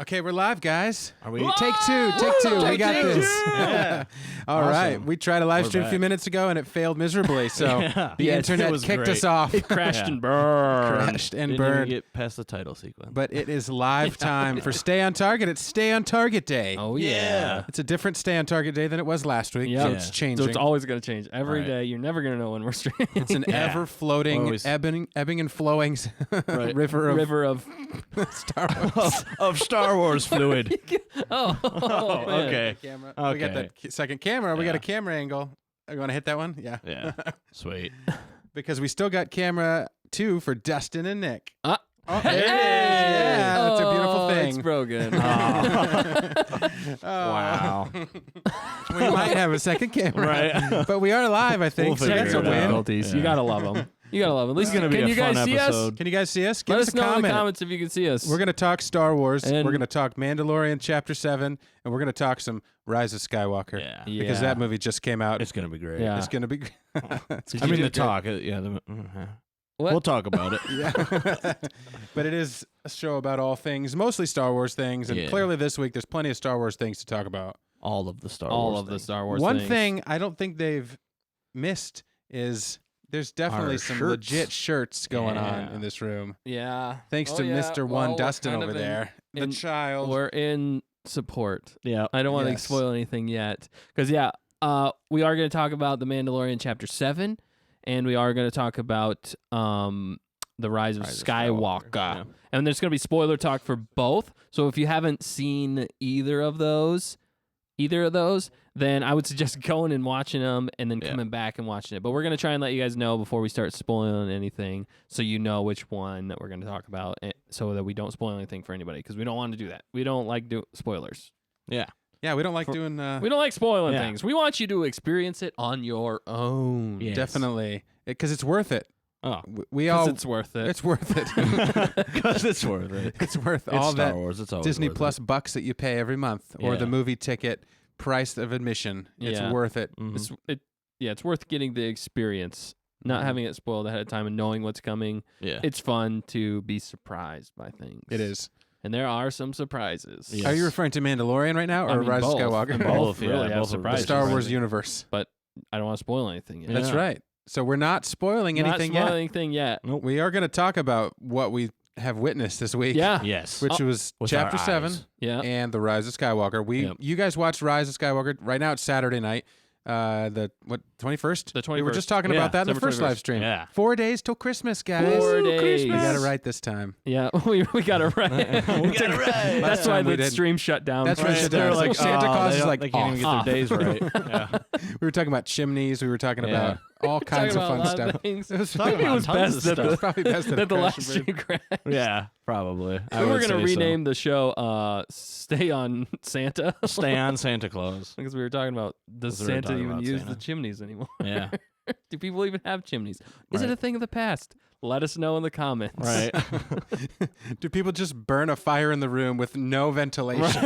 Okay, we're live, guys. Are we? Take two. We got this. Yeah. All right. We tried a live stream a back. few minutes ago, and it failed miserably. So the it internet was kicked great. us off. It crashed and burned. Crashed and Didn't burned. even get past the title sequence. But it is live time for Stay on Target. It's Stay on Target Day. Oh, yeah. It's a different Stay on Target Day than it was last week. Yep. So it's changing. So it's always going to change. Every Right. day. You're never going to know when we're streaming. It's an ever-floating, Always. ebbing and flowing Right. river of Star Wars. of Star Wars fluid. Oh, man. Okay. Camera. Okay. We got that second camera. We got a Yeah. camera angle. You want to hit that one? Yeah. Yeah. Sweet. Because we still got camera 2 for Dustin and Nick. Ah. Oh, there it is. Yeah, that's a beautiful thing. It's broken. Wow. We might have a second camera. Right. But we are live, I think. We'll So figure that's it a out. win. Difficulties. You Yeah. got to love them. You got to love them. At least It's gonna be can a you guys fun see episode. us? Can you guys see us? Give Let us us a know in the comment. comments if you can see us. We're going to talk Star Wars. And- We're going to talk Mandalorian Chapter 7. And we're going to talk some Rise of Skywalker. Yeah. Because that movie just came out. It's gonna be great. Yeah. It's going to be... I mean, the talk. Yeah. What? We'll talk about it. Yeah. But it is a show about all things, mostly Star Wars things. And Yeah. clearly this week, there's plenty of Star Wars things to talk about. All of the Star all Wars. of the things. Star Wars One things. thing I don't think they've missed is there's definitely Our some shirts. legit shirts going on Yeah. in this room. Yeah. Thanks Oh, to yeah. Mr. Well, One we're Dustin kind over of there. The in- child. We're in support. Yeah. I don't want Yes. to spoil anything yet. Because, we are going to talk about The Mandalorian Chapter 7. And we are going to talk about The Rise of Skywalker. Yeah. And there's going to be spoiler talk for both. So if you haven't seen either of those, then I would suggest going and watching them and then coming back and watching it. But we're going to try and let you guys know before we start spoiling anything so you know which one that we're going to talk about so that we don't spoil anything for anybody because we don't want to do that. We don't like spoilers. Yeah. Yeah, we don't like doing... We don't like spoiling Yeah. things. We want you to experience it on your own. Yes. Definitely. Because it's worth it. Oh. We all... It's worth it. It's worth it. Because it's worth it. It's worth It's all Star that Wars. It's always Disney worth Plus it. bucks that you pay every month or Yeah. the movie ticket price of admission. It's Yeah. worth it. Mhm. It's worth getting the experience, not having it spoiled ahead of time and knowing what's coming. Yeah. It's fun to be surprised by things. It is. And there are some surprises. Yes. Are you referring to Mandalorian right now or I mean, Rise both. of Skywalker? Both yeah, really have both are The surprises. Star Wars surprising. universe. But I don't want to spoil anything yet. That's Yeah. right. So we're not spoiling anything Not spoiling yet. anything yet. We are going to talk about what we have witnessed this week. Yeah. Yes. Which was With Chapter our 7 eyes. Yeah. and The Rise of Skywalker. Yep. You guys watched Rise of Skywalker. Right now it's Saturday night. The 21st? The We were 21st. just talking Yeah, about that in the December first live stream. Yeah. 4 days till Christmas, guys. 4 days. We got it right this time. Yeah, we got it right. We got it right. That's Last why time we the didn't. stream shut down. That's right. first. They're like, Santa Claus they is don't- like they can't even off. get their days right. Yeah. We were talking about chimneys. We were talking about all kinds of Talking fun about a lot of stuff. things. It was, Talking It was about tons of best that stuff. the, probably best that the last crashed stream crashed. Yeah, probably. I We were would going to say so. rename the show Stay on Santa. Stay on Santa Claus. Because we were talking about, does We were Santa talking even about use Santa. the chimneys anymore? Yeah. Do people even have chimneys? Is it Right. a thing of the past? Let us know in the comments. Right. do people just burn a fire in the room with no ventilation?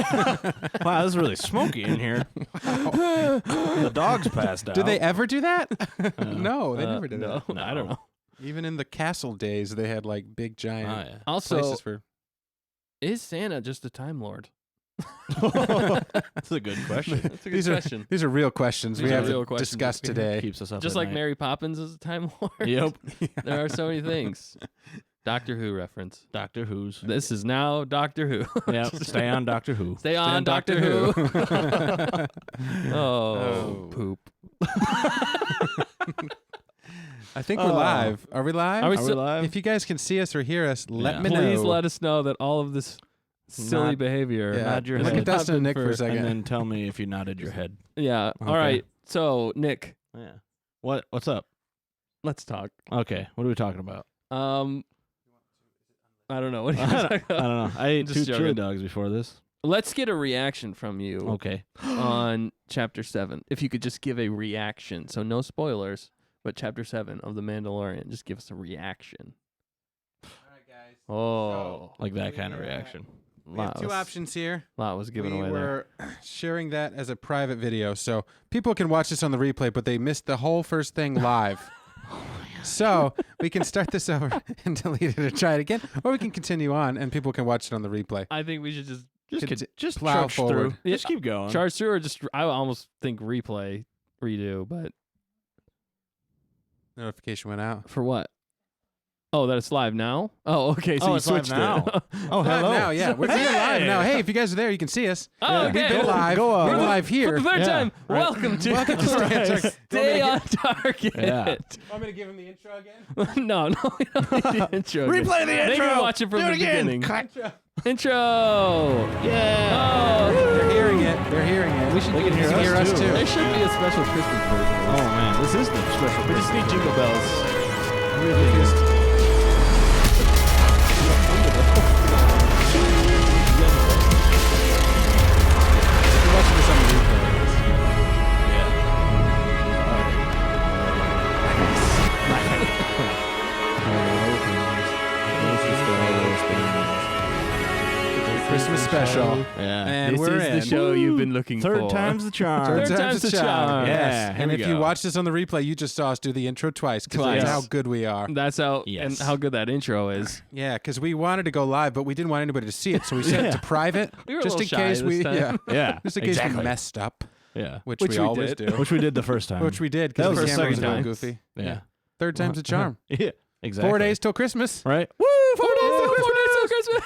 Wow, this is really smoky in here. The dog's passed out. Do they ever do that? No, they never did No, that. I don't know. Even in the castle days, they had like big giant Oh, yeah. Also, places for. is Santa just a Time Lord? That's a good question. That's a good question. These are real questions These we are have real to questions. discuss today. Keeps us up Just at like night. Mary Poppins is a Time Lord. Yep. There are so many things. Doctor Who reference. Doctor Who's. This is now Doctor Who. Yep. Stay on Doctor Who. Stay on Doctor Who. Oh. Oh, poop. I think we're live. Are we live? Are we Are we still- live? If you guys can see us or hear us, let Yeah. me know. Please let us know that all of this silly Nod- behavior. Yeah. Nod your Look head. at Dustin and Nick for a for- second. And then tell me if you nodded your head. Yeah. All right. So, Nick, Yeah. What's up? let's talk. Okay. What are we talking about? I don't know. What are you I talking don't about? know. I ate Just two joking. chili dogs before this. Let's get a reaction from you Okay. on Chapter 7. If you could just give a reaction. So, no spoilers, but Chapter 7 of The Mandalorian. Just give us a reaction. All right, guys. Oh. Like that kind of reaction. We have two options here. Lot was given we away there. were sharing that as a private video, so people can watch this on the replay, but they missed the whole first thing live. So we can start this over and delete it or try it again, or we can continue on and people can watch it on the replay. I think we should just Just plow charge forward. through. Yeah. Just keep going. Charge through or just I almost think redo, but Notification went out. for what? Oh, that it's live now? Oh, okay. So Oh, you it's live switched now. it. Oh, Live hello. now, yeah. We're Hey! live now. Hey, if you guys are there, you can see us. Oh, We've okay. been live. Go, We're live For here. the third Yeah, time, right. welcome to Welcome to Stay on Target. Stay on Target. Yeah. I'm going to give him the intro again. No, we don't need the intro. again. Replay the They intro. can watch it from Do the it again. beginning. Cut. Intro. Yeah. Oh, They're hearing it. They're hearing it. we should They do can this. hear us, too. There should be a special Christmas version. of Oh this. man, this is the special. We just need jingle bells. Really just... You're watching this on the replay. Christmas special. Yeah. And This we're is in. the show you've been looking for. Third time's the charm. Third time's the charm. Yeah. And here we if you go. watch this on the replay, you just saw us do the intro twice. Because Twice. that's how good we are. That's how Yes. and how good that intro is. Yeah, because we wanted to go live, but we didn't want anybody to see it, so we set it to private, We were a just in little shy case this we, time. yeah, Yeah. just in case exactly. we messed up, Yeah. which Which we we always did. do, Which we did the first time. which we did That because was the the camera was second going time. goofy. Yeah. Third time's a charm. Yeah. Exactly. 4 days till Christmas. Right. Woo! 4 days till Christmas.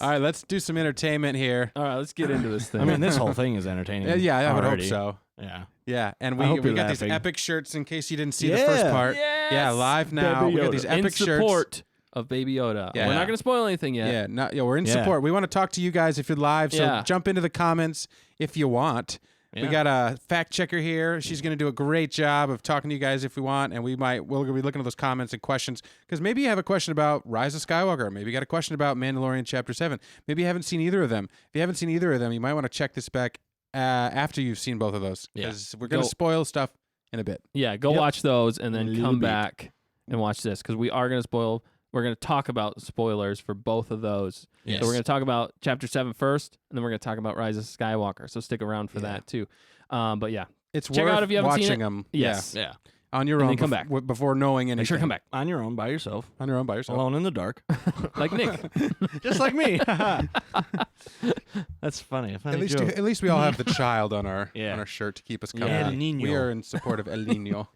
All right, let's do some entertainment here. All right, let's get into this thing. I mean, this whole thing is entertaining. Yeah, I would hope already. so. Yeah. Yeah, and I we hope you're got these laughing. epic shirts in case you didn't see the first Yeah. part. Yes! Yeah, live now. Baby We got Yoda. these in epic shirts. support of Baby Yoda. Yeah. We're not going to spoil anything yet. Yeah, we're in Yeah. support. We want to talk to you guys if you're live, so Yeah. jump into the comments if you want. We Yeah. got a fact checker here. She's going to do a great job of talking to you guys if we want, and we'll be looking at those comments and questions because maybe you have a question about Rise of Skywalker. Maybe you got a question about Mandalorian Chapter 7. Maybe you haven't seen either of them. If you haven't seen either of them, you might want to check this back after you've seen both of those Yeah. because we're going to Go- spoil stuff in a bit. Yeah, go Yep. watch those and A then little come bit. back and watch this because we are going to spoil. We're going to talk about spoilers for both of those. Yes. So we're going to talk about Chapter 7 first, and then we're going to talk about Rise of Skywalker. So stick around for Yeah. that too. But yeah, It's Check worth out if you haven't seen watching it. them. yes. Yeah. On your And own. then come back. Before knowing anything. Make sure to come back. On your own, by yourself, On your own by yourself. alone in the dark, Like Nick. just like me. That's funny. Funny joke. At least we all have the child on our Yeah. on our shirt to keep us Yeah. company. El Niño. We are in support of El Nino.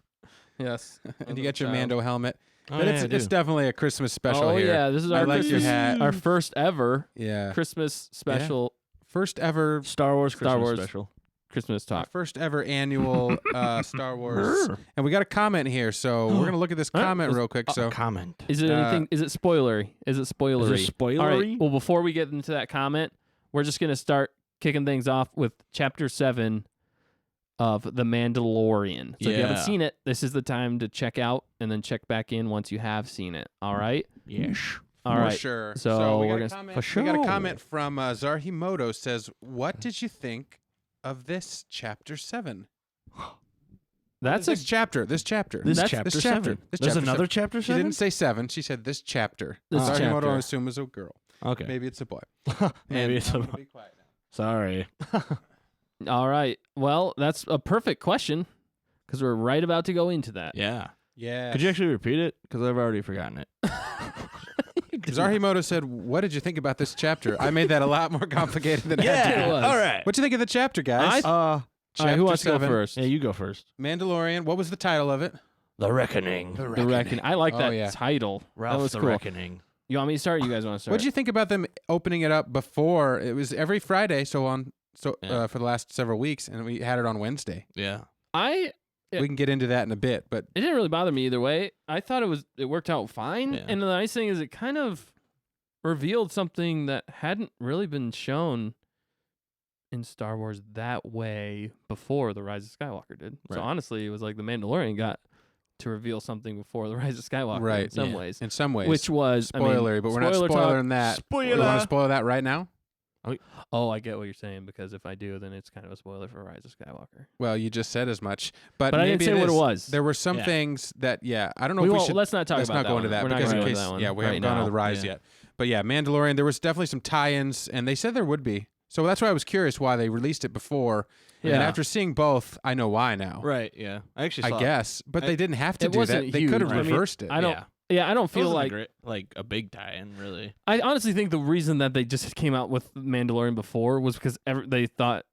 Yes. And you get your Mando helmet. Oh, But yeah, it's I it's do. definitely a Christmas special Oh here. yeah, this is I our like your Christmas, hat. our first ever Yeah. Christmas special First ever Star Wars Christmas Star Wars special. Christmas talk. first ever annual Star Wars. And we got a comment here, so we're going to look at this Huh? comment real quick. So Comment. Is it anything? Is it spoilery? Is it spoilery? Is it spoilery? All right. Well, before we get into that comment, we're just gonna start kicking things off with Chapter 7 of The Mandalorian. So if you haven't Yeah. seen it, this is the time to check out and then check back in once you have seen it. All right. Yes. All for right. sure. So we we're got a gonna- comment. for We got a sure. comment from Zarhimoto says, "What did you think of this Chapter 7?" That's This chapter. This chapter. This That's- chapter this chapter. 7. This There's chapter another 7. chapter She 7? didn't say 7. She said this chapter. This Zarhimoto, chapter. I assume, is a girl. Okay. Maybe it's a boy. Maybe And it's I'm a... gonna be quiet now. Sorry. all right. Well, that's a perfect question because we're right about to go into that. Yeah. Yeah. Could you actually repeat it? Because I've already forgotten it. Zarhimoto said, "What did you think about this chapter?" I made that a lot more complicated than it had to it be. was. All right. What do you think of the chapter, guys? All right, who wants to go first? Yeah, you go first. Mandalorian. What was the title of it? The Reckoning. The Reckoning. I like Oh, that yeah. title. Ralph that was the cool. Reckoning. You want me to start? Or you guys want to start? What did you think about them opening it up before? It was every Friday, Yeah. for the last several weeks, and we had it on Wednesday. Yeah. Yeah. We can get into that in a bit, but It didn't really bother me either way. I thought it worked out fine. Yeah. And the nice thing is it kind of revealed something that hadn't really been shown in Star Wars that way before The Rise of Skywalker did. So Right. honestly, it was like The Mandalorian got to reveal something before The Rise of Skywalker in Right, some yeah. ways. in some ways, Which was spoilery. But we're not spoiler talk. spoiling that. We want to Spoiler. spoil that right now. Oh, I get what you're saying because if I do, then it's kind of a spoiler for Rise of Skywalker. Well, you just said as much, but But I maybe didn't say what it is. was. There were some Yeah. things that, I don't know We if we won't, should. let's not talk Let's about not that go into one. that We're not because gonna in go case, into that one we right haven't gone to now. the Rise Yeah. yet. But yeah, Mandalorian. There was definitely some tie-ins, and they said there would be. So that's why I was curious why they released it before. And Yeah. after seeing both, I know why now. Right. Yeah. I actually saw I guess, but they didn't have to It do that. wasn't They could have huge. I mean, reversed it. I don't. Yeah. Yeah, I don't feel like a big tie-in, really. I honestly think the reason that they just came out with Mandalorian before was because they thought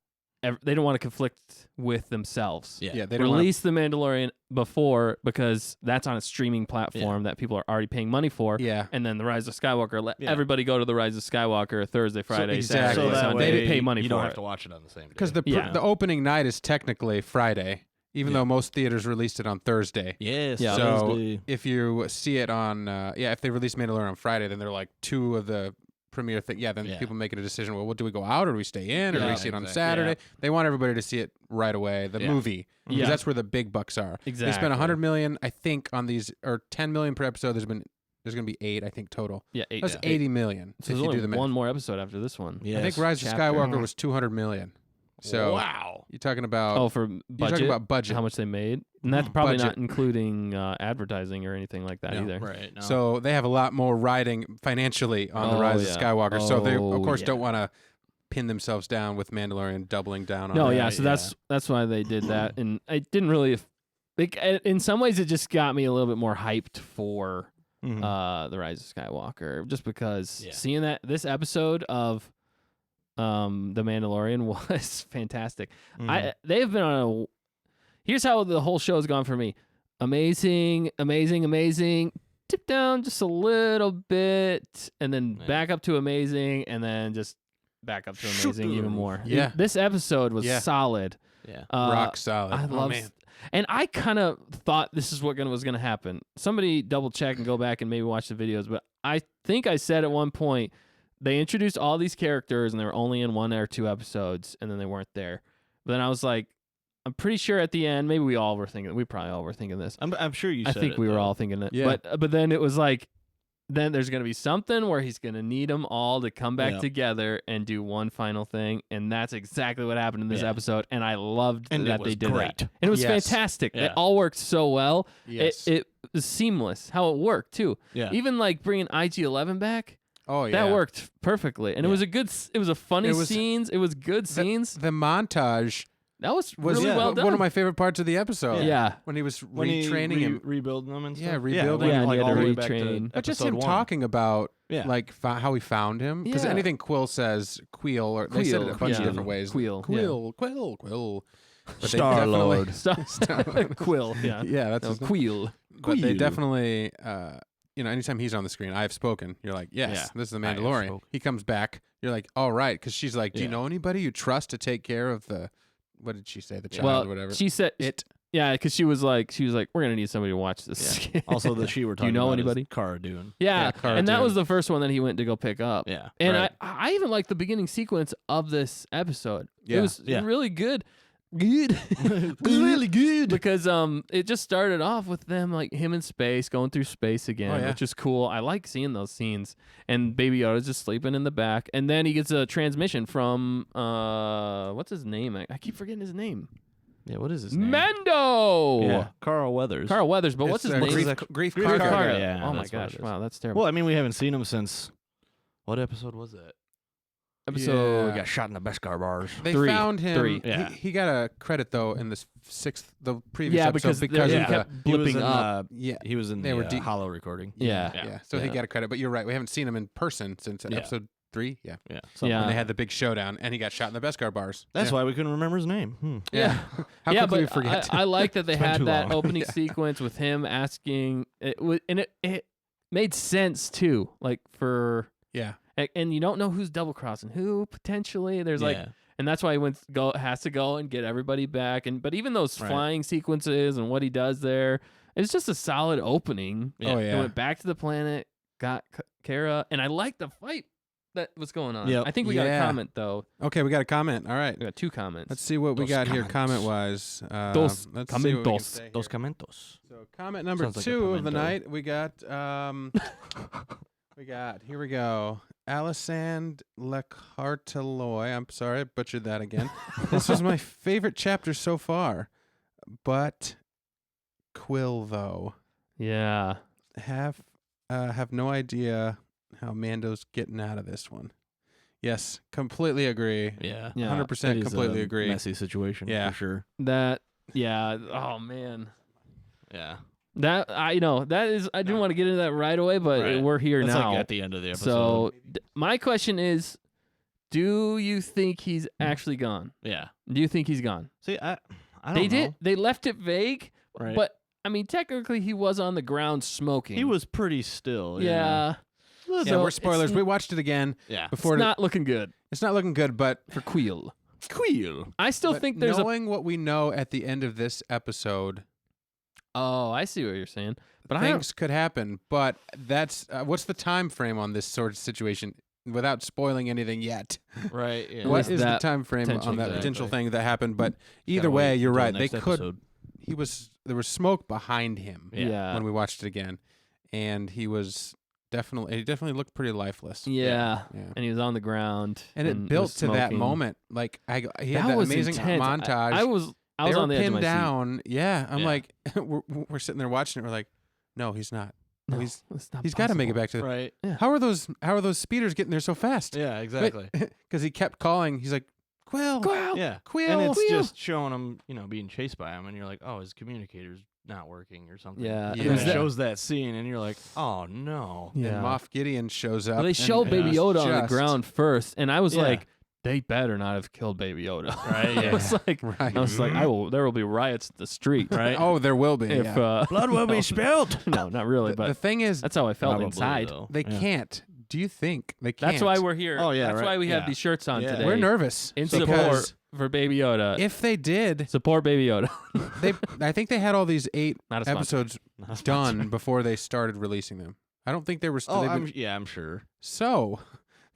they didn't want to conflict with themselves. Yeah. Yeah, they don't Release the Mandalorian before because that's on a streaming platform that people are already paying money for. Yeah. And then the Rise of Skywalker, let everybody go to the Rise of Skywalker Thursday, Friday, exactly. Saturday, So that Sunday. way They pay money you for don't it. have to watch it on the same day. Because the Yeah. the opening night is technically Friday, even though most theaters released it on Thursday. Yes. Yeah. So Thursday. if you see it on, if they release Mandalorian on Friday, then they're like 2 of the premiere thing. Yeah, then people making a decision. Well, what do we go out, or do we stay in, or do we see it on Saturday? Yeah. They want everybody to see it right away. The movie, because Yeah. that's where the big bucks are. Exactly. They spent $100 million, I think, on these, or $10 million per episode. There's going to be 8, I think, total. Yeah, 8. That's $80 million. So if there's you only do the math. one more episode after this one. Yes. I think Rise of Chapter. Skywalker was $200 million. So wow. you're talking about Oh, for you're budget? talking about budget. How much they made? And that's probably Budget. not including advertising or anything like that No. either. Right. No. So they have a lot more riding financially on the Oh, Rise yeah. of Skywalker. So they, Oh, of course, yeah. don't want to pin themselves down with Mandalorian doubling down on No, it. yeah. So that's why they did that, and I didn't really. Like, in some ways, it just got me a little bit more hyped for Mhm. the Rise of Skywalker, just because Yeah. seeing this episode of the Mandalorian was fantastic. Mhm. They've been on a. Here's how the whole show has gone for me: amazing, amazing, amazing. Tip down just a little bit, and then Nice. back up to amazing, and then just back up to amazing even more. Yeah. This episode was Yeah. solid. Yeah. Rock solid. I Oh, love, man. and I kind of thought this is what was going to happen. Somebody double check and go back and maybe watch the videos, but I think I said at one point they introduced all these characters and they were only in 1 or 2 episodes, and then they weren't there. But then I was like, I'm pretty sure at the end, maybe we probably all were thinking this. I'm sure you I said think it, we were though. all thinking it. Yeah. But then it was like, then there's going to be something where he's going to need them all to come back Yeah. together and do one final thing. And that's exactly what happened in this Yeah. episode. And I loved And it that was they did great. that. And it was Yes. fantastic. Yeah. It all worked so well. Yes. It was seamless how it worked, too. Yeah. Even like bringing IG-11 back, oh, yeah. that worked perfectly. And it was a good, it was a funny It was- scenes. It was good scenes. The montage That was was really well done. one of my favorite parts of the episode. Yeah. When he was when he retraining him. rebuilding them and stuff. Yeah, rebuilding Yeah, and like he had all to the way back retrain. But just episode him 1. talking about Yeah. like how he found him. Because Yeah. anything Quill says, Queel, or they said it a Queel, bunch of yeah. different ways. Queel, Quill. But they Star-Lord. definitely- Quill, yeah. Yeah, that's No, his name. Queel. But they Queel. definitely, anytime he's on the screen, I have spoken. You're like, yes, Yeah, this is the I have Mandalorian. spoken. He comes back. You're like, all right, because she's like, do you Yeah. know anybody you trust to take care of the? What did she say? The child Well, or whatever. she said It. Yeah, because she was like, we're gonna need somebody to watch this. Yeah. Also, the she we're Do you talking know about anybody? is Cara Dune. yeah, Cara and that Dune. was the first one that he went to go pick up. Yeah. And Right. I even liked the beginning sequence of this episode. Yeah. It was Yeah. really good. Good. Really good. Because it just started off with them like him in space, going through space again, Oh, yeah. which is cool. I like seeing those scenes. And Baby Yoda's just sleeping in the back. And then he gets a transmission from what's his name? I keep forgetting his name. Yeah, what is his name? Mendo. Yeah, Carl Weathers. Carl Weathers, but what's It's, his name? Grief Grief Karga. Karga. Yeah, oh my that's what gosh! it is. Wow, that's terrible. Well, I mean, we haven't seen him since what episode was that? Episode. Yeah. shot in the Beskar bars. They Three. found him. Three. Yeah. He got a credit though in the the previous Yeah, episode because he of kept He was blipping in, up. yeah. He was in They the were deep- hollow recording. Yeah. Yeah. So he Yeah. got a credit, but you're right. We haven't seen him in person since Yeah. episode 3. Yeah. Yeah. Yeah. When they had the big showdown, and he got shot in the Beskar bars. That's yeah. why we couldn't remember his name. Yeah. How yeah, quickly we but forget. I like that they It's been had too that long. opening Yeah. sequence with him asking, and it made sense too. Like yeah. and you don't know who's double crossing who potentially. There's like, Yeah. and that's why he has to go and get everybody back. But even those Right. flying sequences and what he does there, it's just a solid opening. Yeah. Oh He yeah. went back to the planet, got Kara, and I like the fight that was going on. Yep. I think we got a Yeah. comment though. Okay, we got a comment. All right. We got 2 comments. Let's see what we Dos got here comments. comment wise. Dos let's see what we can commentos. say Dos here. Comentos. So comment number Sounds like a 2 of the pimento. night, we got here we go. Alisand Lecarteloy. I'm sorry, I butchered that again. This was my favorite chapter so far. But Quill though. Yeah. Have no idea how Mando's getting out of this one. Yes, completely agree. Yeah. Yeah. 100% It is completely a agree. Messy situation. Yeah. For sure. That. Yeah. Oh man. Yeah. That I didn't want to get into that right away, but Right. we're here That's now. like at the end of the So episode. my question is, do you think he's actually gone? Yeah. Do you think he's gone? See, I don't They know. did. They left it vague, Right. but I mean, technically, he was on the ground smoking. He was pretty still. Yeah. Yeah, So we're spoilers. it's- We watched it again Yeah. before. It's not looking good it's not looking good, but for Queel. Queel. I still but think there's knowing what we know at the end of this episode, Oh, I see what you're saying. But I don't. things could happen. But that's what's the time frame on this sort of situation without spoiling anything yet? Right. Yeah. What least is the that time frame potential on that thing. potential Exactly. thing that happened? But either Gotta way, wait you're until right. They next could. episode. There was smoke behind him Yeah. when we watched it again, and he definitely looked pretty lifeless. Yeah. Yeah. And he was on the ground. And it built was to that smoking. moment. Like he had that was amazing intense. montage. I was they were on the edge of pinned my seat. down. Yeah, I'm Yeah. like, we're sitting there watching it. We're like, no, he's not. No, he's it's not he's got to make it possible. back to. Right. How are those speeders getting there so fast? Yeah. Exactly. Because he kept calling. He's like, Quill, Yeah. Quill. And it's Quill. just showing him, being chased by him, and you're like, oh, his communicator's not working or something. Yeah. Yeah. And was it that- shows that scene, and you're like, oh no. And Yeah. Moff Gideon shows up. Well, they and show Baby he's Yoda on the just- ground first, and I was Yeah. like, they better not have killed Baby Yoda. Right, I yeah. was like, Right. I was like, there will be riots in the street, Right. Oh, there will be. If yeah. Blood will no, be spilled. No, not really, The but thing is, that's how I felt Probably, inside. though. they Yeah. can't. Do you think they can't? That's why we're here. Oh, yeah, That's right. why we have Yeah. these shirts on Yeah. today. We're nervous in because support for Baby Yoda. if they did, Support Baby Yoda. I think they had all these 8 Not a sponsor. episodes done before they started releasing them. I don't think they were still. Oh, they've been- I'm sure. So,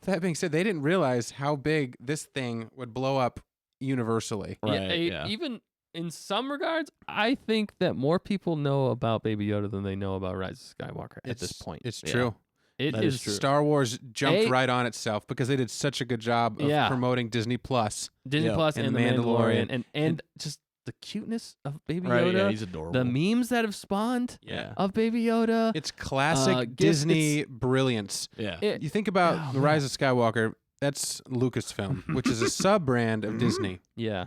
that being said, they didn't realize how big this thing would blow up universally. Right. Yeah, even in some regards, I think that more people know about Baby Yoda than they know about Rise of Skywalker at this point. It's Yeah. true. It that is is true. Star Wars jumped A- right on itself because they did such a good job of Yeah. promoting Disney Plus. Disney Yeah. Plus And and, The Mandalorian. Mandalorian, and just the cuteness of Baby Right. Yoda, Yeah, he's adorable. the memes that have spawned Yeah. of Baby Yoda. It's classic Gifts- Disney brilliance. Yeah. It- You think about Oh, The Rise of Skywalker, that's Lucasfilm, which is a sub-brand of Disney. yeah,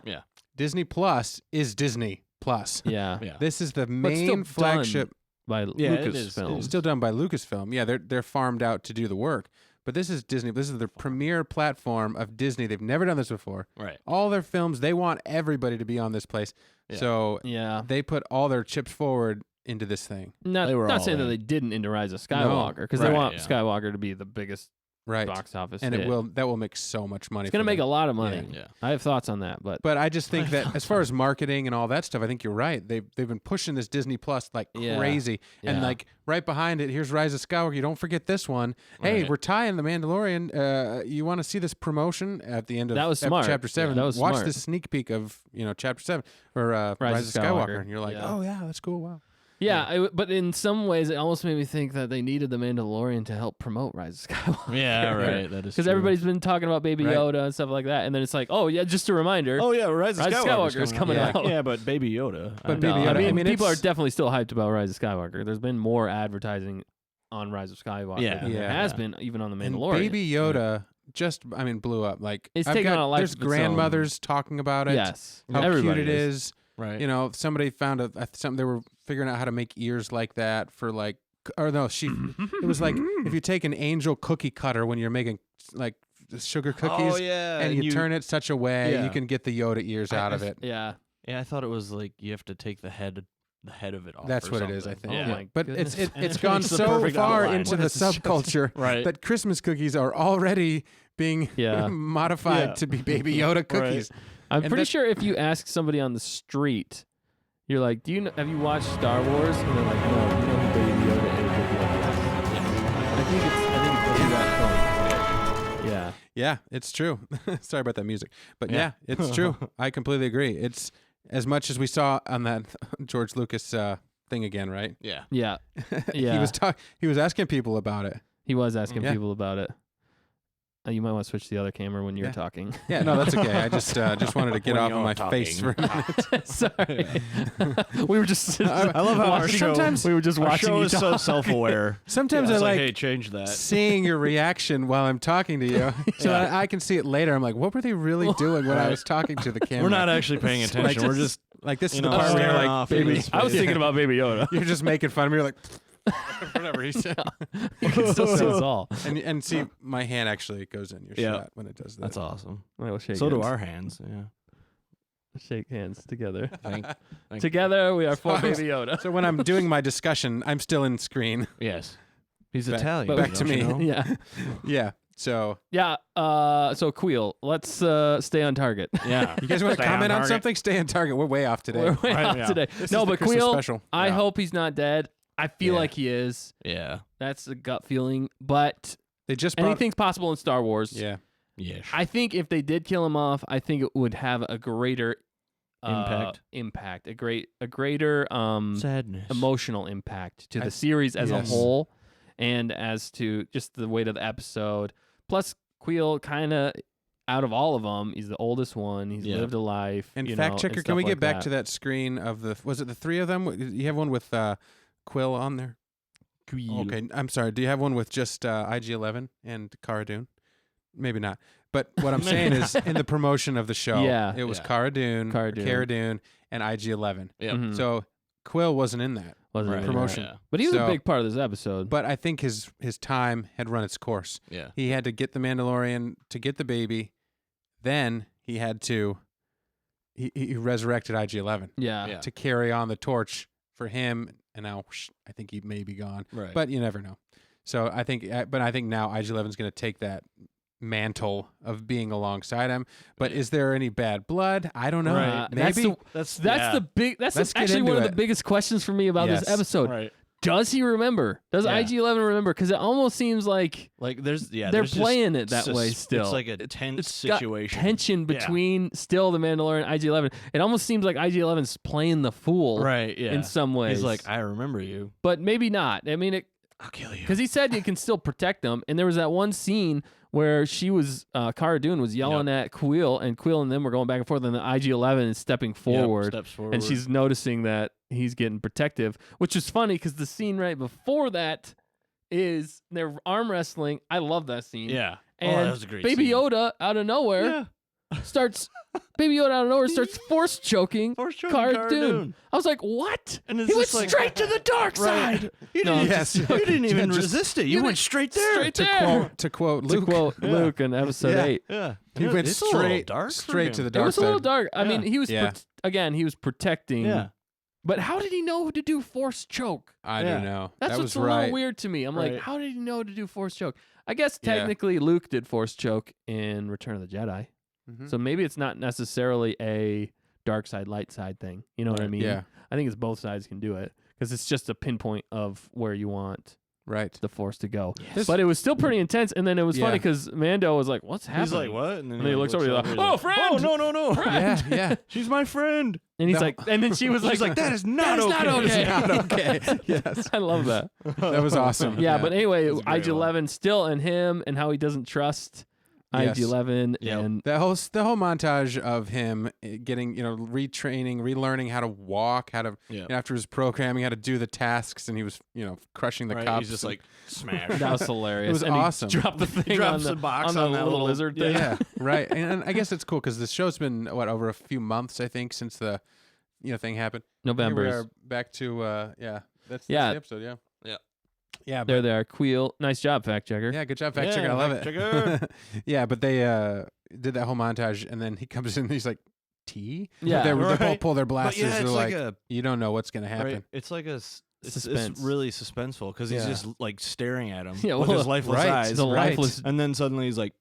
Disney Plus is Disney Plus. yeah, Yeah. This is the still main done. flagship. by Yeah, it is. Lucasfilm. Still done by Lucasfilm. Yeah, they're farmed out to do the work. But this is Disney. This is the premier platform of Disney. They've never done this before. Right. All their films, they want everybody to be on this place. Yeah. So Yeah, they put all their chips forward into this thing. not They were not all saying that in. they didn't into Rise of Skywalker because Right, they want yeah. Skywalker to be the biggest Right. box office And hit. that will make so much money. It's gonna for make them. a lot of money. Yeah. I have thoughts on that, but But I just think that as far as marketing and all that stuff, I think you're right. They've been pushing this Disney Plus like Yeah. crazy. And Yeah. like right behind it, here's Rise of Skywalker. You don't forget this one. Hey, Right. we're tying The Mandalorian. You want to see this promotion at the end of That was smart. Chapter 7? Yeah, that was Watch smart. this sneak peek of Chapter 7 or Rise of Skywalker. And you're like, Yeah. oh yeah, that's cool. Wow. yeah, but in some ways, it almost made me think that they needed the Mandalorian to help promote Rise of Skywalker. Yeah. Right. That is Because true. everybody's been talking about Baby Right. Yoda and stuff like that, and then it's like, oh yeah, just a reminder. Oh yeah, Rise of Rise of Skywalker Skywalker's coming out. Yeah, but Baby Yoda. But No, Baby Yoda, I mean, people are it's- definitely still hyped about Rise of Skywalker. There's been more advertising on Rise of Skywalker Yeah. than there Yeah. has been even on the And Mandalorian. Baby Yoda blew up. Like It's I've taken got, on a life there's of its own. grandmothers talking about it. Yes, How everybody cute it is. Right. You know, somebody found something. They were figuring out how to make ears like that for like, or no, it was like if you take an angel cookie cutter when you're making like sugar cookies Oh yeah. and you turn it such a way, Yeah. you can get the Yoda ears out of it. Yeah. Yeah, I thought it was like you have to take the head of it off. That's or what it is, I something. think. Oh Yeah. my But goodness. And it's it gone makes the so perfect far outline. into What the is this? subculture Right. that Christmas cookies are already being Yeah. modified Yeah. to be Baby Yoda cookies. I'm And pretty that- sure if you ask somebody on the street, you're like, have you watched Star Wars? And they're like, no. You know who Baby Yoda is? I think it's pretty that point. Yeah. Yeah, it's true. Sorry about that music. But yeah, Yeah. it's true. I completely agree. It's as much as we saw on that George Lucas thing again, right? Yeah. Yeah. Yeah. He was asking people about it. He was asking Yeah. people about it. You might want to switch to the other camera when you're Yeah. talking. Yeah, no, that's okay. I just wanted to get When off of you're my face for talking. a minute. Sorry. We were just. I love how our watching- show- Sometimes we were just Our watching show you is so talk. self-aware. Sometimes It's I like hey, change that. seeing your reaction while I'm talking to you, so Yeah. I can see it later. I'm like, what were they really doing when I Right. was talking to the camera? We're not actually paying So I attention. We're just- just Like this is You the know, part where you're staring like, off Baby, into I was space. thinking about Baby Yoda. you're just making fun of me. You're like, whatever he said. You can still see us all. And see, my hand actually goes in your Yeah. shot when it does that. That's awesome. We'll shake So do hands. our hands. Yeah. Shake hands together. Thank Together, we are for So- Baby Yoda. So when I'm doing my discussion, I'm still in screen. Yes. He's Back- Italian. back to don't you me. know? Yeah. Yeah. So Yeah. So Queel, let's stay on target. Yeah. you guys want to Stay on comment on target. something? Stay on target. We're way off today. We're way Right, off yeah. today. This No, is the but Christmas Queel, special. I Yeah. hope he's not dead. I feel Yeah. like he is. Yeah. That's a gut feeling. But They just brought. anything's possible in Star Wars. Yeah. Yes. I think if they did kill him off, I think it would have a greater Impact. a greater Sadness. emotional impact to the series as yes. a whole, and as to just the weight of the episode. Plus, Queel kind of out of all of them, he's the oldest one. He's Yeah. lived a life. And you fact know, checker, and can we stuff get like back to that screen of the? Was it the three of them? You have one with Quill on there. Okay, I'm sorry. Do you have one with just IG-11 and Cara Dune? Maybe not. But what I'm saying is, in the promotion of the show, Yeah. it was Yeah. Cara Dune, Cara Dune. Cara Dune, and IG-11. Yep. Mhm. So Quill wasn't in that, Wasn't Right. even promotion. right. Yeah. But he was a So- big part of this episode. but I think his time had run its course. Yeah. He had to get the Mandalorian to get the baby, then he had to. He resurrected IG-11 yeah. Yeah. to carry on the torch for him, and now I think he may be gone. Right. But you never know. So I think now IG-11 is going to take that mantle of being alongside him. But is there any bad blood? I don't know. Right. Maybe. That's yeah. the big. That's Let's get actually one into of the it. biggest questions for me about Yes. this episode. Right. Does he remember? Does Yeah. IG-11 remember? Because it almost seems like Like there's they're there's just playing it that way still. It's like a tense It's got situation. tension Yeah. between still the Mandalorian and IG-11. It almost seems like IG-11's playing the fool Right. Yeah. in some ways. He's like, I remember you. but maybe not. I mean, I'll kill you. because he said you can still protect them. And there was that one scene where she was, Cara Dune was yelling at Queel, and Queel and them were going back and forth, and the IG-11 is stepping forward. Steps forward. And she's noticing that he's getting protective, which is funny because the scene right before that is they're arm wrestling. I love that scene. Yeah. And that was a great Baby scene. Yoda out of nowhere starts. Baby Yoda out of nowhere starts force choking Force choking Cara Cara Dune. Dune. I was like, what? And it's He went just like- straight to the dark Right. side. You No, didn't, I'm yes. just you didn't even Just- resist it. you You went went straight there. straight to there. quote To Luke. quote Yeah. Luke in episode Yeah. 8. Yeah. He went It's a little straight dark for straight to him. the It dark was a little side. dark. I mean, Yeah. he was Yeah. again. He was protecting. Yeah. But how did he know to do force choke? I Yeah. don't know. That's that what's was a right. little weird to me. I'm like, Right. how did he know to do force choke? I guess Yeah. technically Luke did force choke in Return of the Jedi. Mhm. So maybe it's not necessarily a dark side, light side thing. You know what I Right. mean? Yeah. I think it's both sides can do it because it's just a pinpoint of where you want Right. the force to go. This- But it was still pretty intense. And then it was funny Yeah. because Mando was like, what's happening? He's like, what? And then he looks over, he's like, oh, friend! Oh, no, no, no. Yeah. Yeah. She's my friend. And he's No. like, and then she was She's like, that is not "That is okay. not okay." Not okay. Yes. I love that. That was awesome. Yeah, but anyway, That's a great IG-11 still and him and how he doesn't trust Yes. IG-11 Yep. and the whole montage of him getting, retraining, relearning how to walk, how to Yeah. after his programming, how to do the tasks, and he was, crushing the Right, cops. he's just and- like, smash. that was hilarious. It was and awesome. He dropped the thing drops on the box on the on that little little- lizard yeah. thing. yeah, right. And I guess it's cool because the show's been over a few months, I think, since the thing happened. Here we November. are back to that's Yeah. the episode. Yeah. Yeah. Yeah. There But, they are. Queel. Nice job, fact checker. yeah. Good job, fact Yeah, checker. I love fact it. checker. Yeah, but they did that whole montage, and then he comes in and he's like, "Tea." Yeah. They both Right. pull their But blasters. yeah, They're it's like, a you don't know what's gonna happen. right. It's like it's Suspense. really suspenseful because he's Yeah. just like staring at him Yeah, with well, his lifeless right. eyes, The Right. lifeless. and then suddenly he's like,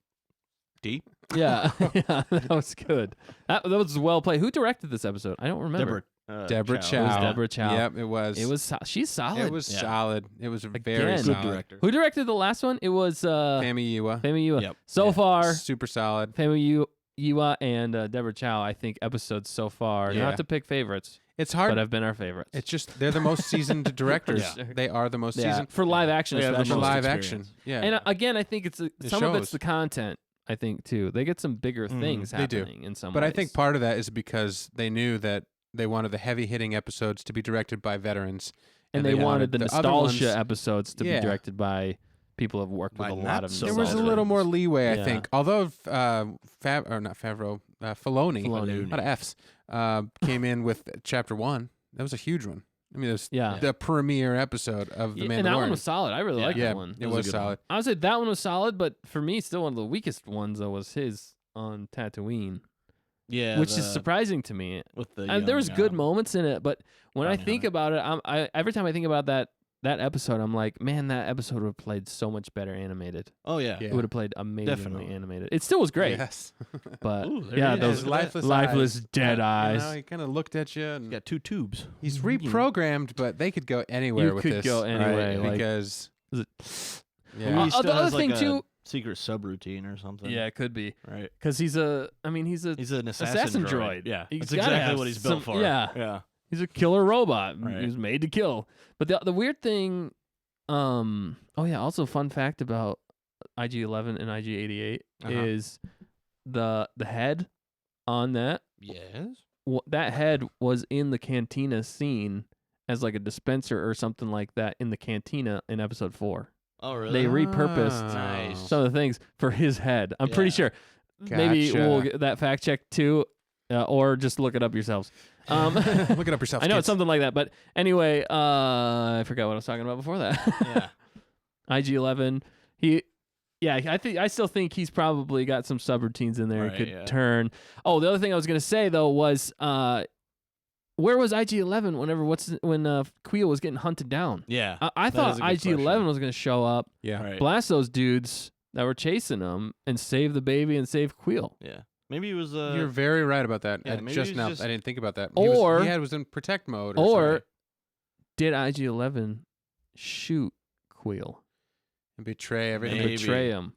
"Deep." Yeah. Yeah, that was good. That was well played. Who directed this episode? I don't remember. Deborah Chow. Chow. It was Deborah Chow. Yep, it was. It was. She's solid. It was Yeah. solid. It was very Again. Good solid. director. Who directed the last one? It was Fami Yua. Femi Yua. Yep. So Yeah. far, Super solid. Femi Yua and Deborah Chow, I think episodes so far. Yeah. Not to pick favorites, It's hard. but have been our favorites. It's just they're the most seasoned directors. Yeah. They are the most yeah. seasoned For live action, They have the for especially. most live experience. action. Yeah. And again, I think it's some of it's shows. the content. I think too. They get some bigger things they do. happening in some but ways. I think part of that is because they knew that they wanted the heavy hitting episodes to be directed by veterans, and they wanted the other ones- nostalgia episodes to Yeah. be directed by people have worked with By a lot not of so There was a much. little more leeway, I Yeah. think. Although not Favreau, Filoni, Filoni. a lot of Fs, came in with chapter 1. That was a huge one. I mean, it was Yeah. the premiere episode of The Mandalorian. And that one was solid. I really liked yeah, that one. it was a was good one. solid. I would say that one was solid, but for me, still one of the weakest ones though was his on Tatooine, Yeah, which is surprising to me. with the And there was young, good moments in it, but when I bounty think hunter. about it, I every time I think about that episode, I'm like, man, that episode would have played so much better animated. Oh yeah. Yeah. It would have played amazingly Definitely. animated. It still was great, Yes. but Ooh, there yeah, he is. those His lifeless lifeless eyes. dead You eyes. know, he kind of looked at you. And He's got 2 tubes. he's reprogrammed, but they could go anywhere You with could this. go anyway, right? like- Because Is it- yeah. Maybe he the still other has, like, thing, a too- secret subroutine or something. Yeah, it could be Right. because he's an He's an assassin droid. Yeah. He's That's gotta exactly have what he's some- built for. yeah. Yeah. He's a killer robot. Right. He was made to kill. But the weird thing, oh yeah, also fun fact about IG-11 and IG-88 Uh-huh. is the head on that. Yes. That head was in the cantina scene as like a dispenser or something like that in the cantina in episode 4. Oh really? They repurposed Nice. some of the things for his head. I'm pretty Yeah. sure. Maybe Gotcha. we'll get that fact check too, or just look it up yourselves. Look it up yourself. I know kids. it's something like that, but anyway, I forgot what I was talking about before that. Yeah. IG-11, I still think he's probably got some subroutines in there. Right, He could yeah. turn. Oh, the other thing I was gonna say though was, where was IG-11 when Queel was getting hunted down? Yeah. I That thought is a good IG-11 question. was gonna show up, Yeah. Right. blast those dudes that were chasing him, and save the baby and save Queel. Yeah. Maybe he was You're very right about that. yeah, I maybe just he's now, just- I didn't think about that. Or- he was in protect mode. Or something. did IG-11 shoot Queel And betray everything. and Maybe. betray him?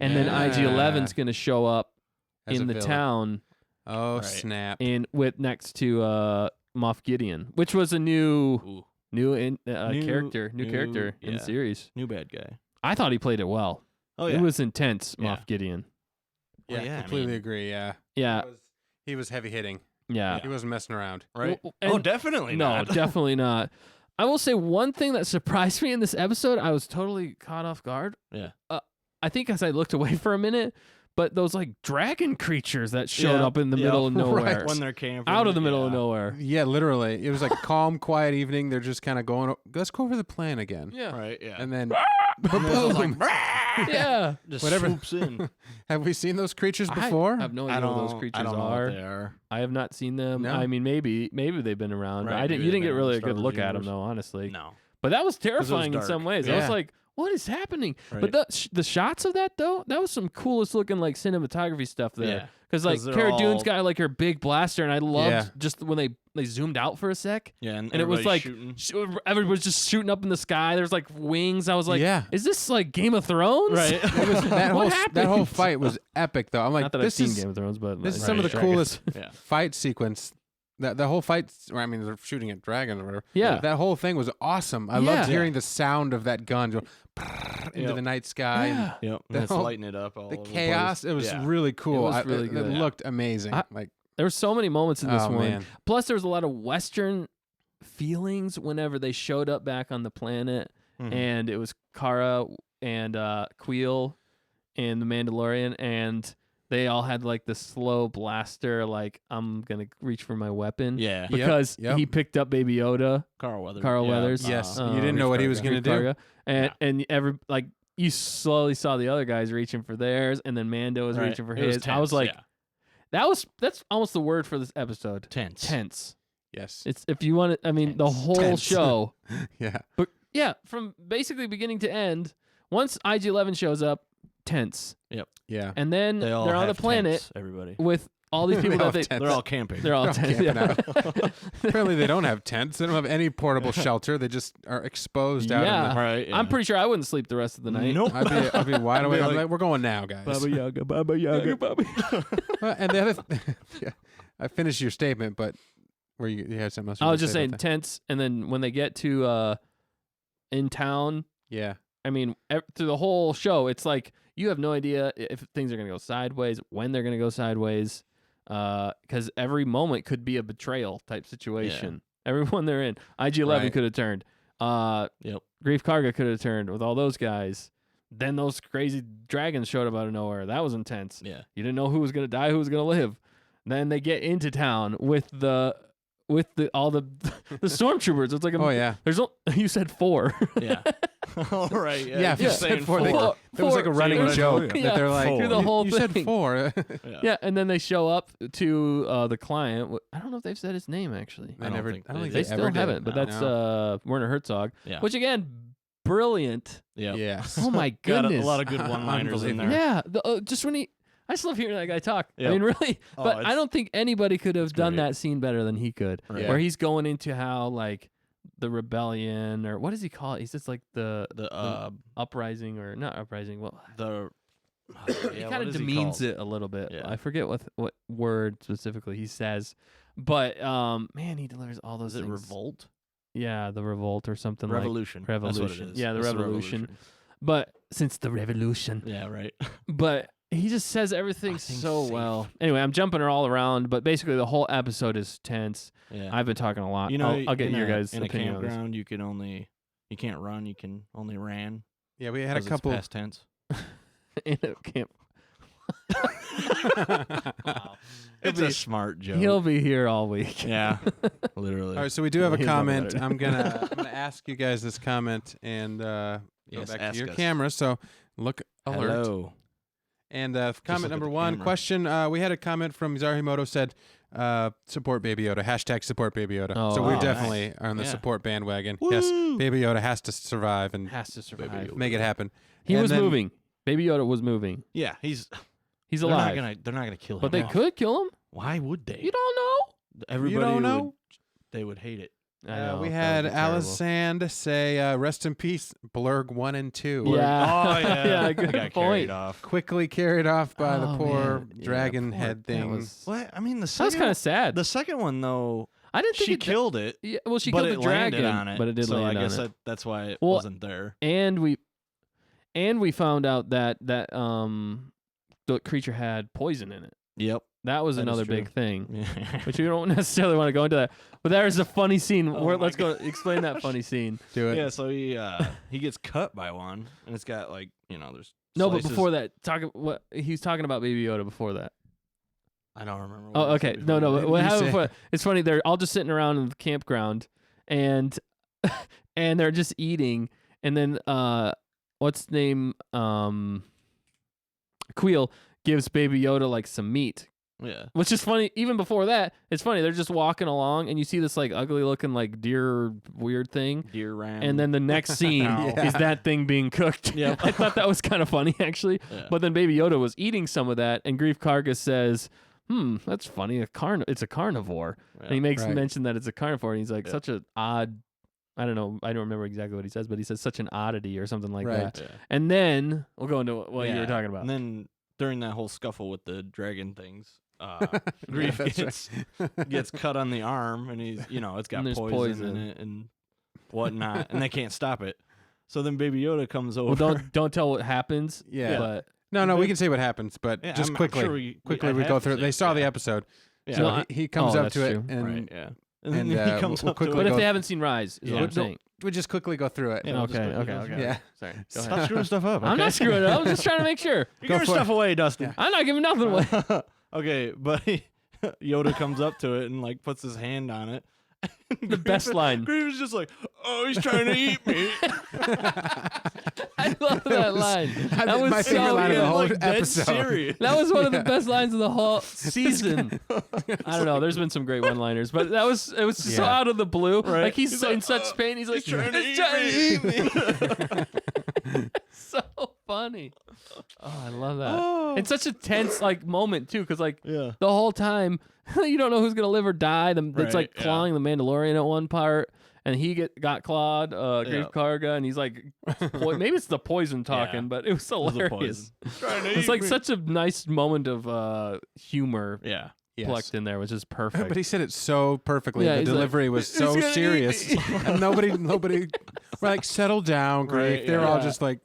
And then Yeah. IG-11's gonna show up As a in the villain. town Oh Right. snap! next to Moff Gideon, which was a new New character in yeah. the series. new bad guy. I thought he played it well. Oh yeah. It was intense, Yeah. Moff Gideon. Yeah, Well, yeah, I completely mean- agree. Yeah, Yeah, he was heavy hitting. yeah. He wasn't messing around. right. Well, Oh, and- definitely No, not. definitely not. I will say one thing that surprised me in this episode. I was totally caught off guard. Yeah. I think as I looked away for a minute, but those like dragon creatures that showed Yeah, up in the yeah, middle of nowhere, when they're camping out of the middle yeah. of nowhere. Yeah, literally. It was like a calm, quiet evening. They're just kind of going. Let's go over the plan again. Yeah, Right. Yeah. And then, And then it's boom. yeah. just Whatever. swoops in. Have we seen those creatures before? I have no idea what those I creatures don't know are. what they are. I have not seen them. No? I mean, maybe they've been around. But Right, I didn't. maybe You they've didn't get been really a in Star good Wars look at them universe. though, honestly. No. But that was terrifying in dark. some ways. I was Yeah. like, what is happening? Right. But the shots of that though, that was some coolest looking like cinematography stuff there. Yeah. Because like 'Cause they're Cara Dune's all- got like her big blaster, and I loved Yeah. just when they zoomed out for a sec, Yeah. and it was everybody's like shooting. everybody was just shooting up in the sky. There's like wings. I was like, Yeah. is this like Game of Thrones? Right. It was, that What whole happened? fight was epic though. I'm like, Not that I've this seen is Game of Thrones, but this is like, some of the dragons. coolest Yeah. fight sequence. That the whole fight. Or, I mean, they're shooting at dragons or whatever. Yeah. That whole thing was awesome. I Yeah. loved Yeah. hearing the sound of that gun go into Yep. the night sky. And Yeah. Yep. The And it's whole- lighting it up all the over chaos. The It was place. Yeah. really cool. was really It good. looked amazing. Like, There were so many moments in this oh one. man. Plus, there was a lot of Western feelings whenever they showed up back on the planet, Mhm. and it was Kara and Queel and the Mandalorian, and they all had like the slow blaster, like I'm gonna reach for my weapon. Yeah. Because Yep. he picked up Baby Yoda, Carl Weathers. Carl yeah. Weathers. Yes. Uh, You didn't know what he was Greef gonna do. Karga, and you slowly saw the other guys reaching for theirs, and then Mando was Right. reaching for It was his. I was tense, like, yeah. that's almost the word for this episode. tense. Tense. Yes. It's if you want to. I mean, the Tense. whole Tense. show. Yeah. But yeah, from basically beginning to end, once IG-11 shows up, tense, Yeah. and then They all they're on the have planet tents, everybody. with all these people They all that they. have tents. They're all camping. They're all They're all tense. camping Yeah. Apparently, they don't have tents. They don't have any portable shelter. They just are exposed out. Yeah. In right. I'm pretty sure I wouldn't sleep the rest of the night. Nope. I'd be wide awake. I'm like, like, we're going now, guys. Baba Yaga, Baba Yaga, Baba. And the other, yeah, I finished your statement, but where you had something else? you I were was gonna just say saying about tense, and then when they get to in town, that? Yeah. I mean, through the whole show, it's like you have no idea if things are going to go sideways, when they're going to go sideways, because every moment could be a betrayal type situation. Everyone they're in, IG-11 Right. could have turned. Yep. Greef Karga could have turned with all those guys. then those crazy dragons showed up out of nowhere. That was intense. Yeah. You didn't know who was gonna die, who was gonna live. Then they get into town with all the stormtroopers. It's like you said 4. Yeah. All right. Yeah, if you said saying 4, Four. it was like a running what I joke told you. that they're like, Four. Through the whole you thing. said 4. Yeah, and then they show up to the client. I don't know if they've said his name actually. I don't don't think think They they still ever did. haven't, but No. that's Werner Herzog. Yeah. Which again, brilliant. Yeah. Yes. Oh my Got goodness. a lot of good one-liners in there. Yeah, just when I just love hearing that guy talk. Yep. I mean, really, Oh, but I it's- don't think anybody could have done great. that scene better than he could. Right. Yeah. Where he's going into how like the rebellion, or what does he call it? He's just like the uprising, or not uprising. Well, he kind of demeans it a little bit. Yeah. I forget what word specifically he says, but man, he delivers all those Is it things. revolt? Yeah, the revolt or something Revolution. like That's what it revolution. is. Yeah, the That's revolution. But since the revolution, Yeah, right. but he just says everything Nothing's so safe. well. Anyway, I'm jumping her all around, but basically the whole episode is tense. Yeah. I've been talking a lot. You know, I'll get in your a- guys' in a opinion on this. campground. You can't run. You can only ran. Yeah, we had a 'cause couple. It's past tense. In a camp. It's a smart joke. He'll be here all week. Yeah, literally. All right, so we do have a He's not comment. about it. I'm gonna ask you guys this comment and go Yes, back ask to your us. camera. So look alert. Hello. And look comment at number the 1 camera. question. We had a comment from Zarhimoto said, support Baby Yoda. Hashtag support Baby Yoda. Oh, so we're wow. definitely on the Yeah. support bandwagon. Woo! Yes, Baby Yoda has to survive and Has to survive. Yoda. make it happen. He And was then- moving. Baby Yoda was moving. Yeah, He's they're not alive. gonna kill him. But they off. could kill him. Why would they? You don't know. Everybody don't would, know? They would hate it. I know, we that had would be Alice terrible. Sand say, rest in peace, Blurg 1 and 2. Yeah. Oh yeah. Yeah, He good got point. carried off. Quickly carried off by the Oh, poor man. Yeah, dragon poor- head that thing. was- What? I mean, the That was second kind of sad. the second one though, I didn't think she it killed it. Yeah, well, she but killed it the dragon, landed on it. but it did so land I guess on it. that's why it Well, wasn't there. And we found out that the creature had poison in it. Yep. That was That is another true. big thing, Yeah. which we don't necessarily want to go into that. But there's a funny scene. Oh where, my let's go explain that funny scene. Do it. Yeah, so he gets cut by one, and it's got like there's No, but slices- before that, what he's talking about Baby Yoda before that. I don't remember. Oh, what he okay. said No, before no. that. What You happened say- before? It's funny. They're all just sitting around in the campground, and and they're just eating. And then what's his name? Queel gives Baby Yoda like some meat. Yeah. Which is funny. Even before that, it's funny. They're just walking along, and you see this like ugly looking like deer weird thing. Deer ram. And then the next scene Yeah. is that thing being cooked. Yep. I thought that was kind of funny actually. Yeah. But then Baby Yoda was eating some of that, and Grief Karga says, that's funny. It's a carnivore. And he makes Right. mention that it's a carnivore, and he's like, Yeah. such an odd. I don't know. I don't remember exactly what he says, but he says such an oddity or something like Right. that. Yeah. And then we'll go into what you Yeah. were talking about. And then during that whole scuffle with the dragon things, Grief That's gets cut on the arm, and he's it's got And there's poison, poison. in it and whatnot, and they can't stop it. So then Baby Yoda comes over. well, don't tell what happens. Yeah. But No, we can say what happens, but Yeah, just I'm quickly, sure we quickly I'd we have go to through it. say They it, saw the yeah. episode, Yeah. so No, he comes oh, up that's to it, true. and Right. Yeah. and, then he comes we'll up quickly to but it. if go- they haven't seen Rise, is Yeah. what I'm saying. we just quickly go through it. Yeah, we'll Okay, just- okay. Yeah. Sorry. Go Stop ahead. screwing stuff up. I'm okay? not screwing it up. I'm just trying to make sure. You're Go giving for stuff it. away, Dustin. I'm not giving nothing away. Okay, but Yoda comes up to it and like puts his hand on it. The best line. Grief is just like, oh, he's trying to eat me. I love that line. That was my so favorite line of good. the whole like, dead episode. serious. That was one of the best lines of the whole season. I don't know. There's been some great one-liners, but it was just so Yeah. out of the blue. Right. Like he's, He's in like, such pain. He's like, he's trying to "He's eat trying to me." eat me." So funny. Oh, I love that. It's such a tense like moment too, because like Yeah. the whole time you don't know who's gonna live or die. It's Right, like yeah. clawing the Mandalorian at one part, and he got clawed, Grief Yeah. Karga, and he's like, maybe it's the poison talking, Yeah. but it was It was a hilarious. poison. Trying to It's eat like me. such a nice moment of humor Yeah. Yes. plucked in there, which is perfect. But he said it so perfectly. Yeah, the he's like, delivery was "He's so gonna eat serious, me." and nobody, we're like, settle down, Grief. Right, They're yeah. all just like,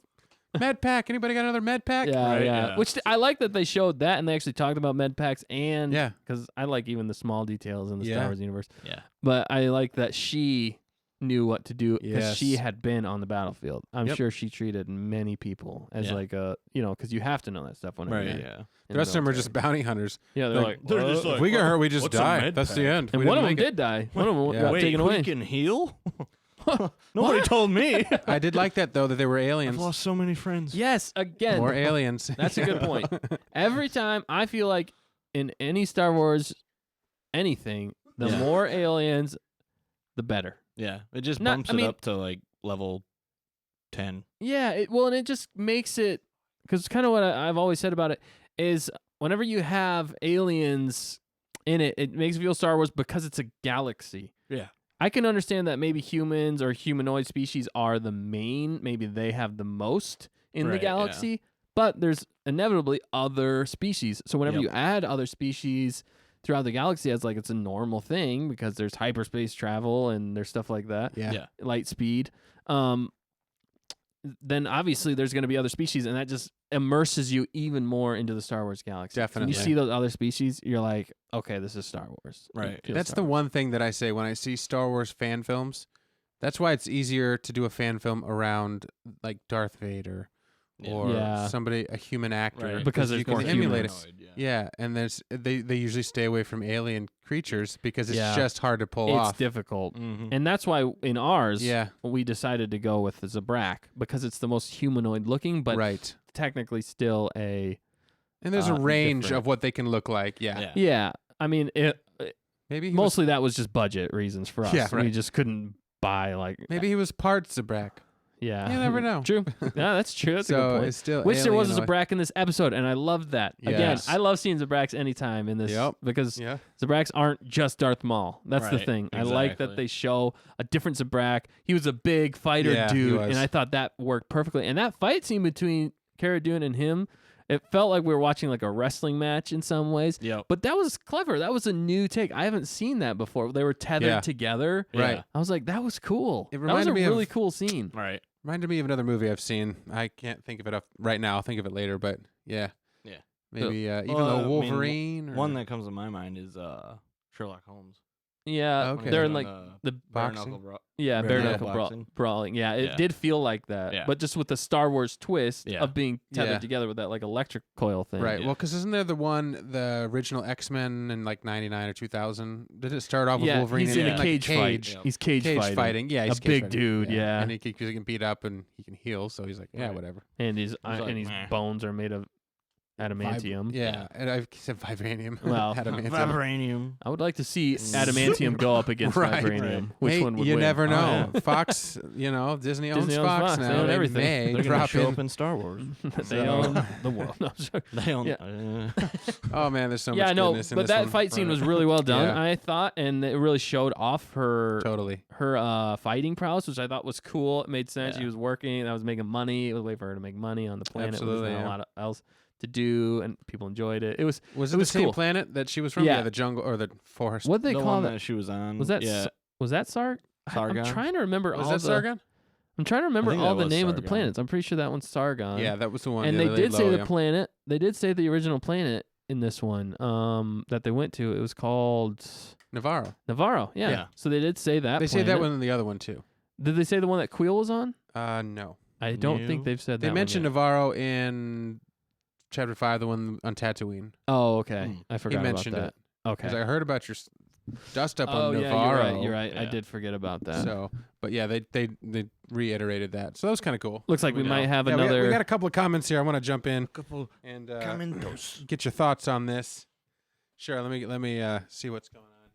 med pack. Anybody got another med pack? yeah, Right, yeah. yeah. Which I like that they showed that, and they actually talked about med packs, and Yeah. because I like even the small details in the Yeah. Star Wars universe. Yeah. But I like that she knew what to do because she Yes. had been on the battlefield. I'm Yep. sure she treated many people as like a, because you have to know that stuff when Right. you're Yeah. The rest of them are just bounty hunters. yeah, they're like, they're just "What?" If we get hurt, we just what's a die. med That's the pack? end. And We one of didn't them make did die. One of them Yeah. got Wait, taken away. we can heal? Nobody told me. it. I did like that though, that they were I've aliens. lost so many friends. Yes, again. More aliens. That's a good point. Every time I feel like in any Star Wars anything, the Yeah. more aliens, the better. Yeah, it just Not- bumps I mean- it up to like level 10. Yeah, and it just makes it because kind of what I've always said about it is whenever you have aliens in it, it makes it feel Star Wars because it's a galaxy. Yeah. I can understand that maybe humans or humanoid species are the main, maybe they have the most in the Right, yeah. galaxy, but there's inevitably other species. So whenever Yep. you add other species throughout the galaxy, it's like it's a normal thing because there's hyperspace travel and there's stuff like that. Yeah. Yeah. Light speed. Then obviously there's going to be other species, and that just immerses you even more into the Star Wars galaxy. When Definitely. you see those other species, you're like, okay, this is Star Wars. It Right. feels That's Star the Wars. one thing that I say when I see Star Wars fan films. That's why it's easier to do a fan film around like Darth Vader or Yeah. somebody, a human actor, Right. Because you there's can more emulate it. Humanoid, Yeah, and they usually stay away from alien creatures because it's Yeah. just hard to pull It's off. difficult. Mhm. And that's why in ours, Yeah, we decided to go with the Zabrak because it's the most humanoid looking, but right. technically still a. And there's a range different. of what they can look like. Yeah, Yeah. Yeah. I mean, maybe he was, mostly that was just budget reasons for us. Yeah, We right. just couldn't buy, like. maybe he was part Zabrak. Yeah. You never know. True. Yeah, that's true. That's a So good point. it's still Which there was a alien-oid. Zabrak in this episode, and I loved that. Again, Yes. I love seeing Zabraks anytime in this Yep. because Yeah, Zabraks aren't just Darth Maul. That's the Right, thing. I like that exactly. they show a different Zabrak. He was a big fighter Yeah, he dude, was. and I thought that worked perfectly. And that fight scene between Cara Dune and him, it felt like we were watching like a wrestling match in some ways. Yep. But that was clever. That was a new take. I haven't seen that before. They were tethered Yeah. together. Right. Yeah. I was like, that was cool. It That was reminded a me of- really cool scene. Right. reminded me of another movie I've seen. I can't think of it up right now. I'll think of it later. But yeah, Yeah. maybe even Well, I though mean, Wolverine. or- One that comes to my mind is Sherlock Holmes. Yeah, Okay. they're in Doing like the the bare boxing? knuckle yeah bare bare knuckle knuckle boxing. brawling. Yeah, it Yeah. did feel like that, Yeah. but just with the Star Wars twist Yeah. of being tethered Yeah. together with that like electric coil thing. Right. Yeah. Well, because isn't there the original X-Men in like 99 or 2000? Did it start off with Yeah, Wolverine he's and in a like cage fight. Yeah. He's cage fighting. Yeah, he's A cage big fighting. dude, yeah. And he can beat up and he can heal, so he's like, yeah, Right. whatever. and his I was like, and his meh. bones are made of adamantium. Yeah, and I said vibranium. Well, adamantium. Vibranium. I would like to see adamantium go up against Right. vibranium. Right. Which Hey, one would you win? never Oh, know. yeah. Fox, Disney owns Disney owns Fox Fox. They now. own They everything. may They're gonna drop show in. up in Star Wars. they So- own the world. No, sorry. They own. Yeah. Oh man, there's so Yeah, much I know, goodness in but this that one. fight scene was really well done, Yeah. I thought, and it really showed off her Totally. fighting prowess, which I thought was cool. It made sense. Yeah. She was working. That was making money. It was a way for her to make money on the planet. Absolutely, There was yeah. not a lot else to do, and people enjoyed it. It was Was It it, was the same cool. planet that she was from? Yeah. The jungle or the forest. what they the call one that. that she was on. Was that Yeah. was that Sarg? I'm Sargon? trying to remember Was all that the. Sargon? I'm trying to remember think all that the was name of the Sargon. planets. I'm pretty sure that one's Sargon. Yeah, that was the one. and yeah, they did say low, the yeah. planet. They did say the original planet in this one. That they went to. It was called Navarro. Navarro. Yeah. Yeah. So they did say that. They say that planet. one in the other one too. Did they say the one that Queel was on? No. I don't No. think they've said They that. mentioned one yet. Navarro in chapter 5, the one on Tatooine. Oh, okay. Hmm. I forgot He mentioned about it. that. Okay. Because I heard about your dust up Oh on yeah, Navarro. you're right. I Yeah. did forget about that. So, but yeah, they reiterated that. So that was kind of cool. Looks like we Yeah. might have Yeah, another. we got a couple of comments here. I want to jump in Couple and commentos. get your thoughts on this. Sure. Let me see what's going on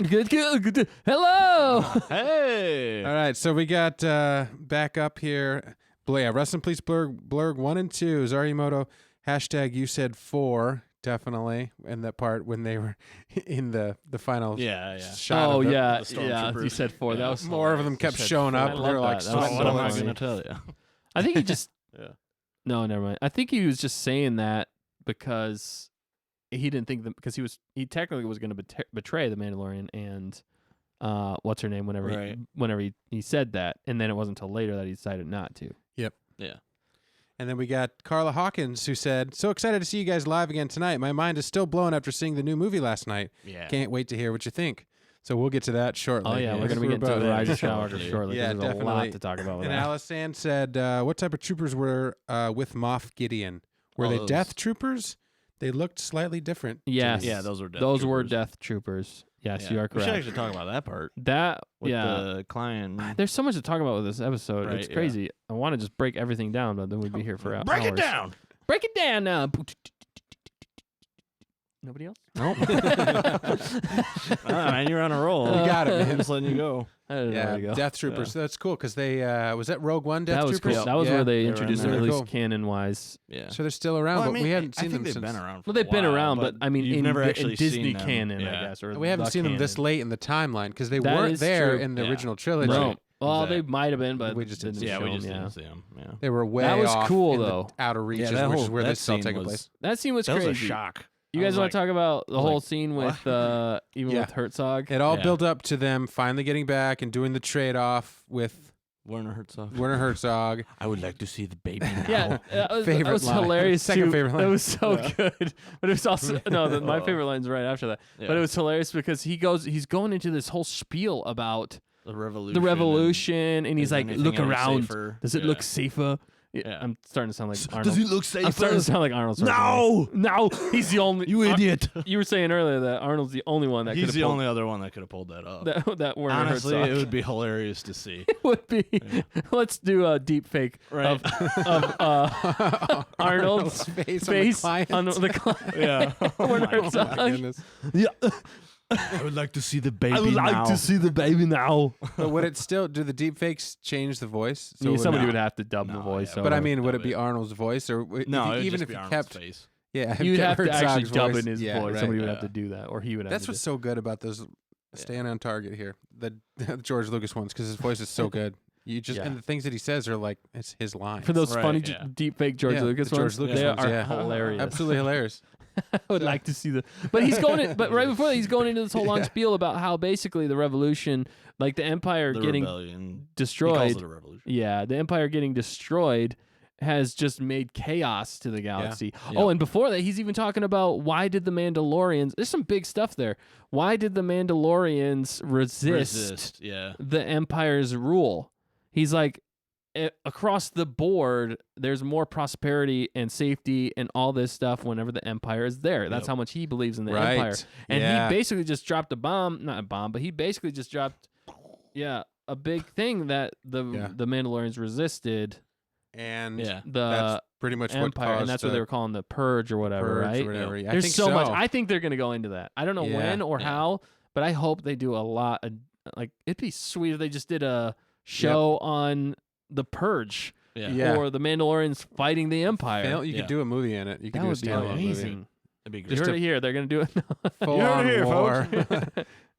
here. Good. Hello. Hey. All right, so we got back up here. Yeah, Wrestling Police Blurg 1 and 2. Zarimoto, hashtag you said 4, definitely. And that part when they were in the final Yeah, yeah. shot Oh of the, yeah, the yeah. stormtroopers. You said 4. That Yeah. was more of them kept You said showing 4. up. I We love were like that. That was sweating What am I funny. going to tell you? I think he just. Yeah. No, never mind. I think he was just saying that because he didn't think that because he technically was going to betray the Mandalorian and what's her name whenever Right. he said that, and then it wasn't until later that he decided not to. Yeah. And then we got Carla Hawkins, who said, "So excited to see you guys live again tonight. My mind is still blown after seeing the new movie last night. Yeah. Can't wait to hear what you think. So we'll get to that shortly. Oh yeah, we're gonna be getting to about the Rise of there Skywalker shortly. shortly. Yeah, There's a definitely. lot to talk about with And that. Alisan said, what type of troopers were with Moff Gideon? Were Oh, they those- Death Troopers? They looked slightly different. to Yes. me. Yeah, those were Death Those were Troopers. Death Troopers. Yes, Yeah. you are We should correct. actually talk about that part. That With yeah. the client. There's so much to talk about with this episode. Right, It's yeah. crazy. I want to just break everything down, but then we'd be here for hours. Break it down. Break it down now. Nobody else? Nope. Man, you're on a roll. You got it, man. I'm just letting you go. I don't know Yeah, where to go. Death Troopers. That's cool because they was that Rogue One Death That was Troopers. cool. That was Yeah. where they They were introduced in them, at there. least Cool. canon wise. Yeah. So they're still around, Well, but I mean, we haven't I seen think them they've since. been around for Well, they've a been while, around, but I mean, you've in, never in actually Disney seen them. canon, Yeah. I guess. Or We haven't the seen them this canon. late in the timeline because they That weren't is there true. in the Yeah. original trilogy. No. Right. Well, they Exactly. might have been, but We just didn't Yeah, show we just them, didn't see them. Yeah. They were way That was off cool, in though. the outer reaches, that which is whole- where that this all scene taking was- place. That scene was That was crazy. a shock. You I guys was want like- to talk about the was whole like, scene what? with even Yeah. with Herzog? It all Yeah. built up to them finally getting back and doing the trade-off with Werner Herzog. Werner Herzog. I would like to see the baby now. Yeah, that was, Favorite that was line. hilarious. Second too. favorite line. That was so Yeah. good. But it was also my favorite line's right after that. Yeah. But it was hilarious because he's going into this whole spiel about the revolution. the revolution, and he's is like, anything look any around. safer? Does it Yeah. look safer? Yeah. I'm starting to sound like Arnold. look I'm starting to sound like Arnold. Schwarzenegger. No, he's the only. You idiot. You were saying earlier that Arnold's the only one that could He's have the pulled only other one that could have pulled that up. that Werner Honestly, Herzog. it would be hilarious to see. would be. Let's do a deep fake Right. of Arnold's face on the client. Yeah. Werner Oh my Herzog. goodness. Yeah, I would like to see the baby I would like to see the baby now. But would it still do the deepfakes change the voice? So would Somebody it- would have to dub the No, voice. yeah, But I over. mean, would it Dub be it. Arnold's voice or No, it would even just if be it Arnold's kept? face. Yeah, if it you'd kept have to actually Herzog's dub voice. in his Yeah, voice. right. Somebody would have yeah. to do that, or he would have That's to. what's so good about those. Staying on target here, the George Lucas ones, because his voice is so good. You just Yeah. and the things that he says are like it's his lines. For those Right, funny yeah. deep fake George Yeah, Lucas the George ones, Lucas they ones, are yeah. hilarious. Absolutely hilarious. I would like to see the. But he's going. But right before that, he's going into this whole long Yeah. spiel about how basically the revolution, like the empire The getting rebellion. He calls destroyed. it a revolution. Yeah, the empire getting destroyed has just made chaos to the galaxy. Yeah. Oh, and before that, he's even talking about why did the Mandalorians? There's some big stuff there. Why did the Mandalorians resist. Yeah. the empire's rule? He's like, across the board, there's more prosperity and safety and all this stuff whenever the empire is there. That's Yep. how much he believes in the Right. empire. And Yeah. he basically just dropped a bomb, not a bomb, but he basically just dropped, a big thing that the Mandalorians resisted And Yeah. the that's pretty much what empire, caused and that's what they were calling the purge or whatever, purge right? or whatever. I There's think so much. so. I think they're gonna go into that. I don't know Yeah. when or Yeah. how, but I hope they do a lot. Like it'd be sweet if they just did a show on the purge Yeah. Yeah. or the Mandalorians fighting the empire. You Yeah. could do a movie in it. You could That do a would be standalone movie. amazing. That'd be You great. heard it here. They're gonna do it. Full You heard on it here, war. folks.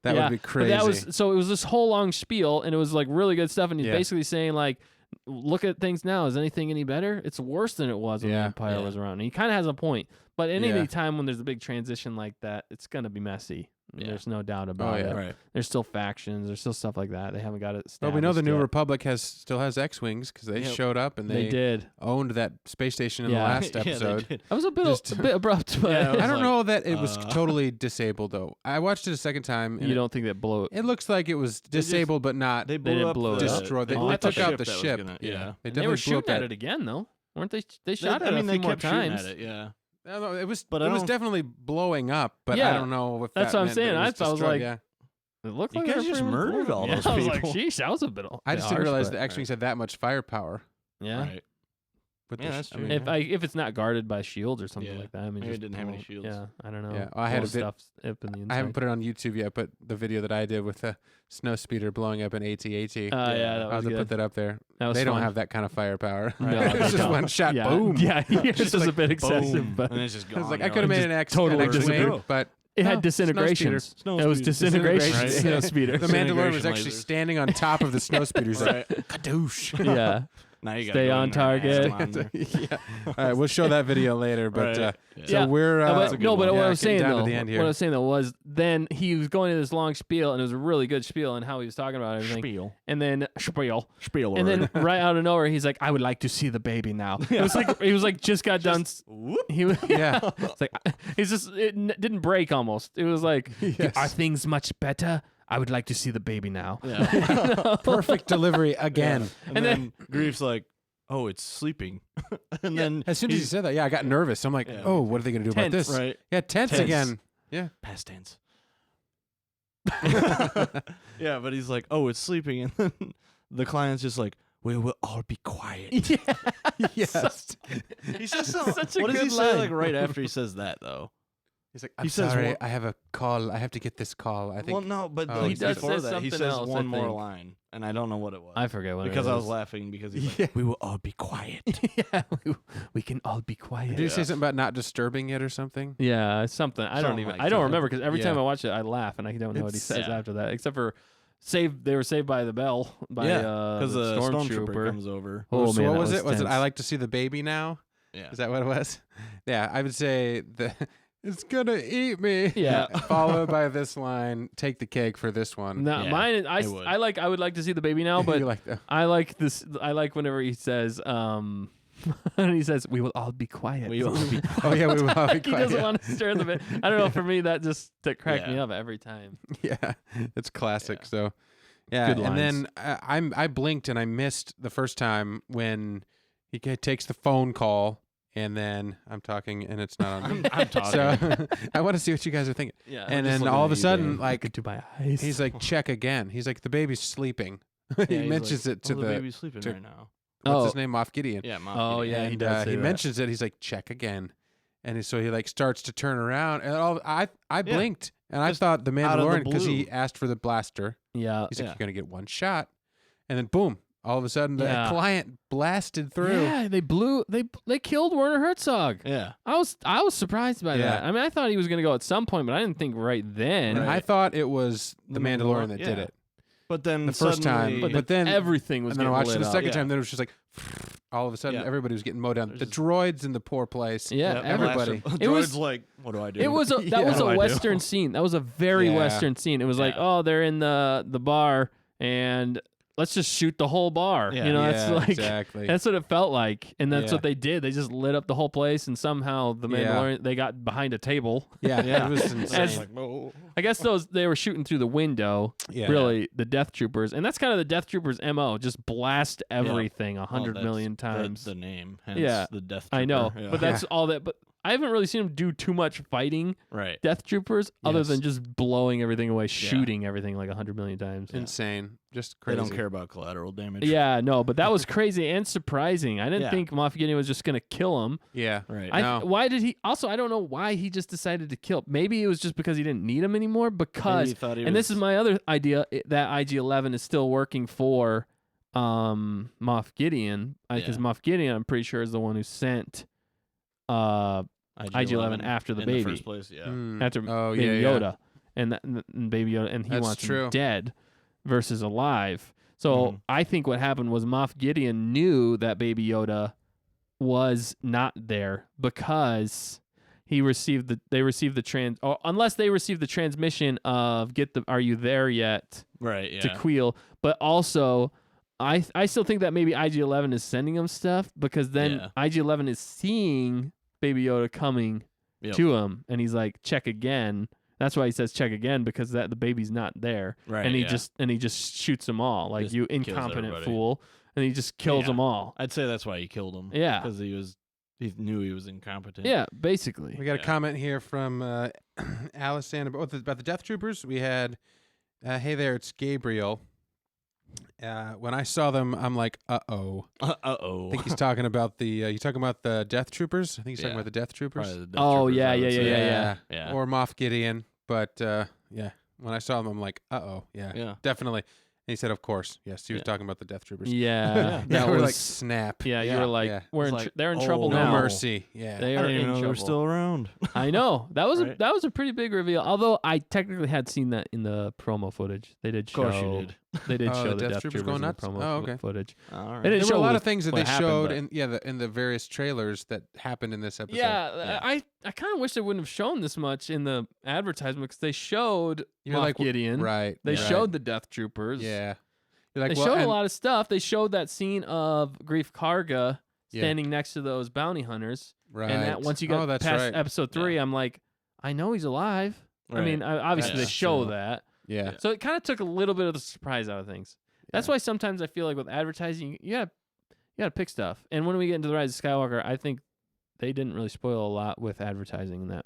That Yeah, would be but crazy. that was so. It was this whole long spiel, and it was like really good stuff. And he's Yeah. basically saying like, "Look at things now. Is anything any better? It's worse than it was when the Yeah. Empire Yeah. was around." And he kind of has a point. But any Yeah. time when there's a big transition like that, it's gonna be messy. Yeah. There's no doubt about it. Right. There's still factions. There's still stuff like that. They haven't got it. But we know the established New yet. Republic still has X-wings because they Yep. showed up and They did. owned that space station in Yeah. the last Yeah, they episode. did. That was a bit Just- a bit abrupt, but Yeah, it was I don't like, know that it was uh, totally disabled though. I watched it a second time. And you don't think that blow It looks like it was disabled, but not. They didn't blew up blow it the, up. Destroyed. They They- blew they up took out the that was ship. gonna- Yeah. yeah. They And they definitely were blew up shooting at that. it again, though, weren't they? They shot I it mean, a they few more kept shooting times. at it. Yeah. I don't know, it was. But It I was don't- definitely blowing up, but I Yeah. don't know if That's that what I'm meant that saying. it I was thought it was destroyed, like- yeah. It looked You like they guys were just pretty murdered cool. all Yeah, those I was like, people. sheesh, that was a bit. I just didn't harsh, realize but- the X-wings had that much firepower. Yeah. Right. With Yeah, the that's I true. mean, If it's not guarded by shields or something Yeah. like that, I mean, Maybe it just didn't have any blow- shields. Yeah, I don't know. Yeah, I had Blow a bit- stuff up in the inside. I haven't put it on YouTube yet, but the video that I did with the snow speeder blowing up an AT-AT, Yeah, that I'll was have to good. put that up there. That was They don't fun. have that kind of firepower. No, It's they just don't. one shot, Yeah. boom. Yeah, yours Just is a like, bit excessive, Boom. but And it's just I gone. was like, I You're could have made just an X, totally an X-wing, disappeared. but it no, had disintegrations. Snow It was speeders. disintegration. Disintegration. Snow speeder. the Mandalorian was Disintegration actually lasers. standing on top of the snow speeders. Right. Like, kadoosh. Yeah. Now you gotta Stay go on in there and target. ask them on there. yeah. All right, we'll show that video later. But Right. so Yeah. we're No, that's a but, good no, but one. what Yeah, I was getting saying down to though, the end what here. I was saying though was then he was going into this long spiel, and it was a really good spiel and how he was talking about everything. Spiel. And then Spiel. and then right out of nowhere, he's like, "I would like to see the baby now." It was like he was like just got done. He was Yeah. It's like he's just didn't break almost. It was like, Yes. "Are things much better? I would like to see the baby now. Yeah. Perfect delivery again. Yeah. And then Grief's like, oh, it's sleeping. And then As soon as he said that, I got nervous. I'm like, Yeah. oh, what are they going to do about Tense, this? right. Yeah, tense again. Yeah. Past tense. Yeah, but he's like, oh, it's sleeping. And then the client's just like, we will all be quiet. Yeah. Yes. He says so. Such a What does good he say line. like right after he says that though? He's like, He I'm says sorry, one- I have a call. I have to get this call. I think. Well, no, but Oh, like he does before say that, he something says else, I one more think. line, and I don't know what it was. I forget what because it I is. was laughing because he's Yeah. like, we will all be quiet. Yeah, we can all be quiet. Did he say something about not disturbing it or something? Yeah, something. I don't Something even. like I don't that. remember because every time Yeah. I watch it, I laugh and I don't know what he It's- says yeah. after that, except for they were saved by the bell by because the the stormtrooper stormtrooper. comes over. Oh So man, what that was it? Was it tense. I like to see the baby now? Yeah. Is that what it was? Yeah, I would say it's gonna eat me. Yeah. Followed by this line, take the cake for this one. No, Yeah, mine. I would. I would like to see the baby now, but You like that? I like this. I like whenever he says, and he says, "We will all be quiet." We will all be Oh yeah, we will all be Like he quiet. doesn't want to stir the bit. I don't know. For me, that cracked me Yeah. up every time. Yeah, it's classic. Yeah. So, yeah, Good and lines. then I blinked and I missed the first time when he takes the phone call, and then I'm talking and it's not on me. I'm talking. So I want to see what you guys are thinking. Yeah. And just then looking all at of a you, sudden, Dave. like into my eyes. he's like, check again. He's like, the baby's sleeping. Yeah, he he's mentions like, it to oh, the baby's sleeping to- right now. what's Oh. his name, Moff Gideon. Yeah, Mom. Oh, yeah, he And, does say he that. mentions it. He's like, check again, and so he like starts to turn around, and I blinked, and I Just thought the out of the Mandalorian because he blue. asked for the blaster. yeah. He's like, Yeah. you're gonna get one shot, and then boom, all of a sudden the Yeah. client blasted through. Yeah, they killed Werner Herzog. Yeah. I was surprised by that. Yeah. I mean, I thought he was going to go at some point, but I didn't think right then. And Right. I thought it was the Mandalorian that did yeah. it But then the first time, suddenly- but then everything was and then I getting watched it lit the up. second Yeah. time. Then it was just like all of a sudden Yeah. everybody was getting mowed down. There's The just- droids in the poor place. Yeah, Yep, everybody. Blaster- It was- Droid's like, what do I do? It was that Yeah. was What do I a do? Western scene. That was a very Yeah. Western scene. It was like, Yeah. oh, they're in the bar and let's just shoot the whole bar. Yeah. You know, Yeah, that's like exactly. that's what it felt like, and that's Yeah. what they did. They just lit up the whole place, and somehow the Yeah. Mandalorian they got behind a table. yeah, Yeah. it was It's insane. As- like, whoa. I guess they were shooting through the window. Yeah. Really, the Death Troopers, and that's kind of the Death Troopers' MO: just blast everything Well, 100 that's million times. The name. Hence Yeah. The Death I know, Trooper. Yeah. but that's all that. But I haven't really seen them do too much fighting right. Death Troopers, other Yes. than just blowing everything away, shooting everything like 100 million times. Insane. Just They crazy. don't care about collateral damage. Yeah, no, but that was crazy and surprising. I didn't Yeah. think Moff Gideon was just gonna kill him. Yeah. Right. No. Why did he? Also, I don't know why he just decided to kill. Maybe it was just because he didn't need him anymore. Maybe Because, he thought he and this was- is my other idea, that IG-11 is still working for Moff Gideon, because Yeah. Moff Gideon, I'm pretty sure, is the one who sent IG-11 after the in baby. The first place, yeah. Mm. after Oh, Baby yeah, yeah. Yoda, and Baby Yoda, and he That's wants true. him dead versus alive. So Mhm. I think what happened was Moff Gideon knew that Baby Yoda was not there because they received the unless they received the transmission of "Are you there yet?" Right. Yeah. to Queel, but also. I still think that maybe IG-11 is sending him stuff because then Yeah. IG-11 is seeing Baby Yoda coming Yep. to him, and he's like, check again. That's why he says check again, because the baby's not there. Right. And he yeah. just shoots them all, like, Just you kills incompetent everybody. fool, and he just kills Yeah. them all. I'd say that's why he killed him. Yeah. Because he knew he was incompetent. Yeah, basically. We got a Yeah. comment here from Allison about the Death Troopers. We had, hey there, it's Gabriel. When I saw them, I'm like, uh-oh. Uh-oh. I think he's talking about you talking about the Death Troopers? I think he's talking Yeah. about the Death Troopers. Probably the Death Oh, Troopers, yeah, I would yeah, say. yeah. Yeah. Or Moff Gideon. But, yeah, when I saw them, I'm like, uh-oh. Yeah, Yeah. definitely. And he said, of course. Yes, he was Yeah. talking about the Death Troopers. Yeah. Yeah. Yeah, that we're was, like, snap. yeah, you Yeah. were like, Yeah. we're It's like, they're in oh, trouble No now. mercy. Yeah. They I are didn't even in know they trouble. were still around. I know. That was Right. that was a pretty big reveal. Although I technically had seen that in the promo footage. They did Of show. course you did. They did Oh, show the the Death Death Troopers Troopers going in the nuts? promo Oh, okay. footage. All right. They didn't There were show a lot what- of things that what they happened, showed but- in the various trailers that happened in this episode. Yeah, I kind of wish they wouldn't have shown this much in the advertisement, because they showed You're Moff like, Gideon. Right. They right. showed the Death Troopers. Yeah. You're like, They well, showed a and- lot of stuff. They showed that scene of Grief Karga Yeah. standing next to those bounty hunters. Right. And that once you Oh, get that's past right. episode 3, I'm like, I know he's alive. I Right. mean, obviously they That's show true. that. Yeah. So it kind of took a little bit of the surprise out of things. That's why sometimes I feel like with advertising, you gotta pick stuff. And when we get into the Rise of Skywalker, I think they didn't really spoil a lot with advertising in that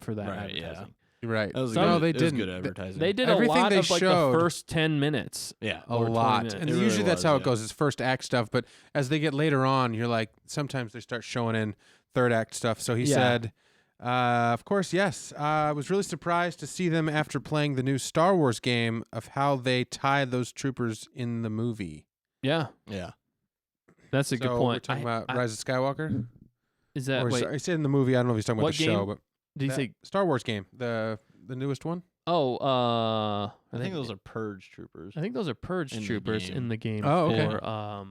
for that Right, yeah. advertising. Right. That was No, good, they it was didn't. good advertising. They did Everything a lot they of like showed- the first 10 minutes. yeah. A Or 20 lot. minutes. And It really usually that's was, how it yeah. goes. It's first act stuff, but as they get later on, you're like, sometimes they start showing in third act stuff. So he Yeah. said, of course, yes. I was really surprised to see them after playing the new Star Wars game of how they tied those troopers in the movie. Yeah, Yeah. that's a So good we're point. talking about Rise of Skywalker? Is that Or wait? I said in the movie. I don't know if he's talking about What the show, game? but Did you that say? Star Wars game, the newest one? Oh, I think those are purge troopers. I think those are purge in the troopers game. in the game. Oh, okay. For,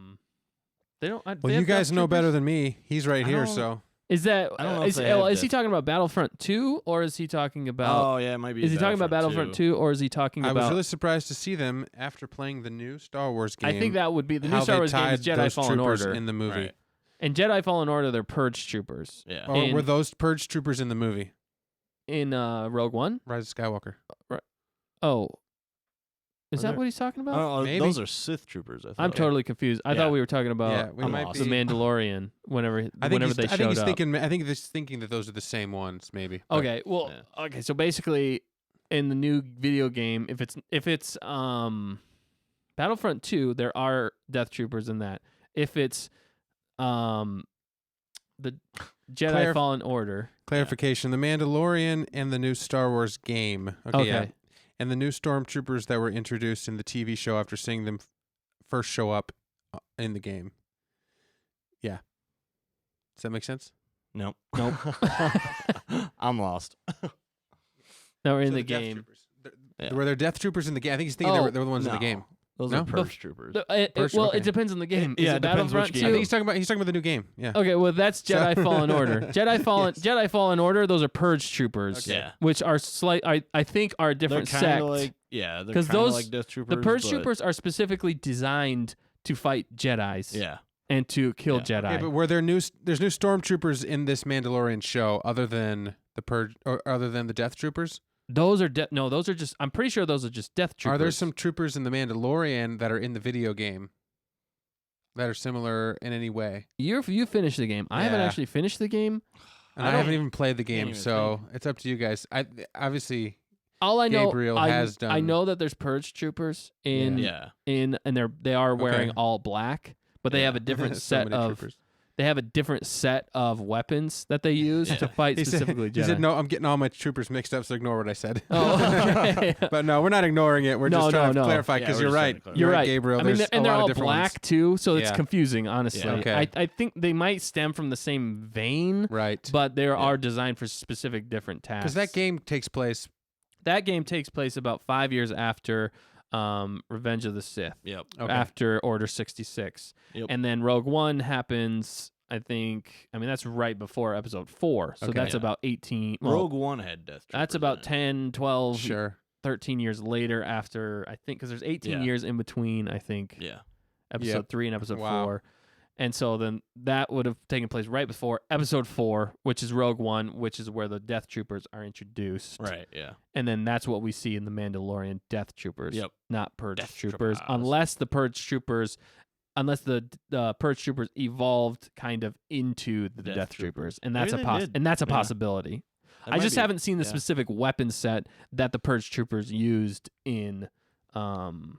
they don't. Well, they you have guys death know better troopers? than me. He's right I here, don't- so Is that? I don't know Is, if they have is he death- talking about Battlefront 2 or is he talking about? Oh yeah, it might be. is he talking about Battlefront 2 or is he talking I about? was really surprised to see them after playing the new Star Wars game. I think that would be the new how Star they Wars game is tied Jedi those Fallen troopers Order. in the movie. Right. And Jedi Fallen Order, they're purge troopers. Yeah. Or In- were those purge troopers in the movie? In Rogue One. Rise of Skywalker. Oh, is Were that there- what he's talking about? Oh, Maybe. those are Sith troopers. I thought. I'm totally confused. I Yeah. thought we were talking about Yeah, we I'm might lost. the be. Mandalorian. Whenever I think he's, they I showed think he's up. thinking. I think he's thinking that those are the same ones, maybe. But- Okay, well, Yeah. okay. So basically, in the new video game, if it's Battlefront 2, there are Death Troopers in that. If it's the Jedi Fallen Order, Clarification: The Mandalorian and the new Star Wars game. Okay. Yeah. okay, And the new stormtroopers that were introduced in the TV show after seeing them first show up in the game. Yeah. Does that make sense? Nope. Nope. I'm lost. now we're in So the Death game. Troopers. Yeah. Were there Death Troopers in the game? I think he's thinking they were the ones in the No. game. Those No? are purge troopers. First, Well, okay. it depends on the game. Is Yeah, it it depends Battlefront which 2? game. I think he's talking about the new game. Yeah. Okay, well that's Jedi Fallen Order. Jedi Fallen Order. Those are purge troopers. Okay. Yeah. which are I think are a They're different kind sect. of like they're 'Cause kinda those- like Death Troopers. The purge but- troopers are specifically designed to fight Jedis. Yeah. And to kill Yeah. Jedi. Okay, but were there there's new stormtroopers in this Mandalorian show other than the purge or other than the Death Troopers? those are no. Those are just. I'm pretty sure those are just Death troopers. Are there some troopers in the Mandalorian that are in the video game that are similar in any way? You finished the game. I haven't Yeah. actually finished the game. And I I, don't- haven't even played the can't game, even so it's up to you guys. I obviously All I know, Gabriel I, has I done- know that there's purge troopers in Yeah. and they are wearing Okay. all black, but they Yeah. have a different So set many of troopers. they have a different set of weapons that they use Yeah. to fight He specifically said, Jedi. he said, "No, I'm getting all my troopers mixed up, so ignore what I said." Oh, okay. But no, we're not ignoring it. We're No, just trying no, to no. clarify Yeah, because we're you're just trying right. to clarify. You're You're right, Gabriel. I mean, There's and a they're lot all of different black ones. too, so it's Yeah. confusing. Honestly, Yeah. Okay. I think they might stem from the same vein, Right. but they are designed for specific different tasks. Because that game takes place. That game takes place about 5 years after Revenge of the Sith, Yep. Okay. after Order 66. Yep. And then Rogue One happens, I think, that's right before Episode 4. So Okay. that's Yeah. about 18. Well, Rogue One had Death Troopers. that's in about it. 10, 12, Sure. 13 years later after, I think, because there's 18 Yeah. years in between, I think, Yeah. Episode Yep. 3 and Episode Wow. 4. And so then that would have taken place right before Episode 4, which is Rogue One, which is where the Death Troopers are introduced. Right. Yeah. And then that's what we see in the Mandalorian Death Troopers. Yep. Not Purge Death Troopers. Troopers. Unless the Purge Troopers evolved kind of into the Death, Death Troopers. Troopers. And that's Maybe a they did. and that's a Yeah. possibility. That I might just be- haven't seen the yeah. specific weapon set that the Purge Troopers used in The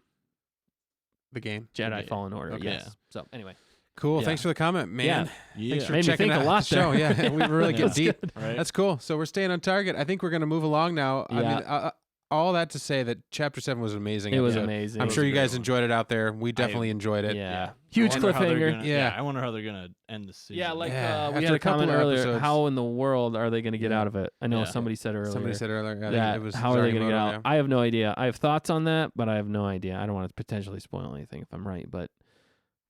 game. Jedi Okay. Fallen Order. Okay. Yes. Yeah. So anyway. Cool. Yeah. Thanks for the comment, man. Yeah. Yeah. Thanks for Made me checking think a out lot the show. there. Yeah, we really Yeah. get That's deep. good. Right. That's cool. So we're staying on target. I think we're going to move along now. I Yeah. mean, all that to say that Chapter 7 was amazing. It was episode. amazing. I'm It was sure a you great guys one. enjoyed it out there. We definitely enjoyed it. Yeah. I Huge wonder how they're cliffhanger. gonna- Yeah. I wonder how they're gonna end the season. Yeah, like Yeah, we after had a a comment couple of earlier. episodes. How in the world are they going to get Yeah. out of it? I know Yeah. somebody said earlier. Somebody said earlier. I think that. it was How are they going to get out? I have no idea. I have thoughts on that, but I have no idea. I don't want to potentially spoil anything if I'm right. But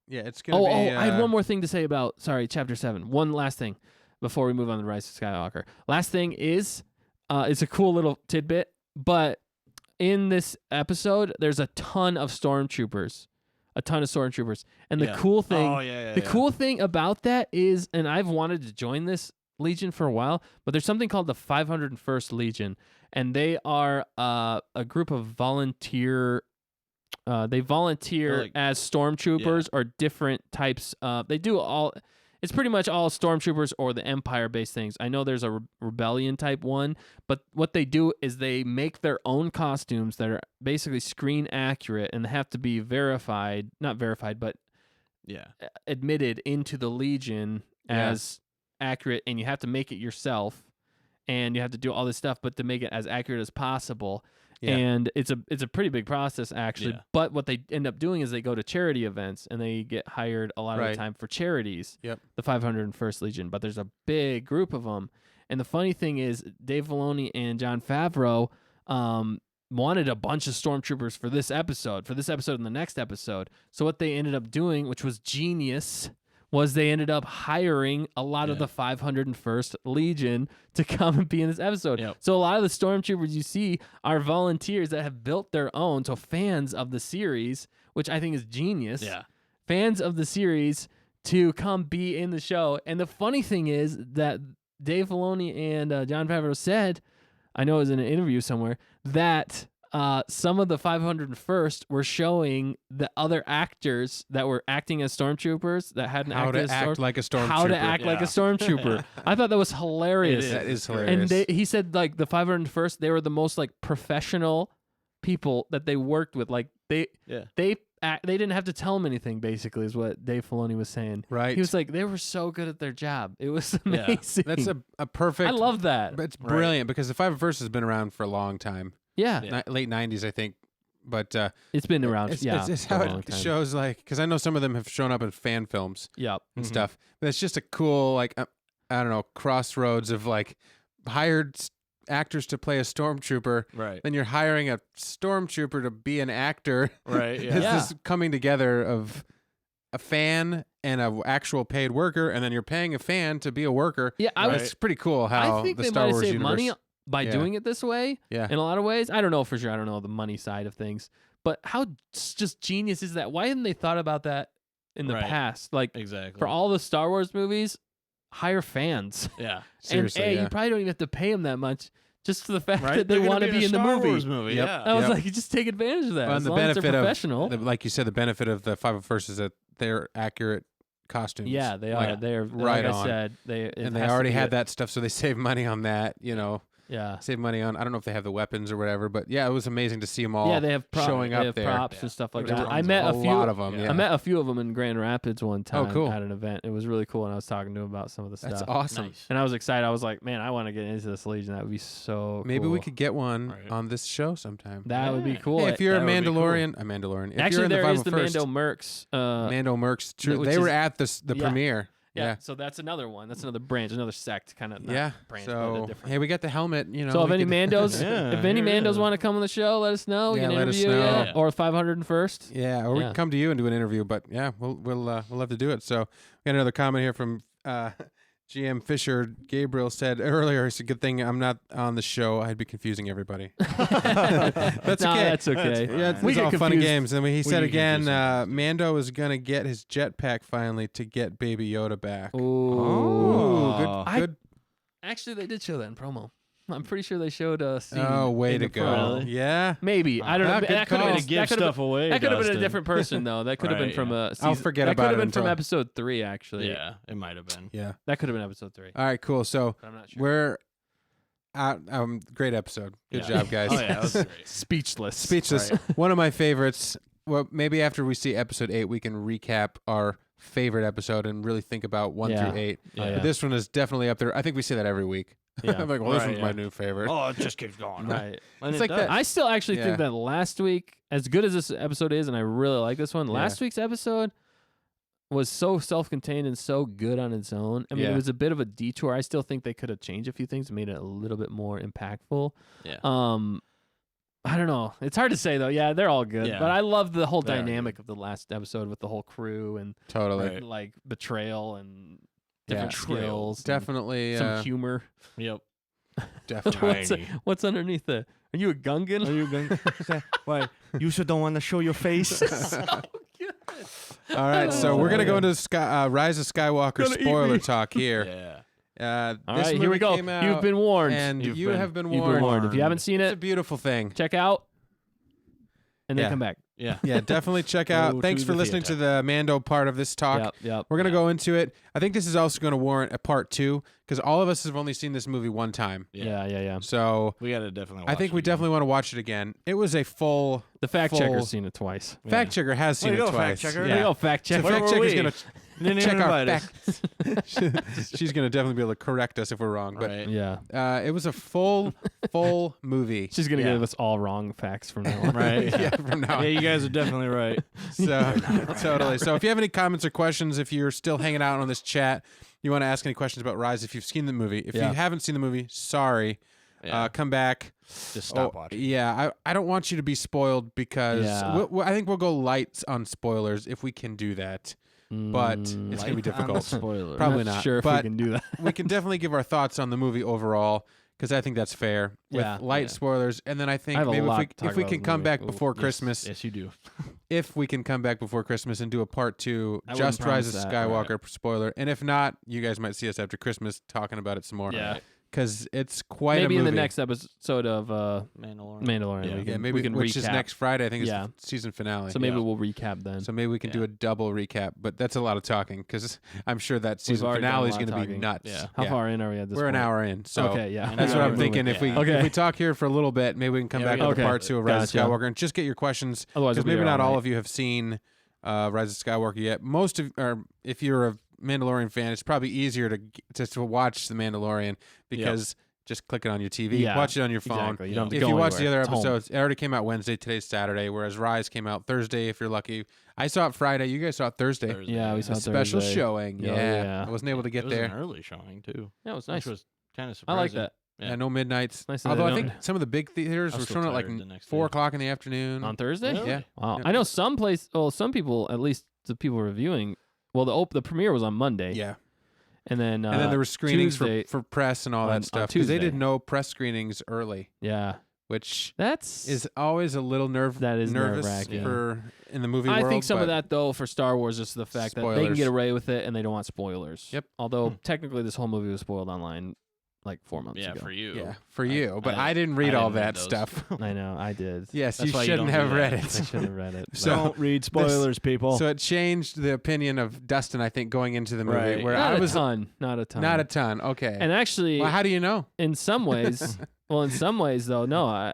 Yeah, it's going to be. I had one more thing to say about Chapter 7. One last thing before we move on to Rise of Skywalker. Last thing is, it's a cool little tidbit, but in this episode, there's a ton of stormtroopers. And the Yeah. cool thing, Oh yeah. the cool thing about that is, and I've wanted to join this Legion for a while, but there's something called the 501st Legion, and they are a group of volunteer. They volunteer as stormtroopers or different types. They do all. It's pretty much all stormtroopers or the Empire-based things. I know there's a rebellion type one, but what they do is they make their own costumes that are basically screen accurate and have to be not verified, but admitted into the Legion as accurate, and you have to make it yourself, and you have to do all this stuff, but to make it as accurate as possible. Yeah. And it's a pretty big process, actually. Yeah. But what they end up doing is they go to charity events, and they get hired a lot of the time for charities, the 501st Legion. But there's a big group of them. And the funny thing is, Dave Filoni and Jon Favreau wanted a bunch of stormtroopers for this episode and the next episode. So what they ended up doing, which was genius, was they ended up hiring a lot of the 501st Legion to come and be in this episode. Yep. So a lot of the stormtroopers you see are volunteers that have built their own, so fans of the series, which I think is genius. Yeah. Fans of the series to come be in the show. And the funny thing is that Dave Filoni and Jon Favreau said, I know it was in an interview somewhere, that some of the 501st were showing the other actors that were acting as stormtroopers that hadn't acted like a stormtrooper. How to act like a stormtrooper. I thought that was hilarious. That is hilarious. And he said like the 501st, they were the most like professional people that they worked with. Like they didn't have to tell them anything. Basically, is what Dave Filoni was saying. Right. He was like, they were so good at their job. It was amazing. That's a perfect. I love that. It's brilliant because the 501st has been around for a long time. Yeah. Late 90s, I think. But it's been around. It's how it shows, like, because I know some of them have shown up in fan films and stuff. But it's just a cool, like, I don't know, crossroads of like hired actors to play a stormtrooper. Right. Then you're hiring a stormtrooper to be an actor. Right. Yeah. It's this coming together of a fan and an actual paid worker, and then you're paying a fan to be a worker. Yeah, it's pretty cool how I think the they Star might have Wars saved universe. money by doing it this way. Yeah. In a lot of ways, I don't know for sure. I don't know the money side of things, but how just genius is that? Why hadn't they thought about that in the past? Like for all the Star Wars movies, hire fans. Yeah. Seriously, you probably don't even have to pay them that much. Just for the fact that they want to be in the movie. Yep. I was like, you just take advantage of that. Well, as the long as benefit they're professional. like you said, the benefit of the 501st is that they're accurate costumes. Yeah, they are. They're right like on. I said, they already had that stuff, so they save money on that. Yeah. Save money on. I don't know if they have the weapons or whatever, but yeah, it was amazing to see them all. Yeah, they have showing up they have there. props and stuff like that. I met a lot of them. Yeah. I met a few of them in Grand Rapids one time. Oh, cool. At an event. It was really cool, and I was talking to them about some of the stuff. That's awesome. Nice. And I was excited. I was like, man, I want to get into this Legion. That would be so. Maybe cool. we could get one on this show sometime. That would be cool. Hey, if you're a That would be Mandalorian, a Mandalorian. If Actually, you're in there the is the 501st, Mando Mercs. Mando Mercs. True. which They were is- at the premiere. Yeah, so that's another one. That's another branch, another sect, kind of. Yeah. Branch, but So a different. hey, we got the helmet. So if we any could- Mandos, Yeah, if any yeah. Mandos want to come on the show, let us know. We Yeah, can let us interview know. you, or 501st. Yeah, or we Yeah. can come to you and do an interview. But yeah, we'll love to do it. So we got another comment here from GM Fisher. Gabriel said earlier, it's a good thing I'm not on the show. I'd be confusing everybody. That's No, okay. that's okay. Yeah, it's, We it's get all fun and confused. games. And he said get again, confused Mando is gonna get his jetpack finally to get Baby Yoda back. Ooh. Oh. Good. Actually, they did show that in promo. I'm pretty sure they showed a scene. Oh, way in to the go! front. Really? Yeah, Maybe I don't know. good That could call. have Way been to give stuff away. That could have been a Dustin. different person though. That could have been Right, from yeah. a. Season, I'll forget that about could have it been from until- episode 3, actually. Yeah, it might have been. yeah. That could have been episode 3. All right, cool. So But I'm not sure. we're out. Great episode. Good job, guys. Oh yeah, that was great. Speechless. Speechless. One of my favorites. Well, maybe after we see episode 8, we can recap our favorite episode and really think about 1 Yeah. through 8. Oh, yeah. But this one is definitely up there. I think we say that every week. Yeah. I'm like, well, this Right, one's my yeah. new favorite. Oh, it just keeps going. Right. And It's it like does. that. I still actually Yeah. think that last week, as good as this episode is, and I really like this one, last week's episode was so self-contained and so good on its own. I mean, Yeah. it was a bit of a detour. I still think they could have changed a few things and made it a little bit more impactful. Yeah. I don't know. It's hard to say though. Yeah, they're all good, Yeah. but I love the whole They are dynamic of the last episode with the whole crew and Totally. Right. like betrayal and Yeah. different skills. and Definitely. some humor. Yep. Definitely. What's underneath there? Are you a Gungan? Are you going? Why? You should don't want to show your face. so good. All right, so we're going to go into Rise of Skywalker Gonna eat spoiler me. talk here. Yeah. This All right, movie here we go. came out, You've been warned. and you have been You've been warned. If you haven't seen It's a it, beautiful thing. check out and then Yeah. come back. Yeah. Yeah, definitely check Go out. Thanks to for the listening theater. to the Mando part of this talk. Yep. We're going to go into it. I think this is also going to warrant a part 2 because all of us have only seen this movie one time. Yeah. So We got to definitely watch I think we it again. definitely want to watch it again. It was a full The fact full- checker's seen it twice. fact checker has seen Way to it go, twice. fact checker. There you go, fact So checker. Where fact were checker's we? going to Didn't even check our invite us. facts. She's going to definitely be able to correct us if we're wrong. But Right. Yeah. it was a full movie. She's going to Yeah. give us all wrong facts from now on. Right. Yeah, from now on. Yeah, you guys are definitely right. So totally. So if you have any comments or questions, if you're still hanging out on this chat, you want to ask any questions about Rise, if you've seen the movie. If Yeah. you haven't seen the movie, sorry. Yeah. Come back. Just stop watching. Yeah, I don't want you to be spoiled because Yeah. I think we'll go light on spoilers if we can do that. But it's going to be difficult. Spoiler. Probably I'm not not, sure if but- we can do that. We can definitely give our thoughts on the movie overall because I think that's fair with Yeah. light Yeah. spoilers. And then I think I have a maybe lot to talk if we about can with the come movie. back Ooh, before Yes, Christmas, Yes, you do. if we can come back before Christmas and do a part 2, I wouldn't just Rise of promise that, Skywalker spoiler. And if not, you guys might see us after Christmas talking about it some more. Yeah. Because it's quite Maybe a in movie. the next episode of Mandalorian. Mandalorian. Yeah. We Yeah, can, maybe we can which recap. is next Friday. I think is Yeah. the season finale. So maybe Yeah. we'll recap then. So maybe we can do Yeah. a double recap, but that's a lot of talking because I'm sure that We've season already done a finale is lot going of to be talking. nuts. Yeah. How far in are we at this We're point? an hour in. So Okay, yeah. that's what I'm thinking. Yeah. If we Okay. talk here for a little bit, maybe we can come Yeah, back we with can a part do 2 of it. Rise of Gotcha. Skywalker and just get your questions. Otherwise, Because we'll be maybe here not all all night. of you have seen Rise of Skywalker yet. Most of, or if you're a Mandalorian fan, it's probably easier to watch the Mandalorian because just click it on your TV, Yeah, watch it on your phone. Exactly. You don't have to If go you watch the anywhere. other It's home. episodes, it already came out Wednesday. Today's Saturday, whereas Rise came out Thursday. If you're lucky, I saw it Friday. You guys saw it Thursday. Yeah, we A saw it special Thursday. showing. Oh, Yeah. yeah. I wasn't able to It get was there. an early showing too. Yeah, it was Which nice. was kind of I like surprising. that. Yeah, no midnights. Nice that Although they I don't- think some of the big theaters I were was still showing it like tired the next 4 day. o'clock in the afternoon. On Thursday? Really? Yeah. Wow. Yeah. I know some some people, at least the people reviewing, well, the premiere was on Monday. Yeah. And then And then there were screenings Tuesday, for press and all on- that stuff on because they did Tuesday. no press screenings early, yeah. which That's is always a little That is nervous nerve-wracking. for in the movie I world. think some of but that though for Star Wars is the fact that they can Spoilers. get away with it and they don't want spoilers. Yep. Although technically this whole movie was spoiled online like 4 months Yeah, ago. for you. Yeah, for you, but I, I didn't read I all didn't read that those. stuff. I know, I did. Yes, That's you why you shouldn't don't have do read that. I it. should have read it. So- Don't read spoilers, people. So it changed the opinion of Dustin, I think, going into the movie. Right. Where not I a was ton. Not a ton. not a ton. Okay. And actually, well, how do you know? in some ways, in some ways though, no,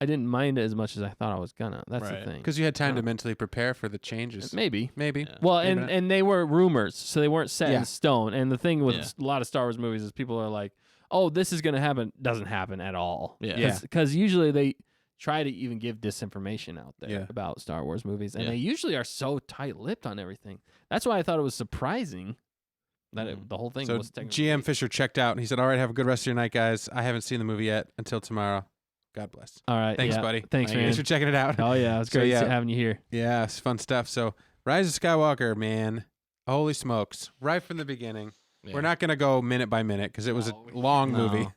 I didn't mind it as much as I thought I was gonna. That's Right. the thing. Because you had time to Yeah. mentally prepare for the changes. Maybe. Maybe. Yeah. Well, Maybe and not. and they were rumors, so they weren't set Yeah. in stone. And the thing with Yeah. a lot of Star Wars movies is people are like, "Oh, this is gonna happen." Doesn't happen at all. Yeah. Yeah. Because usually they try to even give disinformation out there Yeah. about Star Wars movies, and Yeah. they usually are so tight-lipped on everything. That's why I thought it was surprising that Mhm. the whole thing So was technically GM Fisher checked out and he said, "All right, have a good rest of your night, guys. I haven't seen the movie yet. Until tomorrow. God bless." All right, Thanks, yeah. buddy. Thanks, man. Thanks for checking it out. Oh yeah, it's So, great yeah. having you here. Yeah, it's fun stuff. So Rise of Skywalker, man. Holy smokes. Right from the beginning. Yeah. We're not going to go minute by minute because it was No, a long no. movie.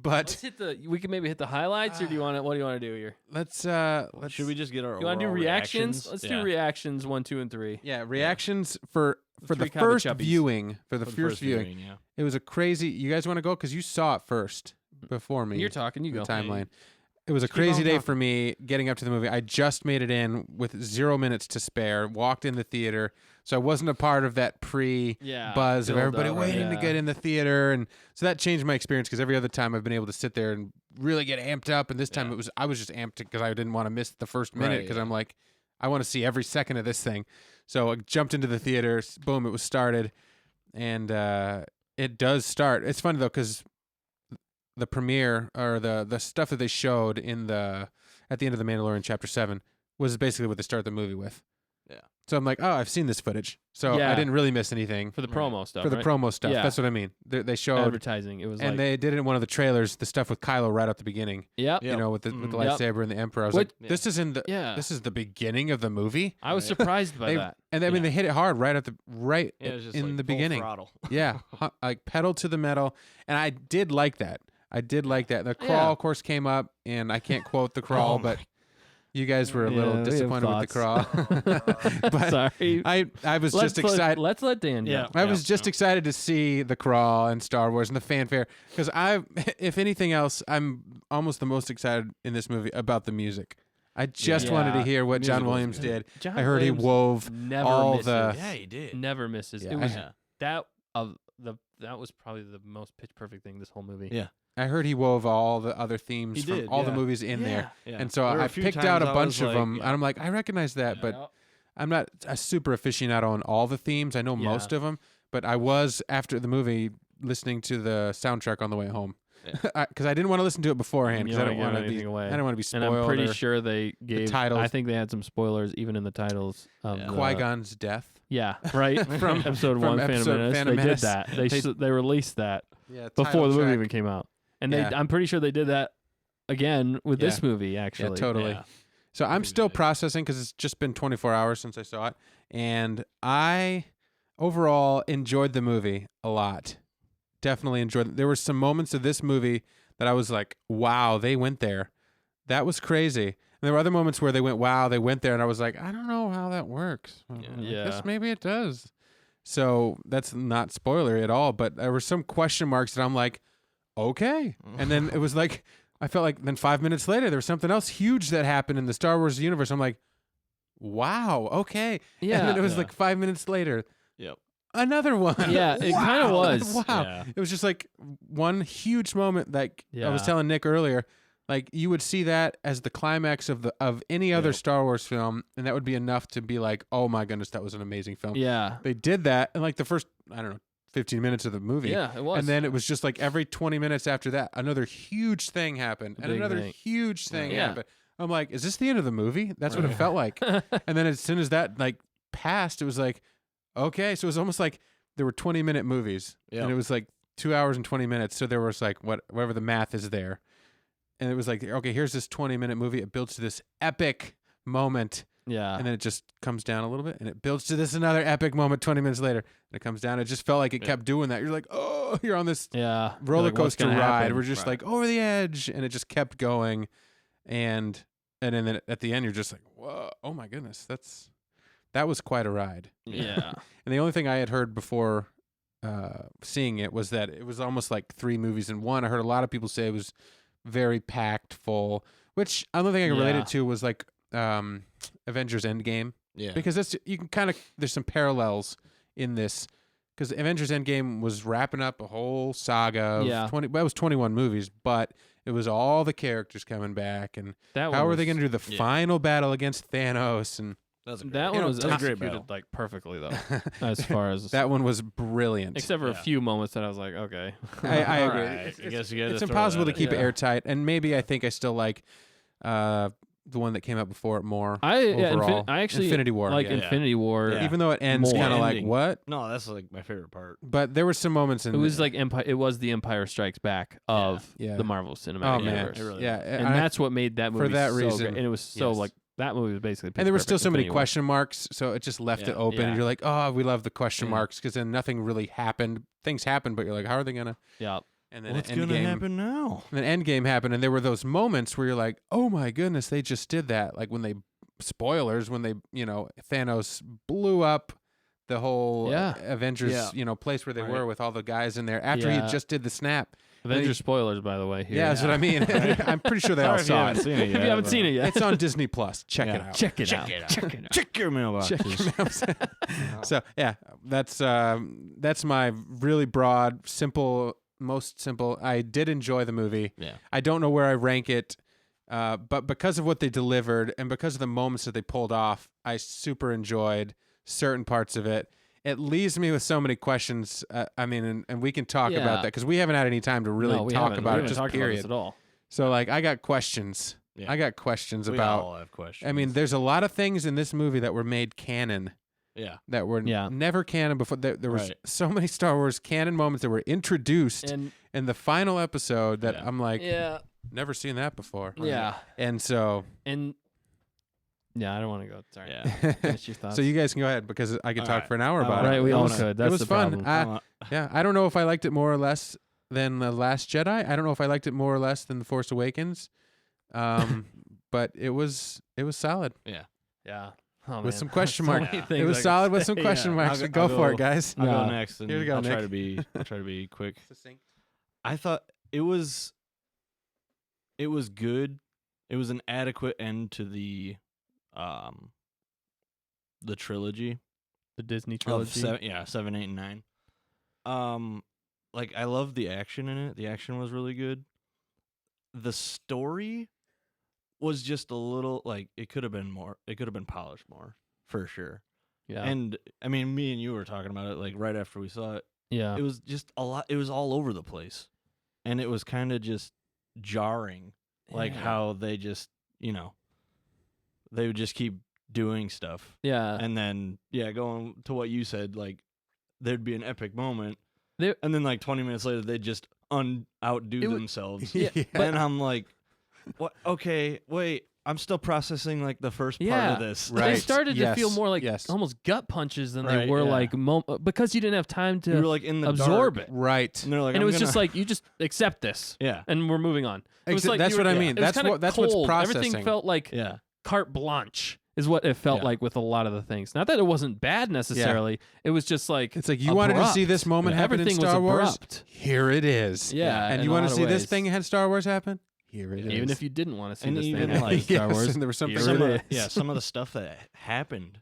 But Let's hit we can maybe hit the highlights, or do you want to? What do you want to do here? let's Should we just get our You want to do overall reactions? Let's do Yeah. reactions 1, 2, and 3. yeah, reactions for the Three first Cabba Chubbies. viewing, for the For the first viewing. yeah. It was a crazy. You guys want to go cuz you saw it first before me. You're talking. You the go. timeline. It was a Just keep on crazy day talking. for me getting up to the movie. I just made it in with 0 minutes to spare. Walked in the theater, so I wasn't a part of that Yeah. buzz of build everybody up, waiting to yeah. get in the theater, and so that changed my experience because every other time I've been able to sit there and really get amped up, and this time Yeah. I was just amped because I didn't want to miss the first minute Right, because yeah. I'm like, I want to see every second of this thing. So I jumped into the theater. Boom, it was started, and it does start. It's funny though because the premiere or the stuff that they showed at the end of the Mandalorian Chapter 7 was basically what they started the movie with. Yeah. So I'm like, oh, I've seen this footage, so I Yeah. didn't really miss anything For the Right. promo stuff. for the right? promo stuff. Yeah. That's what I mean. They showed, advertising. It was and like, they did it in one of the trailers. The stuff with Kylo right at the beginning, yep. Yeah. you know, with the Mhm. Yep. lightsaber and the Emperor. I was What- like, this is in the Yeah. this is the beginning of the movie. I was Right. surprised by They- that. And I mean, Yeah. they hit it hard right Yeah, it was just in like the full beginning. throttle. Yeah, like pedal to the metal, and I did like that. I did like that. The crawl, Yeah. of course, came up, and I can't quote the crawl, Oh but You guys were a little Yeah, we have disappointed with the crawl. But Sorry. I was just excited. Let's let Dan go. Yeah. I was just excited to see the crawl and Star Wars and the fanfare because if anything else, I'm almost the most excited in this movie about the music. I just wanted to hear what John Williams did. John I heard Williams he wove never all misses. the. Yeah, he did. Never misses. Yeah, It was Yeah. that was probably the most pitch perfect thing this whole movie. Yeah. I heard he wove all the other themes He from did, all the yeah. movies in there. Yeah. And so There were I a few picked times out a I bunch was of like, them, yeah. and I'm like, I recognize that, but I'm not a super aficionado on all the themes. I know Yeah. most of them, but I was after the movie listening to the soundtrack on the way home because I didn't want to listen to it beforehand You because I don't don't wanna want give to be. anything away. I don't want to be And spoiled. I'm pretty or sure they gave titles. I think they had some spoilers even in the titles of Yeah. the, Qui-Gon's death. Yeah, right. From episode from 1, episode Phantom Menace. They Menace. did that. They released that Yeah, before the movie track. even came out, and Yeah. I'm pretty sure they did that again with this Yeah. movie. Actually, Yeah, totally. Yeah. So I'm Pretty still good. processing because it's just been 24 hours since I saw it, and I overall enjoyed the movie a lot. Definitely enjoyed it. There were some moments of this movie that I was like, wow, they went there. That was crazy. And there were other moments where they went, wow, they went there, and I was like, I don't know how that works. I Yeah. guess maybe it does. So that's not spoilery at all, but there were some question marks that I'm like, okay. And then it was like, I felt like then 5 minutes later, there was something else huge that happened in the Star Wars universe. I'm like, wow, okay. Yeah. And then it was Yeah. like 5 minutes later, Yep. another one. Yeah, it kinda Wow. was. Wow. Yeah. It was just like one huge moment. Like I was Yeah. telling Nick earlier, like you would see that as the climax of any other Yep. Star Wars film, and that would be enough to be like, oh my goodness, that was an amazing film. Yeah, They did that in like the first, I don't know, 15 minutes of the movie. yeah, it was. And then it was just like every 20 minutes after that, another huge thing happened, and Big another thing. huge thing Yeah. happened. I'm like, is this the end of the movie? That's what it felt like. And then as soon as that like passed, it was like, okay. So it was almost like there were 20-minute movies, Yep. and it was like 2 hours and 20 minutes. So there was like whatever the math is there, and it was like, okay, here's this 20-minute movie. It builds to this epic moment, yeah, and then it just comes down a little bit, and it builds to this another epic moment 20 minutes later, and it comes down. It just felt like it Yeah. kept doing that. You're like, oh, you're on this yeah. roller Like, what's coaster gonna ride. happen? We're just Right. like over the edge, and it just kept going, and then at the end, you're just like, whoa, oh my goodness, that was quite a ride. Yeah, And the only thing I had heard before seeing it was that it was almost like 3 movies in one. I heard a lot of people say it was very packed full, which another thing I can relate Yeah. it to was like Avengers Endgame, Yeah. because that's you can kind of there's some parallels in this. Because Avengers Endgame was wrapping up a whole saga of Yeah. 20. Well, it was 21 movies, but it was all the characters coming back, and that how one are they was- going to do the yeah. final battle against Thanos? And That was a great That You one know, was that was a great executed battle. like perfectly though, as far as that one was brilliant. except for a Yeah. few moments that I was like, okay, I All agree. right. It's- I guess you gotta it's throw impossible that to keep in. it Yeah. airtight, and maybe I think I still like the one that came out before it more. Yeah, overall. I actually Infinity War, like yeah. Infinity War. Yeah. Even though it ends More. kind of like Ending. what, No, that's like my favorite part. but there were some moments in It was like Empire. It was the Empire Strikes Back of Yeah. the Marvel Cinematic oh man, Universe, It really yeah, and I- that's what made that movie for that so reason, great. And it was so yes. like that movie was basically. and there were pitch still perfect so many Infinity War. question marks, so it just left it Yeah. open. And Yeah. you're like, oh, we love the question Yeah. marks, because then nothing really happened. Things happened, but you're like, how are they gonna? Yeah, And then What's Endgame, gonna happen now? And then Endgame happened, and there were those moments where you're like, oh my goodness, they just did that. Like when they spoilers when they Thanos blew up the whole Yeah. Avengers Yeah. place where they Right. were with all the guys in there after he Yeah. just did the snap. Avengers spoilers, by the way. Here. Yeah, that's what I mean. I'm pretty sure they all saw it. seen it If you haven't seen it yet, It's on Disney Plus. Check it Yeah. out. check it Check out. it out. Check it out. Check your mailbox. Check it out. So yeah, that's my really broad, simple, most simple. I did enjoy the movie. Yeah. I don't know where I rank it, but because of what they delivered and because of the moments that they pulled off, I super enjoyed certain parts of it. It leaves me with so many questions. I mean, and we can talk Yeah. about that because we haven't had any time to really No, we talk haven't. about we it. haven't Just talked period. about this at all. So like, I got questions. Yeah. I got questions We about. all have questions. I mean, there's a lot of things in this movie that were made canon yeah. that were Yeah. never canon before. There was Right. so many Star Wars canon moments that were introduced And in the final episode that Yeah. I'm like, yeah, never seen that before. yeah, And so, and yeah, I don't want to go. Sorry. Yeah. Finish your thoughts. so you guys can go ahead because I could All talk right. for an hour All about right, it. we It all was- could. That's it was the fun. problem. Yeah, I don't know if I liked it more or less than The Last Jedi. I don't know if I liked it more or less than The Force Awakens. but it was solid Yeah. Oh, with man. some question So marks. many It things was I could solid with some say. question Yeah. marks. I'll Go go- for it, guys. I'll Yeah. go next, and Here we go, I'll try Nick. to be quick. I thought it was good. It was an adequate end to the trilogy. The Disney Of trilogy. 7, 8, and 9. Like I loved the action in it. The action was really good. The story was just a little like it could have been more. It could have been polished more for sure. Yeah. And I mean, me and you were talking about it like right after we saw it. yeah. It was just a lot. It was all over the place, and it was kind of just jarring. Like Yeah. how they just they would just keep doing stuff. Yeah. And then, going to what you said, like, there'd be an epic moment. There- And then, like, 20 minutes later, they'd just outdo It wa- themselves. Yeah. And I'm like, what? Okay, wait. I'm still processing, like, the first part Yeah. of this. Right. They started to feel Yes. more like Yes. almost gut punches than Right, they were yeah. like because you didn't have time You were, to like, in the absorb dark. it. Right. And they're like, And it I'm was just gonna- like you just accept this Yeah. and we're moving on. It was like That's you what were- I yeah. mean. It was That's kinda what that's what's cold. processing. Everything felt like Yeah. carte blanche is what it felt Yeah. like with a lot of the things. Not that it wasn't bad necessarily. It was just like It's like you wanted to see this moment happen in Everything Star was Wars. abrupt. Here it is. Yeah, And in you a want lot to of see this ways. thing had Star Wars happen? Here it is. Even if you didn't want to see And this even, thing happen in like- Star Yes, Wars. and there was something. Here some it of, is. some of the stuff that happened,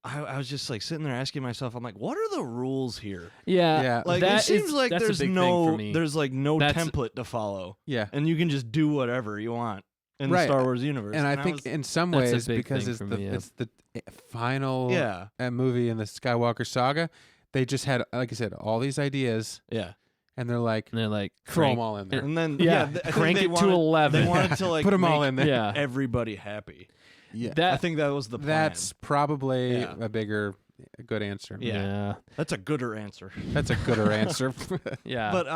I was just like sitting there asking myself, I'm like, what are the rules here? Yeah. Yeah. Like That it seems is- like that's a there's big thing no for me. there's like no That's- template to follow, Yeah. and you can just do whatever you want in Right. the Star Wars universe. And I was- think in some That's a ways, big because thing it's for the me, yeah. it's the final yeah, movie in the Skywalker saga, they just had, like I said, all these ideas, yeah, and they're like, And they're like throw crank- them all in there. and then Yeah, I think crank they it to wanted, 11. They wanted to like Put them all make in there. Yeah. everybody happy. Yeah. That I think that was the plan. That's probably Yeah. a good answer. Yeah. That's a gooder answer. That's a gooder answer. Yeah. But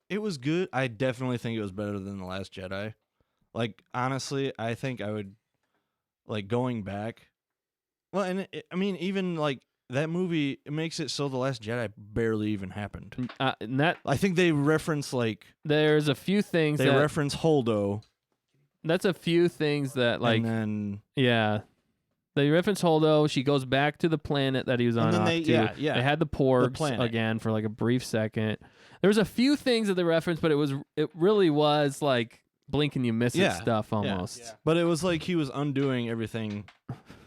it was good. I definitely think it was better than The Last Jedi. Like honestly, I think I would like going back. Well, and I mean, even like that movie, it makes it so The Last Jedi barely even happened. and that I think they reference like there's a few things they that reference Holdo, that's a few things that like and then yeah. They reference Holdo. She goes back to the planet that he was on. then off they- to. yeah. They had the porgs planet. again for like a brief second. There was a few things that they referenced, but it really was like blink and you miss it Yeah. stuff almost. Yeah. but it was like he was undoing everything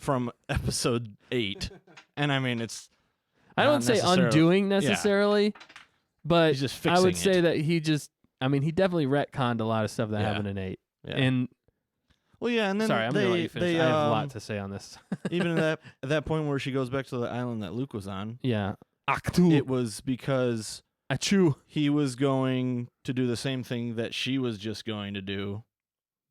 from episode 8, and I mean it's. I not don't say necessarily- undoing necessarily, but He's just I fixing would say it. that he definitely retconned a lot of stuff that Yeah. happened in 8. Yeah. And Well, yeah, and then sorry, I'm they, gonna let you finish. They, I have a lot to say on this. even at that point where she goes back to the island that Luke was on, Yeah. it was because Achoo. he was going to do the same thing that she was just going to do.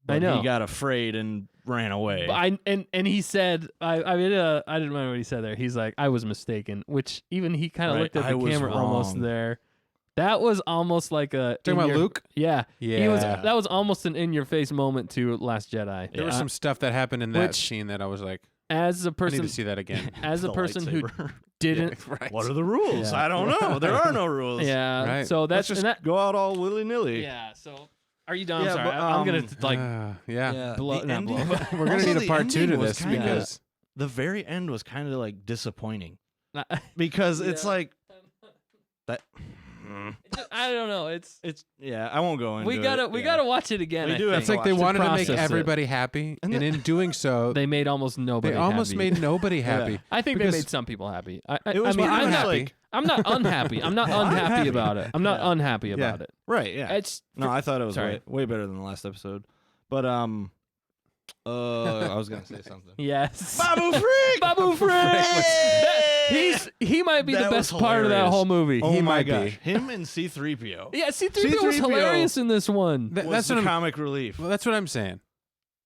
I But know. he got afraid and ran away. But and he said I didn't remember what he said there. He's like I was mistaken, which even he kind of Right, looked at I the was camera almost wrong. there. That was almost like a Talking about Luke? Yeah, He was. Yeah. That was almost an in your face moment to Last Jedi. There was Yeah. some stuff that happened in that Which- scene that I was like, As a I need person, to see that again. as a The person who lightsaber. didn't. Right. What are the rules? Yeah. I don't know. There are no rules. Yeah. Right. So Let's that's just and that. go out all willy nilly. Yeah. So are you done? Yeah, I'm sorry. but, I'm gonna um, like yeah. blow- the not ending- blow. We're gonna Also, need a the part 2 to ending was this kinda- because The very end was kind of like disappointing not- because it's Yeah. like that. I don't know. It's I won't go into we gotta it. watch it again. We I do have think, it's like they watch it. wanted to make process it. everybody happy, And and in doing so, They made almost nobody. they almost happy. made nobody happy. I think they because- made some people happy. I It was mean, pretty I'm much not. like- I'm not unhappy. I'm not Well, I'm unhappy happy. about it. I'm not Yeah. unhappy about it. Right. Yeah. It's No, I thought it was Sorry. way better than the last episode. But I was gonna say something. yes. Babu Freak. Babu Frick. He might be the That best was part of that hilarious. whole movie. Oh He my might gosh, be. him and C-3PO. Yeah, C-3PO was C-3PO hilarious in this one. Th- Was that's the what I'm. comic relief. Well, that's what I'm saying.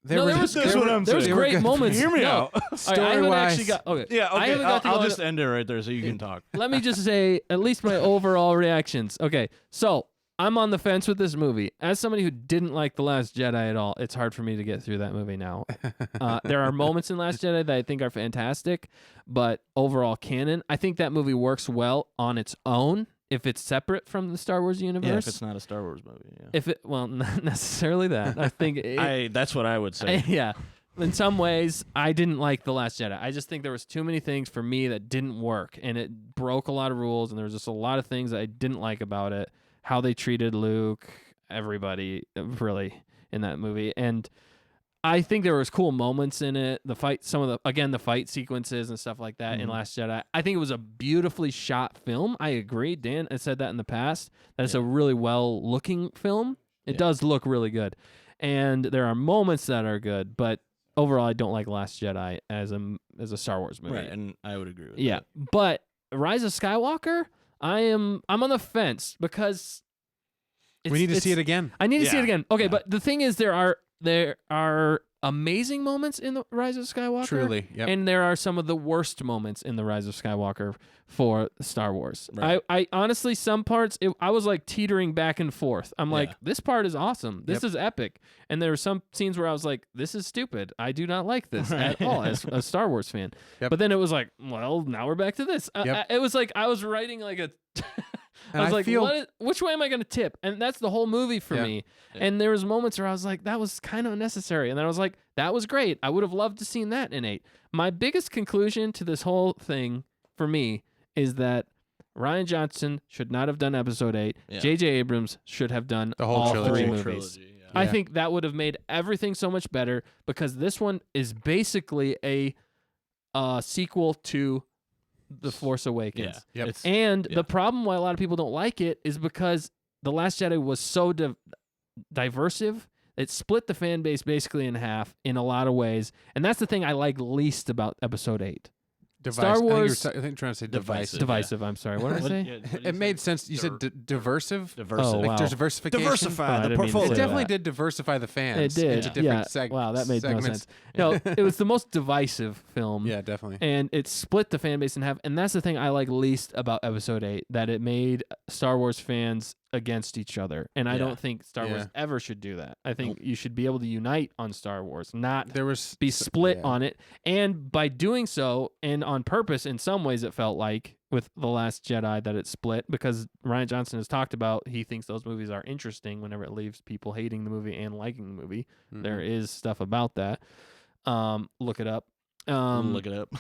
They No, were, there was That's there what were- I'm there was saying. great They were good. moments. Hear me No, out. I haven't Story-wise- actually got okay. Yeah. I Okay. haven't got to I'll go just end it right there so you can talk. Let me just say at least my overall reactions. Okay, so I'm on the fence with this movie. As somebody who didn't like The Last Jedi at all, it's hard for me to get through that movie now. There are moments in Last Jedi that I think are fantastic, but overall canon, I think that movie works well on its own. if it's separate from the Star Wars universe. Yeah, if it's not a Star Wars movie. Yeah. If it, well, not necessarily that. I think That's what I would say. yeah. In some ways, I didn't like The Last Jedi. I just think there was too many things for me that didn't work, and it broke a lot of rules, and there was just a lot of things that I didn't like about it. How they treated Luke, everybody, really, in that movie. And I think there was cool moments in it. The fight, the fight sequences and stuff like that in Last Jedi. I think it was a beautifully shot film. I agree. Dan has said that in the past, that it's a really well-looking film. It does look really good. And there are moments that are good, but overall, I don't like Last Jedi as a Star Wars movie. Right, and I would agree with that. Yeah, but Rise of Skywalker, I'm on the fence because we need to see it again. I need to see it again. Okay, but the thing is, there are amazing moments in the Rise of Skywalker. Truly, yep. And there are some of the worst moments in the Rise of Skywalker for Star Wars. Right. I honestly, some parts, I was like teetering back and forth. I'm like, this part is awesome. This is epic. And there were some scenes where I was like, this is stupid. I do not like this at all as a Star Wars fan. Yep. But then it was like, well, now we're back to this. It was like I was writing like a... I was like, which way am I going to tip? And that's the whole movie for me. Yeah. And there was moments where I was like, that was kind of unnecessary. And then I was like, that was great. I would have loved to seen that in 8. My biggest conclusion to this whole thing for me is that Rian Johnson should not have done episode 8. J.J. Abrams should have done the whole all trilogy. 3 movies. I think that would have made everything so much better because this one is basically a sequel to The Force Awakens. Yeah. Yep. And the problem why a lot of people don't like it is because The Last Jedi was so diversive. It split the fan base basically in half in a lot of ways. And that's the thing I like least about episode 8. Star Wars. I think you're trying to say divisive. Divisive. I'm sorry. What did I say? It made sense. You said diversive. Diversive. Oh, wow. Like there's diversification. Diversify the didn't mean to portfolio. It say definitely that. did diversify the fans. It did. Into different Wow, that made segments. no sense. No, it was the most divisive film. Yeah, definitely. And it split the fan base in half. And that's the thing I like least about episode 8, that it made Star Wars fans against each other. And I don't think Star Wars ever should do that. I think you should be able to unite on Star Wars, not be split on it. And by doing so, and on purpose, in some ways it felt like, with The Last Jedi, that it split, because Rian Johnson has talked about he thinks those movies are interesting whenever it leaves people hating the movie and liking the movie. Mm-hmm. There is stuff about that. Look it up. Look it up.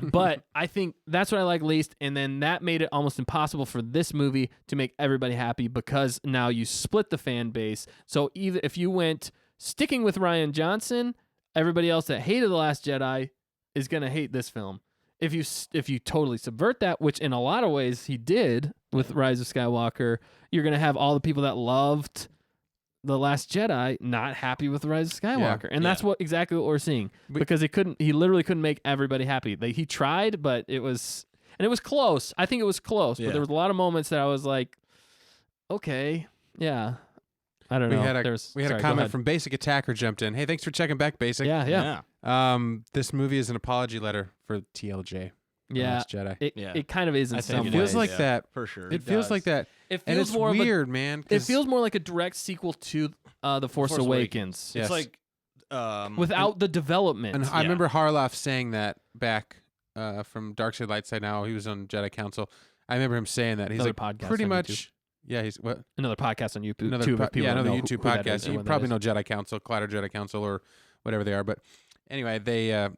But I think that's what I like least, and then that made it almost impossible for this movie to make everybody happy because now you split the fan base. So either if you went sticking with Rian Johnson, everybody else that hated The Last Jedi is going to hate this film. If you totally subvert that, which in a lot of ways he did with Rise of Skywalker, you're going to have all the people that loved The Last Jedi not happy with Rise of Skywalker. And that's exactly what we're seeing. Because he literally couldn't make everybody happy. He tried, but it was close. I think it was close, but there was a lot of moments that I was like, okay, yeah. I don't know. We had a comment from Basic Attacker jumped in. Hey, thanks for checking back, Basic. Yeah. This movie is an apology letter for TLJ. Yeah. Last Jedi. It kind of is in some It feels ways. like that. For sure. It feels like that. It feels and it's more weird, man. It feels more like a direct sequel to The Force Awakens. Yes. It's like without the development. And I remember Harloff saying that back from Dark Side Light Side Now. He was on Jedi Council. I remember him saying that. He's Another like podcast pretty on much. YouTube. Yeah, he's what? Another podcast on YouTube. Another YouTube podcast. You probably know Jedi Council, Collider Jedi Council, or whatever they are. But anyway, they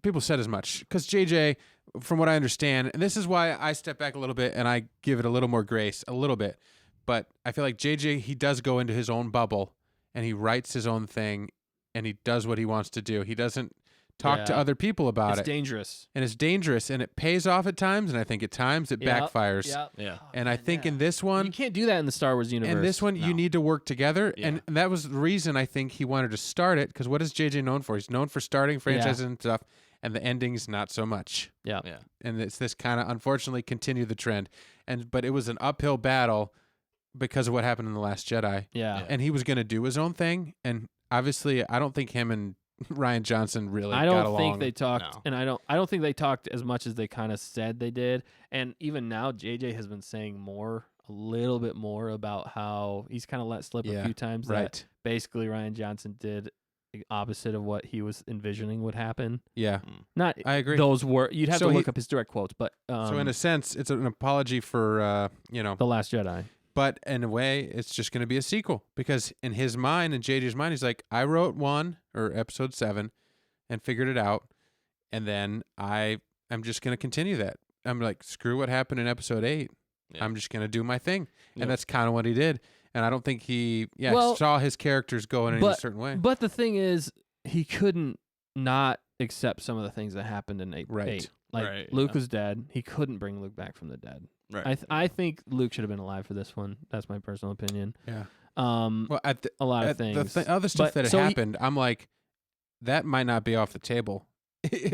people said as much because JJ, from what I understand, and this is why I step back a little bit and I give it a little more grace, a little bit. But I feel like JJ, he does go into his own bubble and he writes his own thing and he does what he wants to do. He doesn't talk to other people about it. It's dangerous. And it's dangerous, and it pays off at times, and I think at times it backfires. Yeah. And I think in this one... You can't do that in the Star Wars universe. In this one, you need to work together, and that was the reason I think he wanted to start it, because what is JJ known for? He's known for starting franchises and stuff, and the endings, not so much. Yeah. And it's this kind of, unfortunately, continued the trend. But it was an uphill battle because of what happened in The Last Jedi. Yeah. And he was going to do his own thing, and obviously, I don't think him and Rian Johnson really got along. I don't think they talked, and I don't think they talked as much as they kind of said they did. And even now, JJ has been saying a little bit more about how he's kind of let slip a few times that basically Rian Johnson did opposite of what he was envisioning would happen. Yeah, Not I agree. those were you'd have So to look up his direct quotes, but so in a sense, it's an apology for The Last Jedi. but in a way, it's just going to be a sequel because in his mind, in JJ's mind, he's like, I wrote episode 7 and figured it out. And then I'm just going to continue that. I'm like, screw what happened in episode 8. Yeah. I'm just going to do my thing. Yep. And that's kind of what he did. And I don't think he Well, saw his characters go in a certain way. But the thing is, he couldn't not accept some of the things that happened in 8. Right. 8. Like Right, Luke yeah. was dead. He couldn't bring Luke back from the dead. Right. I think Luke should have been alive for this one. That's my personal opinion. Yeah. Well, a lot of things. The other stuff But- that had so he- happened, I'm like, that might not be off the table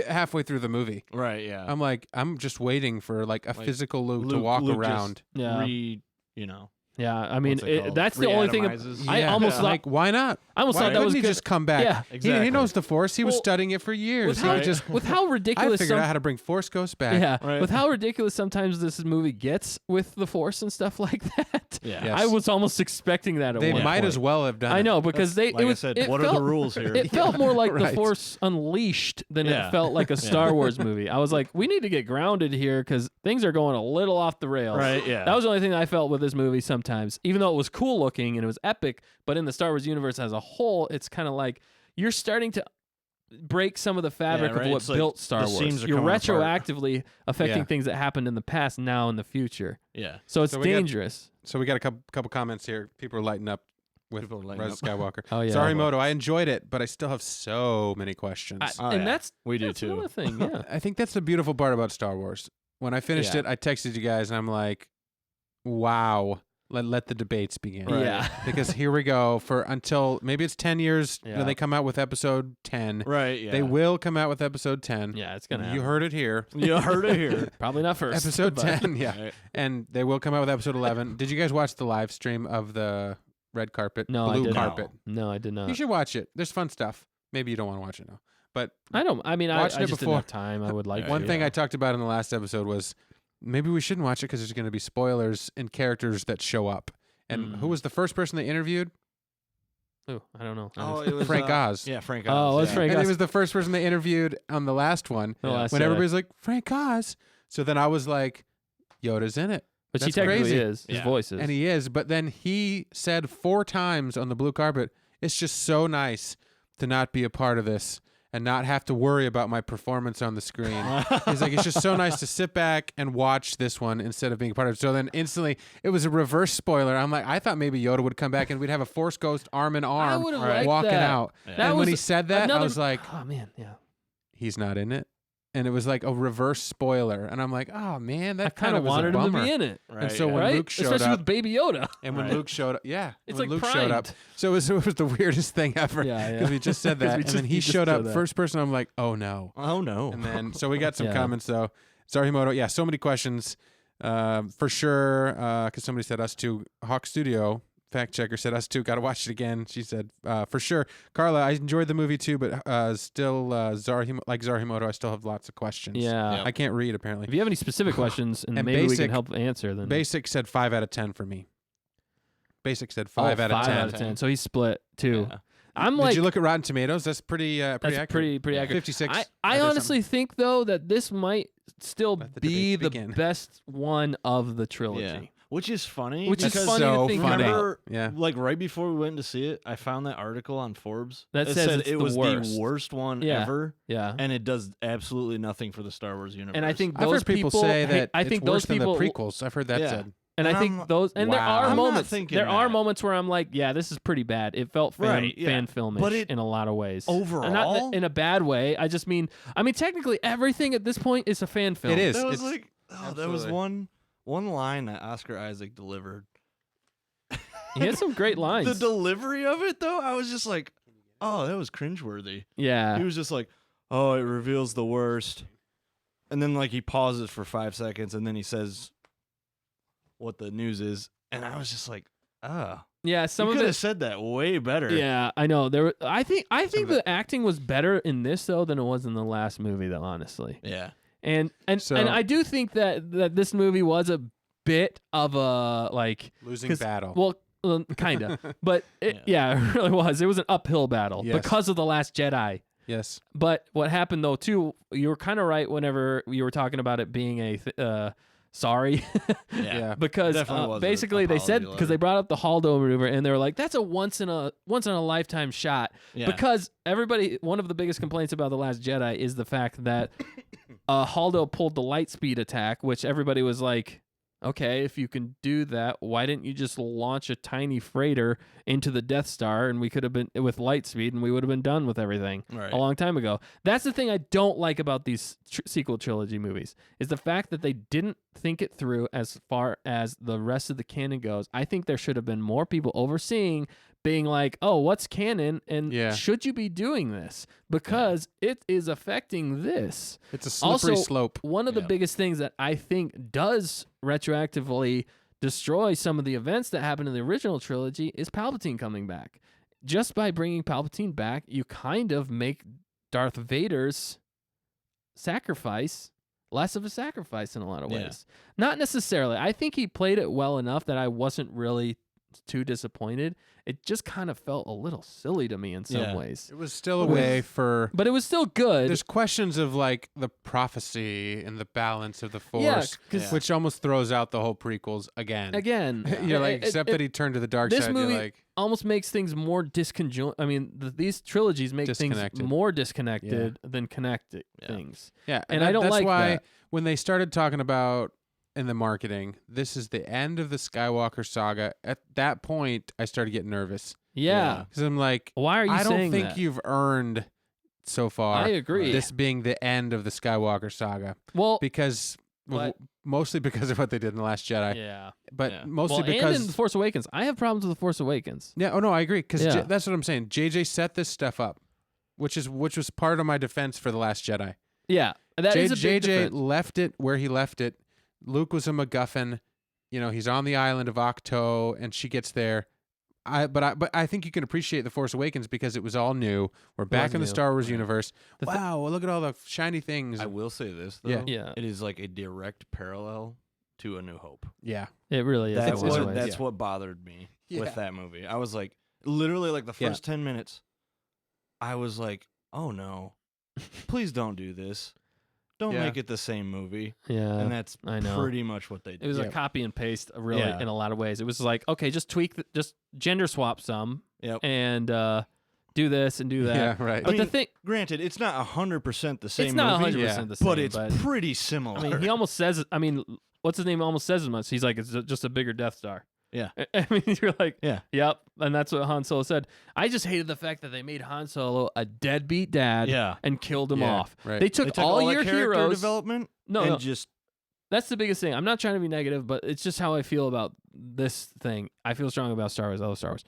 halfway through the movie. Right. Yeah. I'm like, I'm just waiting for like a Like, physical Luke to Luke- walk Luke just around. Yeah. Yeah, I mean, what's it called? that's the only thing. Reatomizes? I Yeah. almost Yeah. thought, like, why not? I almost Why thought that couldn't was he good. just come back? Yeah, He exactly. knows the Force. He was Well, studying it for years. with He how, would just, with how I ridiculous figured out how to bring Force Ghosts back. yeah, Right. with how ridiculous sometimes this movie gets with the Force and stuff like that. Yeah. Yes. I was almost expecting that. At They one might point. as well have done I it. know because Like it was. I said, it what felt, are the rules here? It felt more like Right. the Force Unleashed than Yeah. it felt like a Star Wars movie. I was like, we need to get grounded here because things are going a little off the rails. Right. Yeah. That was the only thing I felt with this movie sometimes. Even though it was cool looking and it was epic, but in the Star Wars universe as a whole, it's kind of like you're starting to break some of the fabric right. of what It's like built Star the Wars. seams are You're coming apart. retroactively affecting Yeah. things that happened in the past, now in the future. Yeah. So it's So we got- dangerous. So we got a couple comments here. People are lighting up with People are lighting Rise of up. Skywalker. Oh yeah. Sorry, Moto. I enjoyed it, but I still have so many questions. Oh, and yeah. that's We do that's too. another thing. Yeah. I think that's the beautiful part about Star Wars. When I finished Yeah. it, I texted you guys, and I'm like, wow. Let the debates begin. Right. Yeah. Because here we go for until maybe it's 10 years Yeah. when they come out with episode 10. Right. Yeah. They will come out with episode 10. Yeah, it's gonna. You happen. heard it here. You heard it here. Probably not first. Episode but- 10, yeah. Right. And they will come out with episode 11. Did you guys watch the live stream of the red carpet? No, I blue didn't. carpet. No, I did not. You should watch it. There's fun stuff. Maybe you don't want to watch it now. But I don't. I mean, I Watching it just before. didn't have time. I would like one to. thing I talked about in the last episode was maybe we shouldn't watch it because there's going to be spoilers and characters that show up. And who was the first person they interviewed? Ooh, I don't know. Oh, it was Frank Oz. Yeah, Frank Oh, Oz. it was yeah. Frank And Oz. he was the first person they interviewed on the last one. The Last when Jedi. everybody's like, Frank Oz. So then I was like, Yoda's in it. But she That's technically crazy. is. His Yeah. voice is. And he is. But then he said 4 times on the blue carpet, it's just so nice to not be a part of this and not have to worry about my performance on the screen. He's like, it's just so nice to sit back and watch this one instead of being a part of it. So then instantly, it was a reverse spoiler. I'm like, I thought maybe Yoda would come back and we'd have a Force Ghost arm in arm would've liked walking that. out. Yeah. That And when he was said that, I another- was like, oh man, yeah. he's not in it. And it was like a reverse spoiler. And I'm like, oh man, that I kind of was a wanted him to bummer. be in it. Right, And so yeah. when Right? Luke showed Especially up, with Baby Yoda. and when Right. Luke showed up, yeah, It's when like Luke showed up. primed. So it was the weirdest thing ever. Yeah, Because we just said 'Cause that, we and then just- he he just showed said up that. first person. I'm like, oh no. Oh no. And then so we got some Yeah. comments though. Zarhimoto, yeah, so many questions for sure. Because somebody said us too. Hawk Studio fact checker said us too. Got to watch it again. She said for sure. Carla, I enjoyed the movie too, but still Zarhimoto, I still have lots of questions. Yeah. Yeah. I can't read apparently. If you have any specific questions, and, And maybe we Basic- can help answer, then Basic said 5 out of 10 for me. Basic said Oh, 5 out of 10. 5 out of 10. So he's split too. Yeah. I'm Did like, you look at Rotten Tomatoes? That's pretty that's accurate. pretty accurate. 56. I or something. honestly think though that this might still Let the be debates the begin. best one of the trilogy. Yeah. Which is funny. Which is because funny to so think funny. about. Remember, Yeah. like right before we went to see it, I found that article on Forbes That that says said it's it the was worst. the worst one Yeah. ever, Yeah. and it does absolutely nothing for the Star Wars universe. And I think I've those heard people say hey, that I it's think worse those people than the prequels. I've heard that Yeah. said. And I And think I'm- those, and there Wow. are I'm not moments. thinking There are that. moments where I'm like, yeah, this is pretty bad. It felt Right, yeah. fan filmish But it- in a lot of ways. overall, And not in a bad way. I just mean, technically everything at this point is a fan film. It is. that was It's- like, that was absolutely. one line that Oscar Isaac delivered. He had some great lines. The delivery of it, though, I was just like, oh, that was cringeworthy. yeah. He was just like, oh, it reveals the worst. And then, like, he pauses for 5 seconds, and then he says what the news is. And I was just like, ah. Yeah. Some You of could it. have said that way better. Yeah, I know. I think of the acting was better in this though than it was in the last movie, though. Honestly, Yeah. and So- I do think that this movie was a bit of a like Losing 'cause- battle. Well, kind of. But it really was. It was an uphill battle Yes. because of The Last Jedi. Yes. But what happened though too, you were kind of right whenever you were talking about it being a sorry. Yeah. Because Definitely was an basically they said apology because they letter. brought up the Haldo maneuver and they were like, that's a once in a lifetime shot. Yeah. Because one of the biggest complaints about The Last Jedi is the fact that Haldo pulled the light speed attack, which everybody was like, okay, if you can do that, why didn't you just launch a tiny freighter into the Death Star and we could have been with light speed and we would have been done with everything Right. a long time ago. That's the thing I don't like about these sequel trilogy movies is the fact that they didn't think it through as far as the rest of the canon goes. I think there should have been more people overseeing being like, oh, what's canon and Yeah. should you be doing this? Because it is affecting this. It's a slippery Also, slope. One of the Yeah. biggest things that I think does retroactively destroy some of the events that happened in the original trilogy is Palpatine coming back. Just by bringing Palpatine back, you kind of make Darth Vader's sacrifice less of a sacrifice in a lot of Yeah. ways. Not necessarily. I think he played it well enough that I wasn't really too disappointed. It just kind of felt a little silly to me in some Yeah. ways. It was still a way for. But it was still good. There's questions of like the prophecy and the balance of the Yeah, Force, 'cause- which almost throws out the whole prequels again. Again, You're like, it- except it- that he turned to the dark this side. movie You're like, almost makes things more disconjoint. I mean, these trilogies make things Disconnected. more disconnected than connected Yeah. things. yeah, And I don't that's like why that. when they started talking about in the marketing, this is the end of the Skywalker saga. At that point, I started getting nervous Yeah. because I'm like, Why are you I don't saying think that? you've earned so far I agree. this being the end of the Skywalker saga Well, because But- mostly because of what they did in the Last Jedi, yeah. but Yeah. mostly Well, and because in The Force Awakens, I have problems with The Force Awakens. yeah, oh no, I agree because Yeah. that's what I'm saying. JJ set this stuff up, which was part of my defense for the Last Jedi. Yeah, that is a big JJ difference. left it where he left it. Luke was a MacGuffin. You know, he's on the island of Octo, and she gets there. But I think you can appreciate The Force Awakens because it was all new. We're back was in the new. Star Wars Yeah. universe. The thi- Wow, look at all the shiny things. I will say this though. Yeah. Yeah. It is like a direct parallel to A New Hope. Yeah, It really is. That's in a lot of what ways. that's what bothered me Yeah. with that movie. I was like, literally, like the Yeah. first 10 minutes, I was like, oh no, please don't do this. Don't Yeah. make it the same movie. Yeah. And that's I know. pretty much what they It did. was Yeah. a copy and paste, really, Yeah. in a lot of ways. It was like, okay, just tweak, just gender swap some, Yep. and do this and do that. yeah, right. But I the mean, thing, Granted, it's not 100% the same it's not movie, 100% Yeah. the same, but it's pretty similar. I mean, he almost says, I mean, what's his name almost says as much. He's like, it's just a bigger Death Star. Yeah. I mean, you're like, Yeah. yep. And that's what Han Solo said. I just hated the fact that they made Han Solo a deadbeat dad Yeah. and killed him Yeah, off. right. They took, They took all that your character heroes. development No, and no. just That's the biggest thing. I'm not trying to be negative, but it's just how I feel about this thing. I feel strong about Star Wars. I love Star Wars.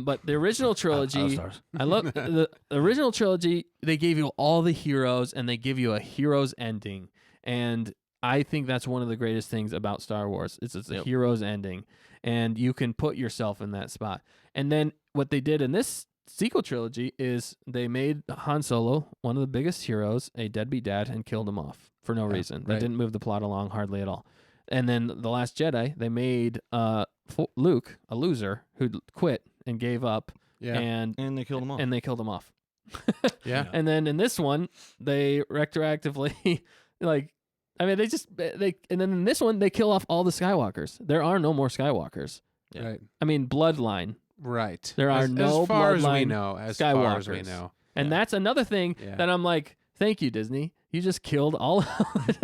But the original trilogy, I love the original trilogy. They gave you all the heroes, and they give you a hero's ending. And I think that's one of the greatest things about Star Wars. It's a hero's ending, and you can put yourself in that spot. And then what they did in this sequel trilogy is they made Han Solo one of the biggest heroes, a deadbeat dad, and killed him off for no reason. They right. didn't move the plot along hardly at all. And then The Last Jedi, they made Luke a loser who quit and gave up, yeah, and they killed him off. and they killed him off. yeah. And then in this one, they retroactively like, I mean, and then in this one they kill off all the Skywalkers. There are no more Skywalkers. Yeah. Right, I mean, bloodline. right. There are no as far as we bloodline know. As far as we Skywalkers. know. And that's another thing Yeah. that I'm like, thank you, Disney. You just killed all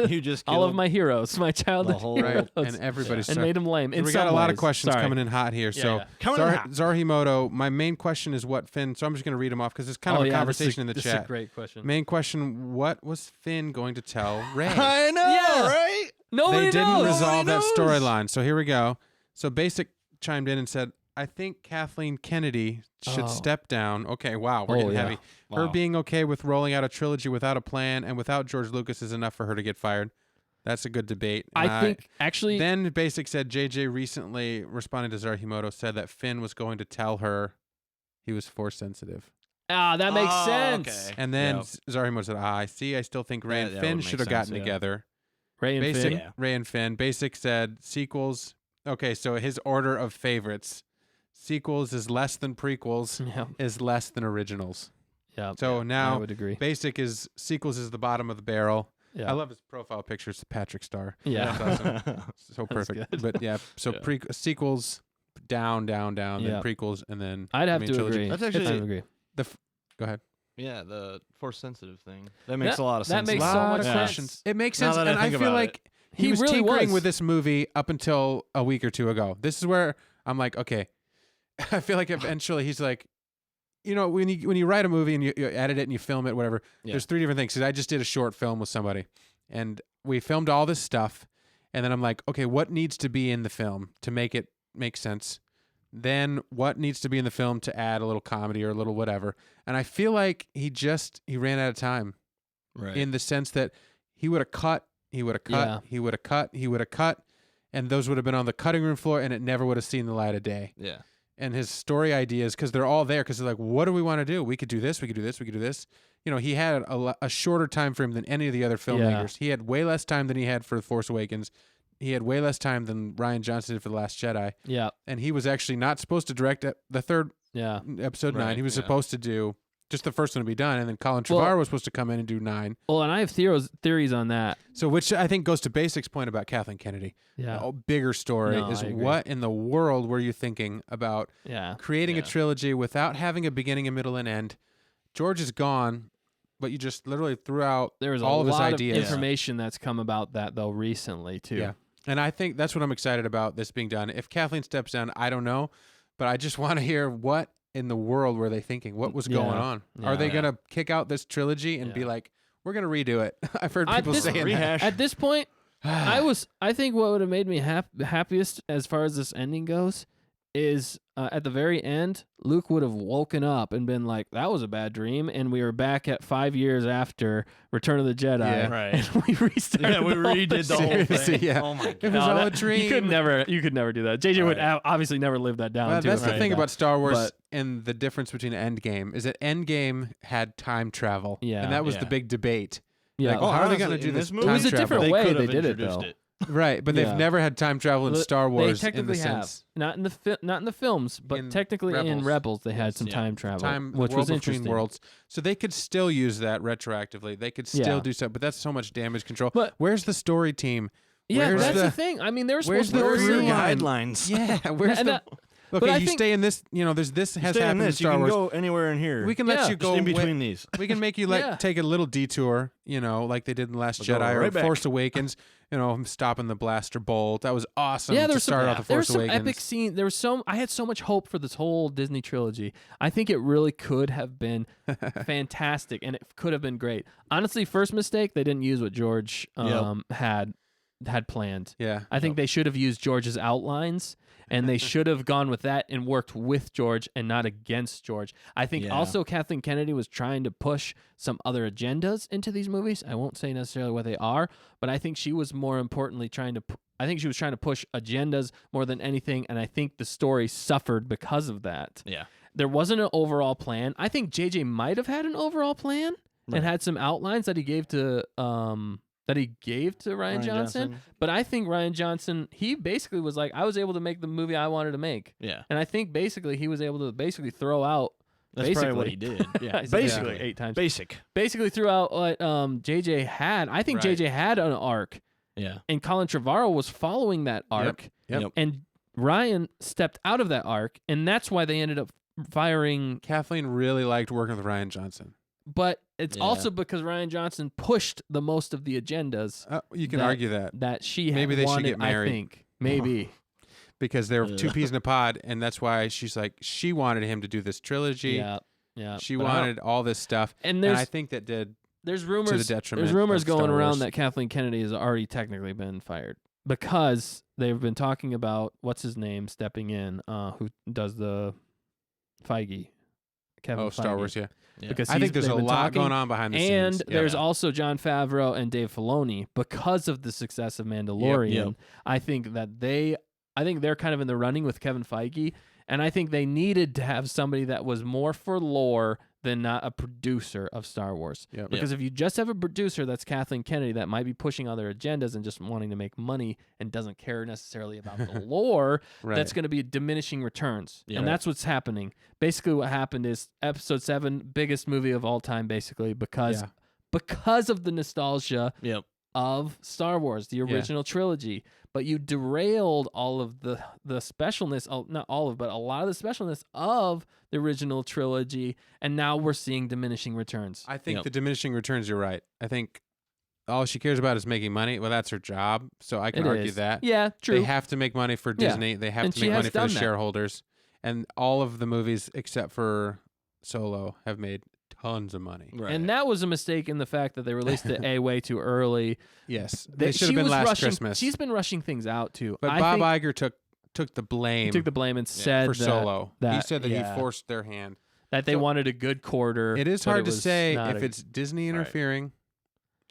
You just all of killed my heroes, my childhood the whole- heroes, Right, and everybody's and made them lame. In we got some a lot of ways. questions Sorry. coming in hot here. Yeah, so yeah. Coming in hot. Zarhimoto, my main question is what Finn. So I'm just going to read them off because it's kind of a this is conversation in the this chat. is a great question. Main question: what was Finn going to tell Rey? I know, Yeah. right? Nobody They didn't knows. resolve that Nobody knows. storyline. So here we go. So Basic chimed in and said, "I think Kathleen Kennedy should Oh. step down." Okay, wow, we're Oh, getting yeah. heavy. Her Wow. being okay with rolling out a trilogy without a plan and without George Lucas is enough for her to get fired. That's a good debate. I think actually, Then Basic said JJ recently responding to Zarhimoto said that Finn was going to tell her he was force sensitive. that makes Oh, sense. okay. And then Yep. Zarhimoto said, I see. I still think Ray and That Finn would make should have sense, gotten yeah. together. Ray and Basic, Finn. Yeah. Ray and Finn. Basic said sequels. Okay, so his order of favorites. sequels is less than prequels Yeah. is less than originals. Yeah. So I now would agree. basic is sequels is the bottom of the barrel. Yeah. I love his profile picture. It's Patrick Star. Yeah. That's awesome. So That's perfect. good. But yeah, so sequels down, Yeah. then prequels, and then I'd have main to trilogy. agree. That's I actually- would agree. Go ahead. Yeah, the force sensitive thing. That makes a lot of that sense. makes so Lot much of sense. questions. It makes Now sense, that I and I think feel about like he was really tinkering was. with this movie up until a week or two ago. This is where I'm like, okay. I feel like eventually he's like, when you write a movie and you edit it and you film it, whatever. Yeah. There's three different things. 'Cause I just did a short film with somebody, and we filmed all this stuff, and then I'm like, okay, what needs to be in the film to make it make sense? Then what needs to be in the film to add a little comedy or a little whatever? And I feel like he ran out of time. Right. In the sense that he would have cut, he would have cut, Yeah. he would have cut, he would have cut, and those would have been on the cutting room floor, and it never would have seen the light of day. yeah. And his story ideas, because they're all there, because they're like, what do we want to do? We could do this, we could do this, we could do this. He had a shorter time frame than any of the other filmmakers. He had way less time than he had for The Force Awakens. He had way less time than Rian Johnson did for The Last Jedi. Yeah. And he was actually not supposed to direct the third Yeah. episode 9. Right, He was yeah. supposed to do just the first one to be done, and then Colin Trevorrow was supposed to come in and do 9. Well, and I have theories on that. So, which I think goes to Basic's point about Kathleen Kennedy. Yeah. A bigger story No, is I agree. what in the world were you thinking about Yeah. creating a Yeah. trilogy without having a beginning, a middle, and end? George is gone, but you just literally threw out There was all a of his lot ideas. of information that's come about that though recently too. Yeah. And I think that's what I'm excited about this being done. If Kathleen steps down, I don't know, but I just want to hear what in the world were they thinking? What was going on? Are they Yeah. going to kick out this trilogy and be Yeah. like, we're going to redo it? I've heard At people this- saying that. Rehash. At this point, I think what would have made me happiest as far as this ending goes is at the very end, Luke would have woken up and been like, that was a bad dream. And we were back at 5 years after Return of the Jedi. Yeah. Right. And we restarted. Yeah, we the whole redid the thing. whole Seriously, thing. yeah. Oh my It god. was all a You dream. could never do that. JJ would Right. obviously never live that down. Well, too, that's if the he thing did about Star Wars But- and the difference between Endgame is that Endgame had time travel. Yeah. And that was Yeah. the big debate. that. Yeah. Like, how are they honestly, going to do in this? this movie- time It was a travel? different way could they have did it, introduced though. it. Right, but Yeah. they've never had time travel in Well, Star Wars They in technically the have. sense. Not in the films, but In technically in Rebels. Rebels they had some Yeah. time travel, Time, which world was between interesting. worlds. So they could still use that retroactively. They could still Yeah. do so, but that's so much damage control. But- Where's the story team? Yeah, Where's that's the- the thing. I mean, they were where's supposed to the go through through line? guidelines. Yeah, where's And the? that- but Okay, I you think- stay in this. There's this has Stay in happened in this. You Star can Wars. go anywhere in here. We can Yeah. let you Just go in with- between these. We can make you Yeah. take a little detour, like they did in The Last We'll go Jedi or right back. Force Awakens. Stopping the blaster bolt. That was awesome. Yeah, to there's start out the there was Force some Awakens. epic scene. There was I had so much hope for this whole Disney trilogy. I think it really could have been fantastic, and it could have been great. Honestly, first mistake, they didn't use what George had planned. Yeah, I think they should have used George's outlines, and they should have gone with that and worked with George and not against George. I think Yeah. also Kathleen Kennedy was trying to push some other agendas into these movies. I won't say necessarily what they are, but I think she was more importantly trying to. I think she was trying to push agendas more than anything, and I think the story suffered because of that. Yeah. There wasn't an overall plan. I think JJ might have had an overall plan Right. and had some outlines that he gave to Ryan Johnson. But I think Ryan Johnson, he basically was like, I was able to make the movie I wanted to make. Yeah. And I think basically he was able to basically throw out That's probably what he basically- did. Yeah. I said Basically. 8 times. Basic. Basically threw out what JJ had. I think Right. JJ had an arc, Yeah. and Colin Trevorrow was following that arc. Yep. And Ryan stepped out of that arc, and that's why they ended up firing. Kathleen really liked working with Ryan Johnson. But it's Yeah. also because Ryan Johnson pushed the most of the agendas You can That- argue that she Maybe had they should wanted, get married. I think. Maybe. because they're two Ugh. peas in a pod, and that's why she's like she wanted him to do this trilogy. Yeah. Yeah. She But I don't- wanted all this stuff, and and I think that did. there's rumors detriment there's rumors of Star going around Wars. that Kathleen Kennedy has already technically been fired because they've been talking about what's his name stepping in, who does the Feige. Kevin Feige. Star Wars, yeah. Yeah. Because I think he's- there's a they've been lot talking, going on behind the and scenes. there's Yeah. also Jon Favreau and Dave Filoni because of the success of Mandalorian. Yep. I think they're kind of in the running with Kevin Feige, and I think they needed to have somebody that was more for lore than not a producer of Star Wars. Yep. Because if you just have a producer that's Kathleen Kennedy that might be pushing other agendas and just wanting to make money and doesn't care necessarily about the lore, Right. that's going to be diminishing returns. Yeah. And that's what's happening. Basically what happened is Episode 7, biggest movie of all time, basically, because of the nostalgia Yep. of Star Wars, the original trilogy. But you derailed all of the specialness, not all of, but a lot of the specialness of the original trilogy, and now we're seeing diminishing returns. I think the diminishing returns, you're right. I think all she cares about is making money. Well, that's her job, so I can argue that. Yeah, true. They have to make money for Disney. They have And to she make has money for the done that. shareholders. And all of the movies, except for Solo, have made tons of money. Right. And that was a mistake in the fact that they released it way too early. Yes. They should have been was last rushing, Christmas. She's been rushing things out too. But I Bob think Iger took the blame he took the blame and said for that, Solo. He that- said that yeah. he forced their hand. that they So- wanted a good quarter. It is but hard to was say not if a- it's Disney interfering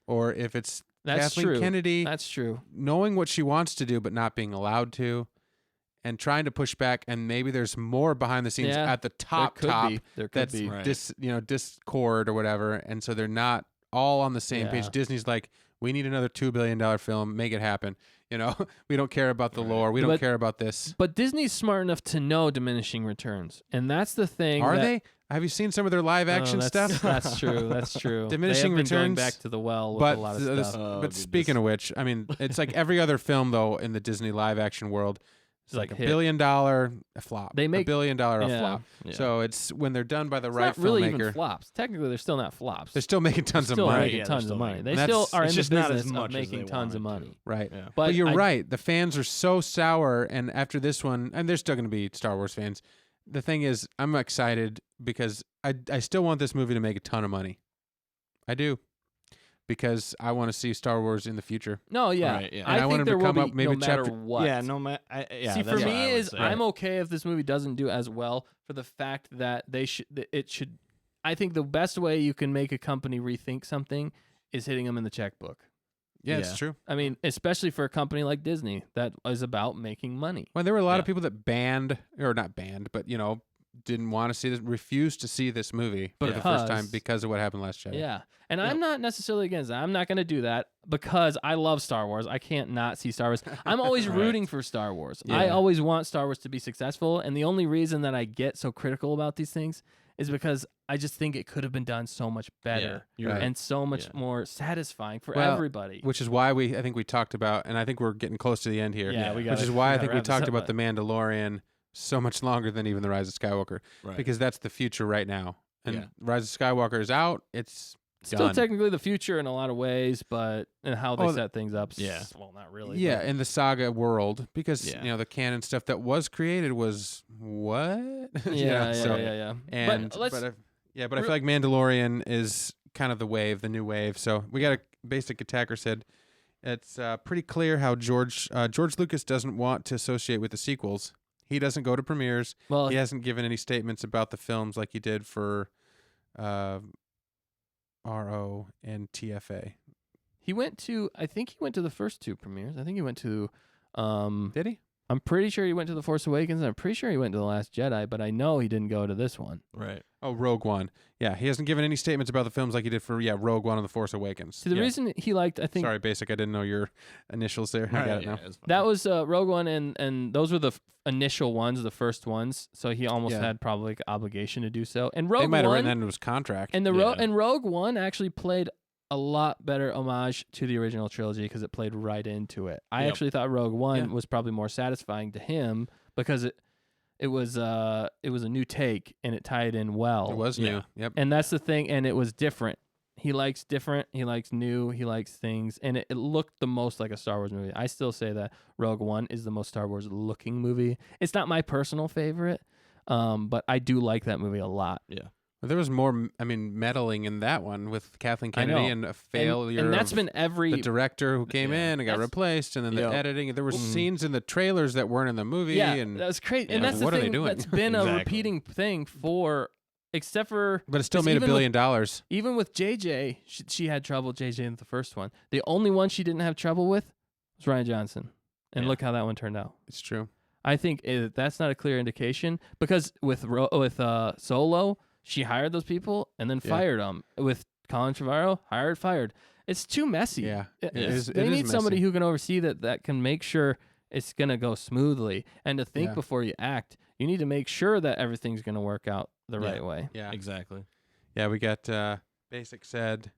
or if it's that's Kathleen true. Kennedy That's true. knowing what she wants to do but not being allowed to and trying to push back, and maybe there's more behind the scenes Yeah, at the top There could that's be. Right. discord or whatever, and so they're not all on the same page. Yeah. Disney's like, we need another $2 billion film, make it happen. We don't care about the lore, we don't But- care about this. But Disney's smart enough to know diminishing returns, and that's the thing. Are that- they? Have you seen some of their live action Oh, stuff? That's true. That's true. Diminishing they have been going returns, back to the well with But a lot of this- stuff. Oh, but dude, speaking of which, I mean, it's like every other film though in the Disney live action world. It's like hit. $1 billion a flop. They make- $1 billion a Yeah. flop. Yeah. So it's when they're done by the It's right not really filmmaker. even flops. Technically, they're still not flops. They're still making tons of still money. making Yeah, they're tons still of money. making- They And still that's- are in it's the just not as business much of as making they tons of wanted money. Right. Yeah. But you're I- right. The fans are so sour, and after this one, and they're still going to be Star Wars fans. The thing is, I'm excited because I still want this movie to make a ton of money. I do. Because I want to see Star Wars in the future. No, yeah. Right, yeah. And I I want think him to there will come be up maybe no matter chapter- what. Yeah, no matter. Yeah, See, for that's what me I would is say. I'm okay if this movie doesn't do as well for the fact that it should. I think the best way you can make a company rethink something is hitting them in the checkbook. Yeah, Yeah. it's true. I mean, especially for a company like Disney that is about making money. Well, there were a lot of Yeah. people that not banned, but didn't want to see this, refused to see this movie for the first time Because- because of what happened last Jedi. Yeah. And I'm not necessarily against that. I'm not going to do that because I love Star Wars. I can't not see Star Wars. I'm always Right. rooting for Star Wars. I Yeah. always want Star Wars to be successful. And the only reason that I get so critical about these things is because I just think it could have been done so much better you're right. and so much Yeah. more satisfying for Well, everybody. Which is why I think we talked about, and I think we're getting close to the end here. Yeah, we Which gotta- is why I we think gotta we wrap this talked up, about but- The Mandalorian so much longer than even The Rise of Skywalker. Right. Because that's the future right now. And Yeah. Rise of Skywalker is out. It's Still done. technically the future in a lot of ways, but and how they Oh, set things up. Yeah. Well, not really. Yeah, but- in the saga world, because Yeah. the canon stuff that was created was what? Yeah, so- yeah. And but let's. I feel like Mandalorian is kind of the new wave. So we got a basic attacker said it's pretty clear how George Lucas doesn't want to associate with the sequels. He doesn't go to premieres. well, He hasn't given any statements about the films like he did for RO and TFA. he went to. I think he went to the first two premieres. I think he went to. Did he? I'm pretty sure he went to The Force Awakens, and I'm pretty sure he went to The Last Jedi, but I know he didn't go to this one. Right. Oh, Rogue One. Yeah, he hasn't given any statements about the films like he did for Rogue One and The Force Awakens. See, the Yeah. reason he liked, I think, Sorry, Basic. I didn't know your initials there. I got it now. it's fine. that was Rogue One, and those were the initial ones, the first ones. So he almost Yeah. had probably like obligation to do so. And They Rogue might have One, written that into his contract. and Yeah. and Rogue One actually played a lot better homage to the original trilogy because it played right into it. I Yep. actually thought Rogue One Yeah. was probably more satisfying to him because it was a new take and it tied in well. It was Yeah. new. Yep. And that's the thing, and it was different. He likes different, he likes new, he likes things, and it looked the most like a Star Wars movie. I still say that Rogue One is the most Star Wars looking movie. It's not my personal favorite, but I do like that movie a lot. But there was more, meddling in that one with Kathleen I know. Kennedy and a failure And that's of been every the director who came Yeah. in and got That's- replaced, and then the Yep. editing. There were Mhm. scenes in the trailers that weren't in the movie. yeah, and that was crazy. Yeah. And that's What the are they thing doing? that's been a Exactly. repeating thing for, except for but it still Because made $1 even billion. even with JJ, she had trouble. JJ in the first one, the only one she didn't have trouble with was Ryan Johnson, and Yeah. look how that one turned out. It's true. I think that's not a clear indication because with Solo, she hired those people and then Yeah. fired them. With Colin Trevorrow, hired, fired. It's too messy. Yeah, They need somebody who can oversee that can make sure it's going to go smoothly. And to think Yeah. before you act, you need to make sure that everything's going to work out the right way. Yeah, Exactly. yeah. We got Basic said,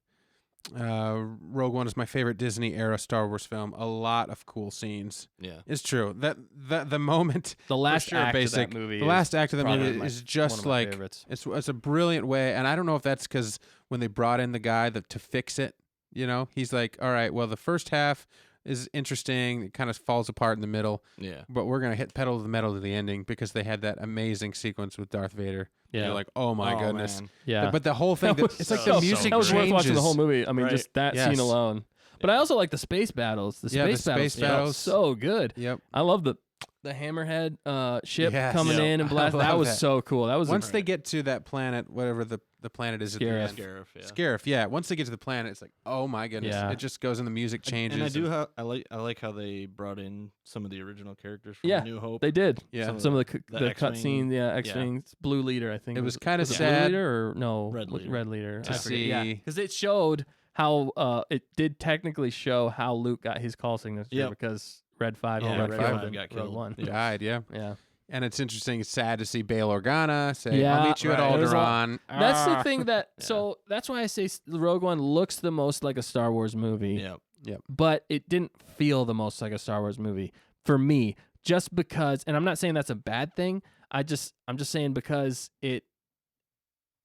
Rogue One is my favorite Disney era Star Wars film. A lot of cool scenes. Yeah. It's true that the moment The last sure, act Basic. of that movie. the last act of the probably movie my- is one just of my like favorites. it's a brilliant way, and I don't know if that's because when they brought in the guy to fix it, he's like, all right, well the first half is interesting, it kind of falls apart in the middle, Yeah. but we're gonna hit pedal to the metal to the ending because they had that amazing sequence with Darth Vader. Yeah. You're like, oh my goodness. Man. Yeah. But the whole thing, That was it's like so- the so music that was changes. worth watching the whole movie. I mean, Right. just that Yes. scene alone. But I also like the space battles. The Yeah, the space battles, space felt battles. so good. Yep. I love the hammerhead ship Yes. coming Yep. in and I blast. That love was that. so cool. That was Once they get to that planet, whatever the planet is Scarif. at the end. Scarif, yeah. Scarif, yeah. Once they get to the planet, it's like, oh my goodness. Yeah. It just goes and the music changes. And I do I like how they brought in some of the original characters from Yeah. New Hope. they did. Yeah. Some of the The cut X-Wing. scenes. Yeah, X-Wings, Blue Leader. I think It was kinda it Blue sad Leader or no Red Leader. Red Leader. To I forget. Yeah, see- because it showed how it did technically show how Luke got his call signature Yep. because Red 5 Yeah, Red Red 5 5 got Rogue killed. One. Yeah. died, yeah. Yeah. And it's interesting, it's sad to see Bail Organa say, Yeah, I'll meet you at right. There's a- Alderaan. That's the Ah. thing that Yeah. so that's why I say Rogue One looks the most like a Star Wars movie, Yeah. but it didn't feel the most like a Star Wars movie for me. Just because, and I'm not saying that's a bad thing. I'm just saying because it,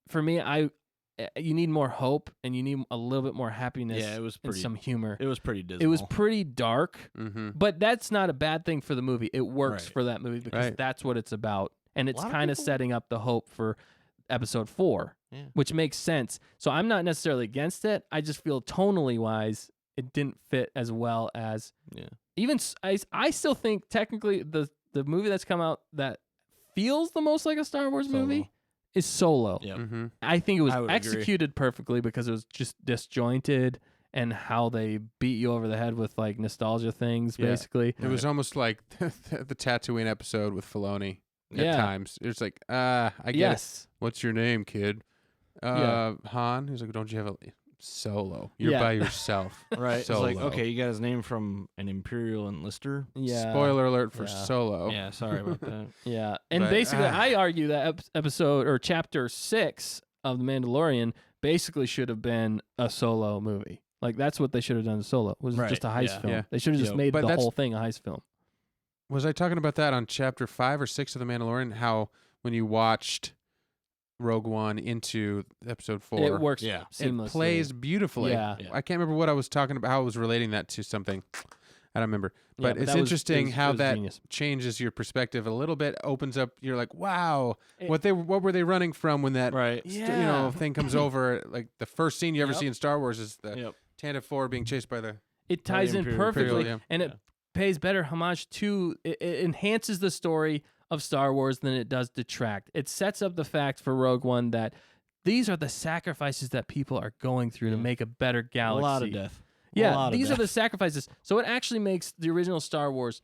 for me, you need more hope and you need a little bit more happiness. Yeah, it was and pretty. some humor. It was pretty dismal. It was pretty dark, Mm-hmm. but that's not a bad thing for the movie. It works Right. for that movie because Right. that's what it's about, and it's lot of kind of people- setting up the hope for Episode 4. Yeah. Which makes sense. So I'm not necessarily against it. I just feel tonally wise, it didn't fit as well as Yeah. even I still think technically the movie that's come out that feels the most like a Star Wars Solo. movie is Solo. Yep. Mm-hmm. I think it was I would agree. executed perfectly because it was just disjointed and how they beat you over the head with like nostalgia things Yeah. basically. It was almost like the Tatooine episode with Filoni at Yeah. times. It's like, I get it. Yes. What's your name, kid? Yeah. Han? He's like, don't you have a Solo? You're Yeah. by yourself. Right. It's like, Solo. okay, you got his name from an Imperial enlister. Yeah. Spoiler alert for Yeah. Solo. Yeah, sorry about that. Yeah, and But, basically, I argue that episode or chapter 6 of The Mandalorian basically should have been a Solo movie. Like that's what they should have done. Solo was Right, just a heist yeah. film. Yeah. They should have just Yep. made But the that's- whole thing a heist film. Was I talking about that on chapter 5 or 6 of The Mandalorian? How when you watched Rogue One into episode 4, It works Yeah. seamlessly. it plays beautifully. Yeah. Yeah. I can't remember what I was talking about, how I was relating that to something. I don't remember. Yeah, But it's that was- interesting it was- how it was that genius. changes your perspective a little bit, opens up. You're like, wow, It- what were they running from when that Right. Yeah. thing comes over? Like the first scene you ever Yep. see in Star Wars is the Yep. Tantive 4 being chased by the. It ties in Imperial, perfectly, yeah. and it Yeah. pays better homage to. It enhances the story of Star Wars than it does detract. It sets up the fact for Rogue One that these are the sacrifices that people are going through to Yeah. make a better A galaxy. lot of death. A Yeah, lot of these are the death. sacrifices. So it actually makes the original Star Wars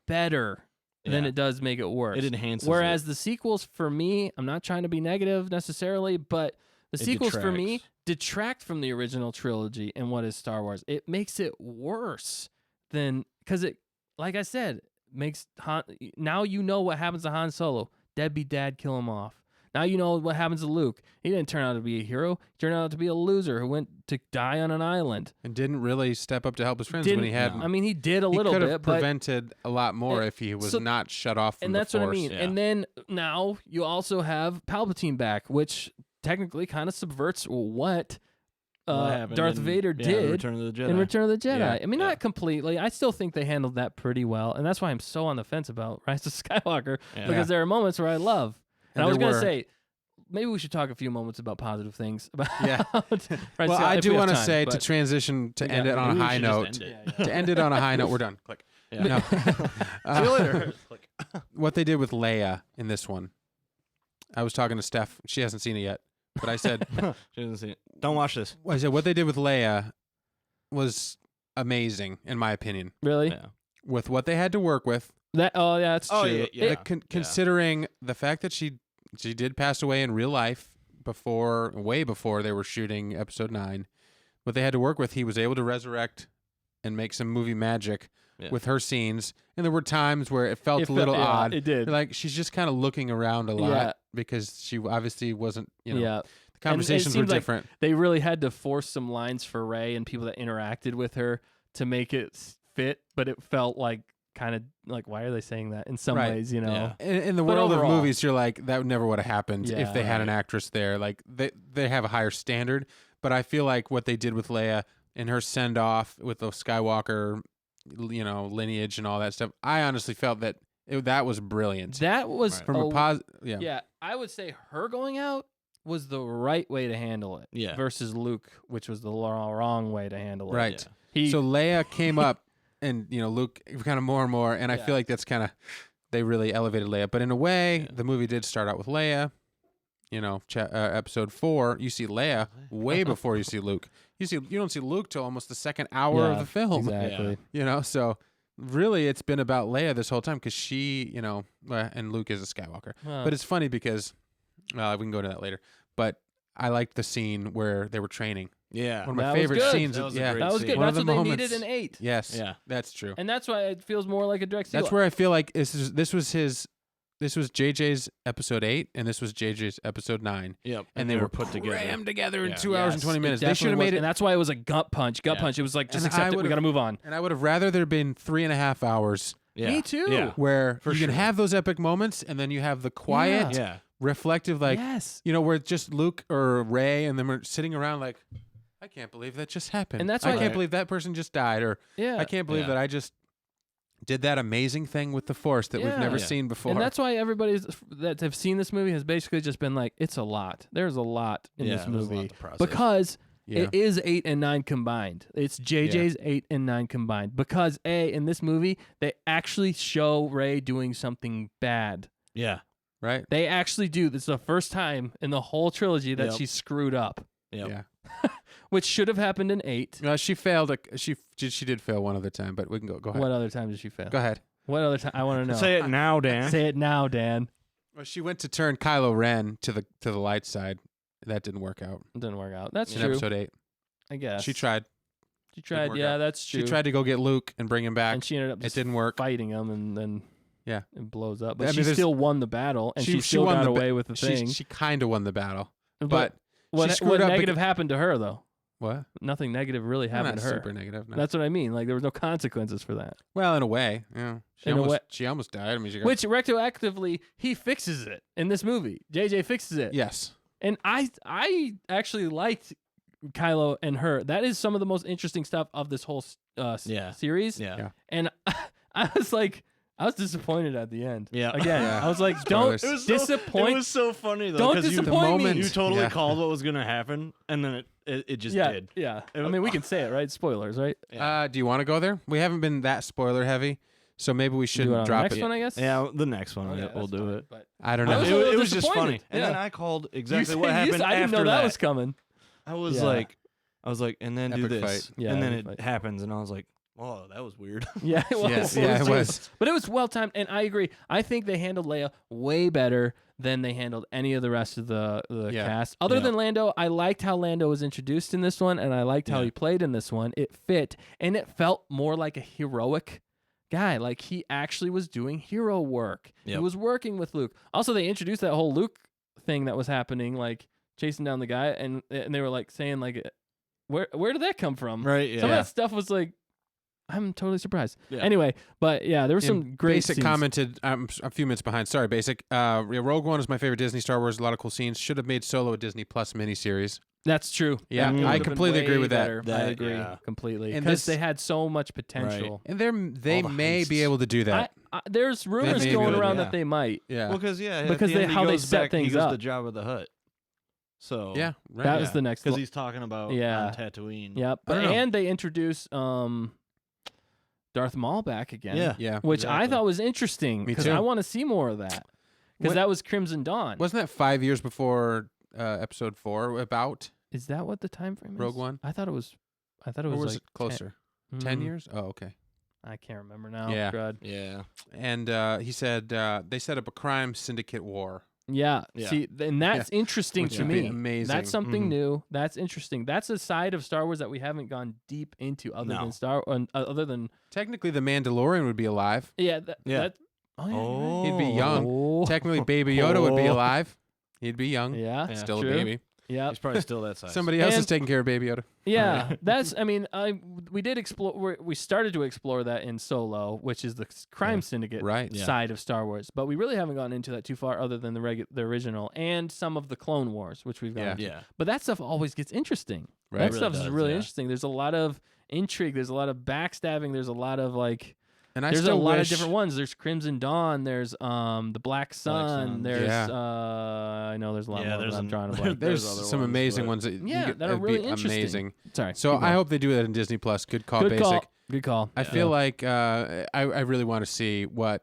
better than Yeah. it does make it worse. It enhances. Whereas it. the sequels, for me, I'm not trying to be negative necessarily, but the It sequels for me detracts. detract from the original trilogy and what is Star Wars. It makes it worse than because it, like I said, makes Han. Now you know what happens to Han Solo. Deadbeat dad, kill him off. Now you know what happens to Luke. He didn't turn out to be a hero. He turned out to be a loser who went to die on an island. And didn't really step up to help his friends when he had. I mean, he did a He little could bit, have but prevented a lot more and if he was so- not shut off from and the that's what I Force. mean. Yeah. And then now you also have Palpatine back, which technically kind of subverts what What happened Darth in- Vader yeah, did Return of the Jedi. in Return of the Jedi. Yeah. I mean, Yeah. not completely. I still think they handled that pretty well, and that's why I'm so on the fence about Rise of Skywalker Yeah. because there are moments where I love. And I was there gonna were- say. Maybe we should talk a few moments about positive things. About Yeah. Rise of Well, Sky- I if do we have want to time, say but- to transition to We end got- it on a Maybe we high should just note. end it. Yeah, To end it on a high note, we're done. Click. Yeah. No. See you later. Like, What they did with Leia in this one. I was talking to Steph. She hasn't seen it yet, but I said, she doesn't see it. Don't watch this. what they did with Leia was amazing in my opinion. Really? Yeah. With what they had to work with, That? Oh, yeah, that's Oh, true. yeah. considering the fact that she did pass away in real life way before they were shooting episode 9, what they had to work with, he was able to resurrect and make some movie magic with her scenes. And there were times where it felt a little odd. It did. Like she's just kind of looking around a lot because she obviously wasn't, the conversations were different. Like they really had to force some lines for Rey and people that interacted with her to make it fit, but it felt like kind of like, why are they saying that in some ways, Yeah. In the world of movies, you're like, that never would have happened if they had an actress there. Like they have a higher standard, but I feel like what they did with Leia and her send off with the Skywalker, lineage and all that stuff, I honestly felt that that was brilliant. That was from a positive. Yeah, I would say her going out was the right way to handle it. Yeah. Versus Luke, which was the wrong way to handle it. Right. Yeah. So Leia came up, and Luke kind of more and more, and I feel like that's kind of they really elevated Leia. But in a way, the movie did start out with Leia. Episode 4, you see Leia way before you see Luke. You don't see Luke till almost the second hour of the film. Exactly. So really it's been about Leia this whole time because she, and Luke is a Skywalker. But it's funny because we can go to that later. But I liked the scene where they were training. Yeah. One of my favorite scenes. That was a that great was scene. good. One That's of what the they moments- needed in 8. Yes. Yeah. That's true. And that's why it feels more like a direct sequel. That's where I feel like this was JJ's episode 8 and this was JJ's episode 9. Yep. And they were put together. crammed together in Yeah. 2 hours and 20 minutes. They definitely should have was, made it. and that's why it was a gut punch. Gut Yeah. punch. It was like, just And accept I it. We got to move on. And I would have rather there been 3.5 hours Yeah. Me too. Yeah. where For you can sure. have those epic moments and then you have the quiet, Yeah. reflective, Yes. where it's just Luke or Rey and then we're sitting around like, I can't believe that just happened. And that's I why- can't believe that person just died, or Yeah. I can't believe Yeah. that I just did that amazing thing with the Force that we've never Yeah. seen before. And that's why everybody that have seen this movie has basically just been like, it's a lot. There's a lot in this there's a lot movie to process. because Yeah. it is 8 and 9 combined. It's JJ's 8 and 9 combined because in this movie they actually show Rey doing something bad. Yeah. right? They actually do. This is the first time in the whole trilogy that Yep. she screwed up, Yep. Yeah. which should have happened in 8. She failed. She did fail one other time, but we can go ahead. What other time did she fail? Go ahead. What other time? I want to know. Say it now, Dan. Say it now, Dan. Well, she went to turn Kylo Ren to the light side. That didn't work out It didn't work out. That's in true. episode 8. I guess She tried. She tried. work Yeah, out. that's true. She tried to go get Luke and bring him back. and she ended up It just didn't work. fighting him, and then Yeah. it blows up. But I mean, she there's- still won the battle, and she still won got the ba- away with the thing. She kind of won the battle, but but what, she screwed what up negative happened to her though? what? Nothing negative really happened Not to her. super negative. No. That's what I mean. Like there was no consequences for that. Well, in a way, yeah. In a way- She almost died. I mean, she got, Which retroactively he fixes it in this movie. JJ fixes it. yes, And I actually liked Kylo and her. That is some of the most interesting stuff of this whole series. Yeah. Yeah. And I was disappointed at the end. Yeah. Again, Yeah. I was like, don't Spoilers. disappoint. It was so funny though. Don't 'cause disappoint me. You totally Yeah. called what was gonna happen, and then it just yeah, did. yeah. It I was- mean, we can say it, right? Spoilers, right? Yeah. Do you want to go there? We haven't been that spoiler heavy, so maybe we Do it shouldn't on the drop next it. one, I guess. Yeah, the next one Okay, we'll that's do fine, it. But I don't I know. was It, a little it was just funny, disappointed. and then Yeah. I called You exactly said- what you happened said- I didn't know after that was coming. I was Yeah. like, and then do Epic this, fight. Yeah, and then epic it fight. happens, and I was like, oh, that was weird. Yeah, it was. Yes, yeah, it too. was. But it was well timed, and I agree. I think they handled Leia way better than they handled any of the rest of the Yeah. cast. Other Yeah. than Lando, I liked how Lando was introduced in this one, and I liked how Yeah. he played in this one. It fit, and it felt more like a heroic guy. Like he actually was doing hero work. He Yep. was working with Luke. Also, they introduced that whole Luke thing that was happening, like chasing down the guy, and they were like saying like, where did that come from? Right? Yeah. Some of that stuff was like, I'm totally surprised. Yeah. Anyway, but yeah, there were some And great Basic scenes. commented, I'm a few minutes behind. Sorry, Basic. Rogue One is my favorite Disney Star Wars. A lot of cool scenes. Should have made Solo a Disney Plus miniseries. That's true. Yeah, It would I have been completely agree way with that. better. I That, agree yeah. completely. And Because this- they had so much potential. And they the may be heists. able to do that. There's rumors may be going able to, around yeah. that they might. yeah. Well, because Because at the end, how he they goes set back, things he goes up. to Jabba the Hutt. So yeah. Right. That was the next. because he's talking about Yeah. on Tatooine. Yep. I don't know. And they introduced Darth Maul back again. Yeah. Yeah. Which I exactly. thought was interesting Me because too. I want to see more of that. Because What- that was Crimson Dawn. Wasn't that 5 years before Episode 4 about? Is that what the time frame is? Rogue One? I thought it was. Or was like it closer? 10, 10 years? Oh, okay. I can't remember now. Yeah. Crud. Yeah. And he said they set up a crime syndicate war. Yeah. Yeah. See, and that's interesting Which to would be me. amazing. That's something Mhm. new. That's interesting. That's a side of Star Wars that we haven't gone deep into, other than Technically, the Mandalorian would be alive. yeah. Yeah. That, oh yeah. you're right. He'd be young. Oh. Technically, Baby Yoda would be Oh. alive. He'd be young. Yeah. Yeah. Still true. a baby. Yeah. He's probably still that size. Somebody else is And- taking care of Baby Yoda. Yeah, Right. that's. I mean, we did explore. We started to explore that in Solo, which is the crime syndicate Right. Yeah. side of Star Wars, but we really haven't gotten into that too far, other than the original and some of the Clone Wars, which we've gone. Yeah. into. Yeah. But that stuff always gets interesting. Right. That It stuff really is does, really yeah. interesting. There's a lot of intrigue. There's a lot of backstabbing. There's a lot of like. And I There's a still lot wish, of different ones. There's Crimson Dawn. There's the Black Sun. Sun. There's Yeah. I know there's a lot Yeah, more. But there's I'm an- drawing a blank. There's other some ones, amazing but- ones that Yeah, that are that'd really be interesting. amazing. Sorry. So keep going. I hope they do that in Disney Plus. Good call, Good Basic. call. Good call. I feel like I really want to see what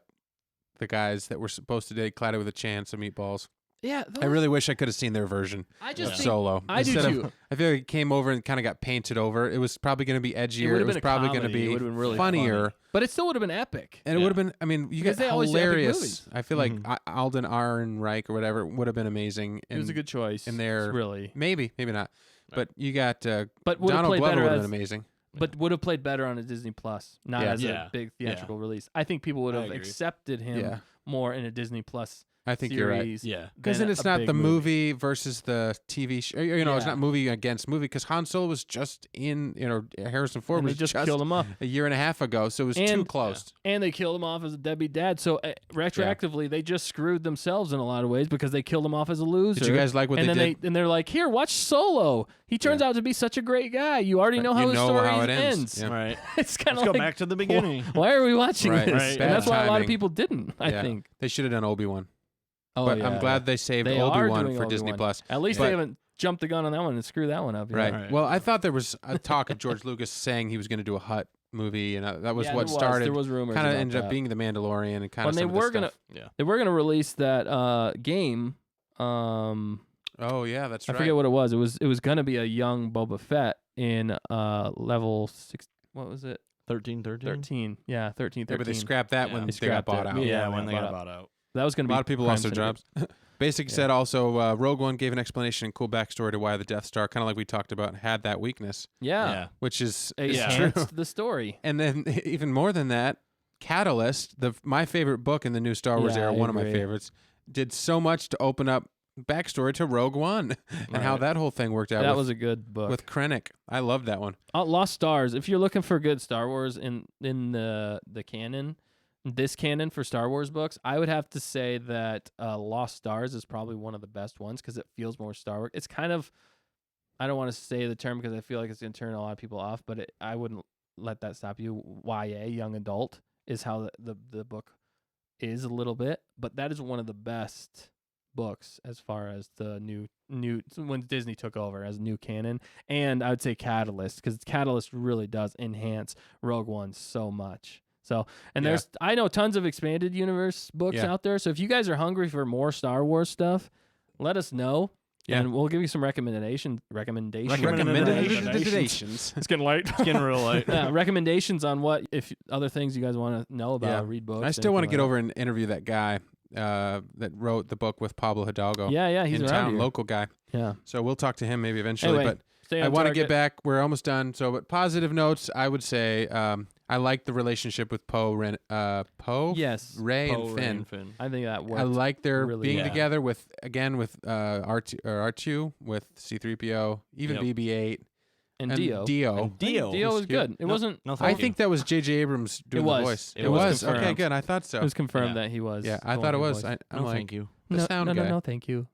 the guys that were supposed to date Claddy with a Chance of Meatballs. Yeah, I really wish I could have seen their version I of just think Solo. I do Instead too. of, I feel like it came over and kind of got painted over. It was probably going to be edgier. would've It was been a probably going to comedy. It be would've been really funnier. funny. But it still would have been epic. And it Yeah. would have been, I mean, you Because got they always do epic hilarious. movies. I feel like Alden Ehrenreich or whatever would have been amazing. It was a good choice. in there- really. Maybe, maybe not. But you got But would have Donald played Glover better would have as been amazing. but would have played better on a Disney Plus, not Yeah. as Yeah. a big theatrical release. I think people would I have agree. accepted him Yeah. more in a Disney Plus I think you're right. series. Yeah. Because than then it's a not big the movie versus the TV show. You know, it's Yeah. not movie against movie because Han Solo was just in, Harrison Ford And they was just killed him off. a year and a half ago, so it was too And- close. And they killed him off as a deadbeat dad. So retroactively, they just screwed themselves in a lot of ways because they killed him off as a loser. Did you guys like what and they then did? they're like, here, watch Solo. He turns out to be such a great guy. You already know how his story how it ends. Yeah. Right. It's kind Let's of go like, back to the beginning. why are we watching Right. this? Right. And Bad that's why a lot of timing. people didn't. I Yeah. think. They should have done Obi-Wan. Oh, But yeah. I'm glad they saved They are Obi-Wan doing for Disney Obi-Wan. Plus. At least But- they haven't jumped the gun on that one and screwed that one up. yet. Right. Right. Well, I thought there was a talk of George Lucas saying he was going to do a Hutt movie, and that was Yeah, what there started. There was rumors. Kind of about ended up that. being the Mandalorian and kind When of they some of were the gonna, stuff. Yeah. they were gonna release that game. Oh yeah, that's I right. forget what it was. It was gonna be a young Boba Fett in level 6. What was it? 13. 13. Yeah, 13. Yeah, but they 13. scrapped that Yeah. when They they got scrapped bought it. out. Yeah, Yeah, when when they they got got bought out. That was gonna A be lot of people Crime lost their Syndicate. jobs. Basic said also, Rogue One gave an explanation and cool backstory to why the Death Star, kind of like we talked about, had that weakness, Yeah, which is it Yeah. true. enhanced the story. And then even more than that, Catalyst, my favorite book in the new Star Wars Yeah, era, I one of my agree. favorites, did so much to open up backstory to Rogue One and how Right. that whole thing worked out That with, was a good book. with Krennic. I loved that one. Lost Stars. If you're looking for good Star Wars in the canon, this canon for Star Wars books, I would have to say that Lost Stars is probably one of the best ones because it feels more Star Wars. It's kind of, I don't want to say the term because I feel like it's going to turn a lot of people off, but I wouldn't let that stop you. YA, young adult, is how the book is a little bit, but that is one of the best books as far as the new when Disney took over as new canon. And I would say Catalyst, because Catalyst really does enhance Rogue One so much. So, and Yeah. I know tons of expanded universe books Yeah. out there. So if you guys are hungry for more Star Wars stuff, let us know. Yeah. And we'll give you some recommendations. Recommendations. It's getting late. It's getting real light. Yeah, recommendations on what, if other things you guys want to know about, Yeah. read books. I still want to anything get like over and interview that guy that wrote the book with Pablo Hidalgo. that. Yeah, he's in around town, here. local guy. Yeah. So we'll talk to him maybe eventually. Anyway, But stay I on want to get target. back. We're almost done. So, but positive notes, I would say I like the relationship with Poe, Ray, Yes, Ray, Poe, and Ray, Finn. and Finn. I think that worked. I like their really being well. together with R2 with C-3PO, even Yep. BB-8 and Dio. And Dio. Dio was was good. It No, wasn't. No, I thank you. think that was J.J. Abrams doing was. the voice. It It was was. Okay, confirmed. good. I thought so. It was confirmed Yeah. that he was. Yeah, I going thought it for was. voice. I'm No, like, thank you. the no, sound no, guy. no, thank you.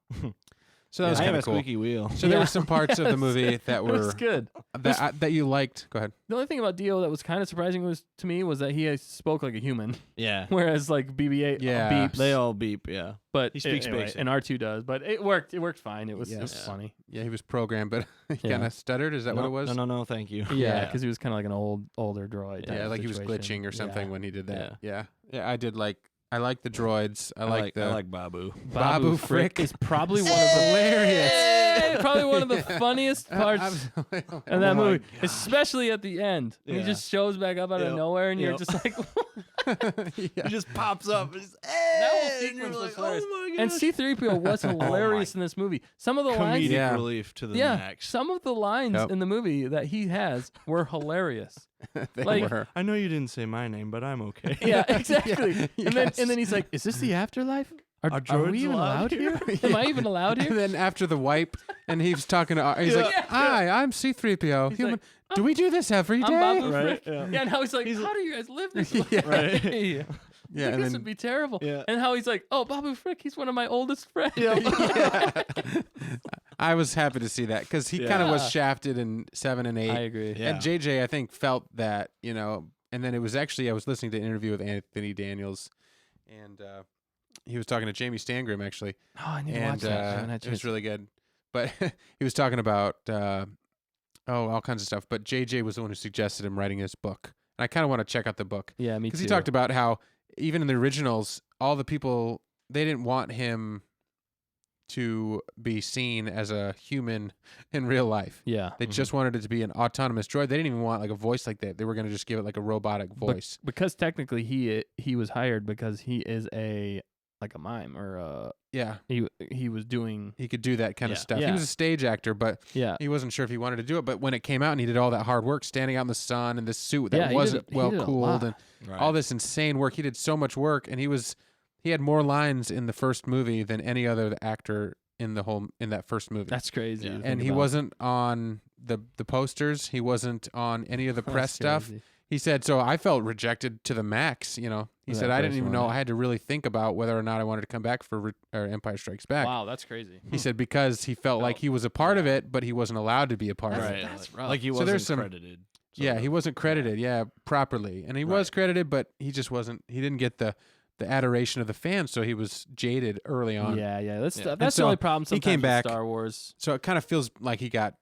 So that was I have kind a of cool. squeaky wheel. So there Yeah. were some parts of the movie that It was were good. that you liked. Go ahead. The only thing about Dio that was kind of surprising to me was that he spoke like a human, Yeah. whereas like BB-8 Yeah. beeps. They all beep, yeah. but he speaks anyway, basic. and R2 does. But it worked. It worked fine. It was Yes. funny. Yeah, he was programmed, but he Yeah. kind of stuttered. Is that no, what it was? No, thank you. Yeah, because he was kind of like an older droid. Yeah, type like he was situation. glitching or something Yeah. when he did that. Yeah. Yeah, I did like. I like the droids. I like the. I like Babu. Babu Frick. is probably one of the Hilarious. probably one of the funniest parts in Oh that my movie, God. especially at the end. When he Yeah. just shows back up out of Yep. nowhere, and you're Yep. just like, He just pops up. And he's, That whole and sequence you're was like, hilarious. oh my And gosh. C-3PO was hilarious in this movie. Some of the lines, Comedic Yeah. relief to the yeah, max. some of the lines Yep. in the movie that he has were hilarious. They Like- were. I know you didn't say my name, but I'm okay. Yeah, exactly. Yeah, And then yes. he's like, "Is this the afterlife? Are droids we even allowed allowed here? Am I even allowed And here?" then after the wipe, and he's talking to, he's Yeah. like, Yeah. "Hi, I'm C-3PO. He's Human. like, Do we do this every I'm day?" Babu Right, Frick. yeah. Yeah, and how he's like, He's "How do you guys live this Yeah. way?" Right. Yeah, Like, and this then would be terrible. Yeah. And how he's like, "Oh, Babu Frick, he's one of my oldest friends." Yeah. I was happy to see that because he kind of Yeah. was shafted in 7 and 8. I agree. Yeah. And JJ, I think, felt that, and then it was actually, I was listening to an interview with Anthony Daniels, and he was talking to Jamie Stangrim, actually. Oh, I need to And watch that. I haven't had a it was chance. really good. But he was talking about, all kinds of stuff. But JJ was the one who suggested him writing his book. And I kind of want to check out the book. Yeah, me too. Because he talked about how, even in the originals, all the people, they didn't want him to be seen as a human in real life. Yeah. They just wanted it to be an autonomous droid. They didn't even want like a voice like that. They were going to just give it like a robotic voice. Because technically he was hired because he is a mime or Yeah, he was doing he could do that kind of Yeah. stuff. Yeah. He was a stage actor, but yeah. he wasn't sure if he wanted to do it. But when it came out and he did all that hard work standing out in the sun in this suit Yeah, that he wasn't did a well lot. cooled and Right. all this insane work, he did so much work, and he had more lines in the first movie than any other actor in that first movie. That's crazy. Yeah. to think And he about. wasn't on the posters. He wasn't on any of the press That's stuff. crazy. He said, so I felt rejected to the max, He That said, I didn't first even one, know. yeah. I had to really think about whether or not I wanted to come back for Empire Strikes Back. Wow, that's crazy. He said because he felt like he was a part of it, but he wasn't allowed to be a part of Right. it. That's rough. Like he So wasn't there's some- credited. Yeah, sort he of. wasn't credited, properly. And he was Right. credited, but he just wasn't, he didn't get the adoration of the fans, so he was jaded early on. Yeah. That's Yeah. that's so the only problem. he Sometimes came with back- Star Wars. So it kind of feels like he got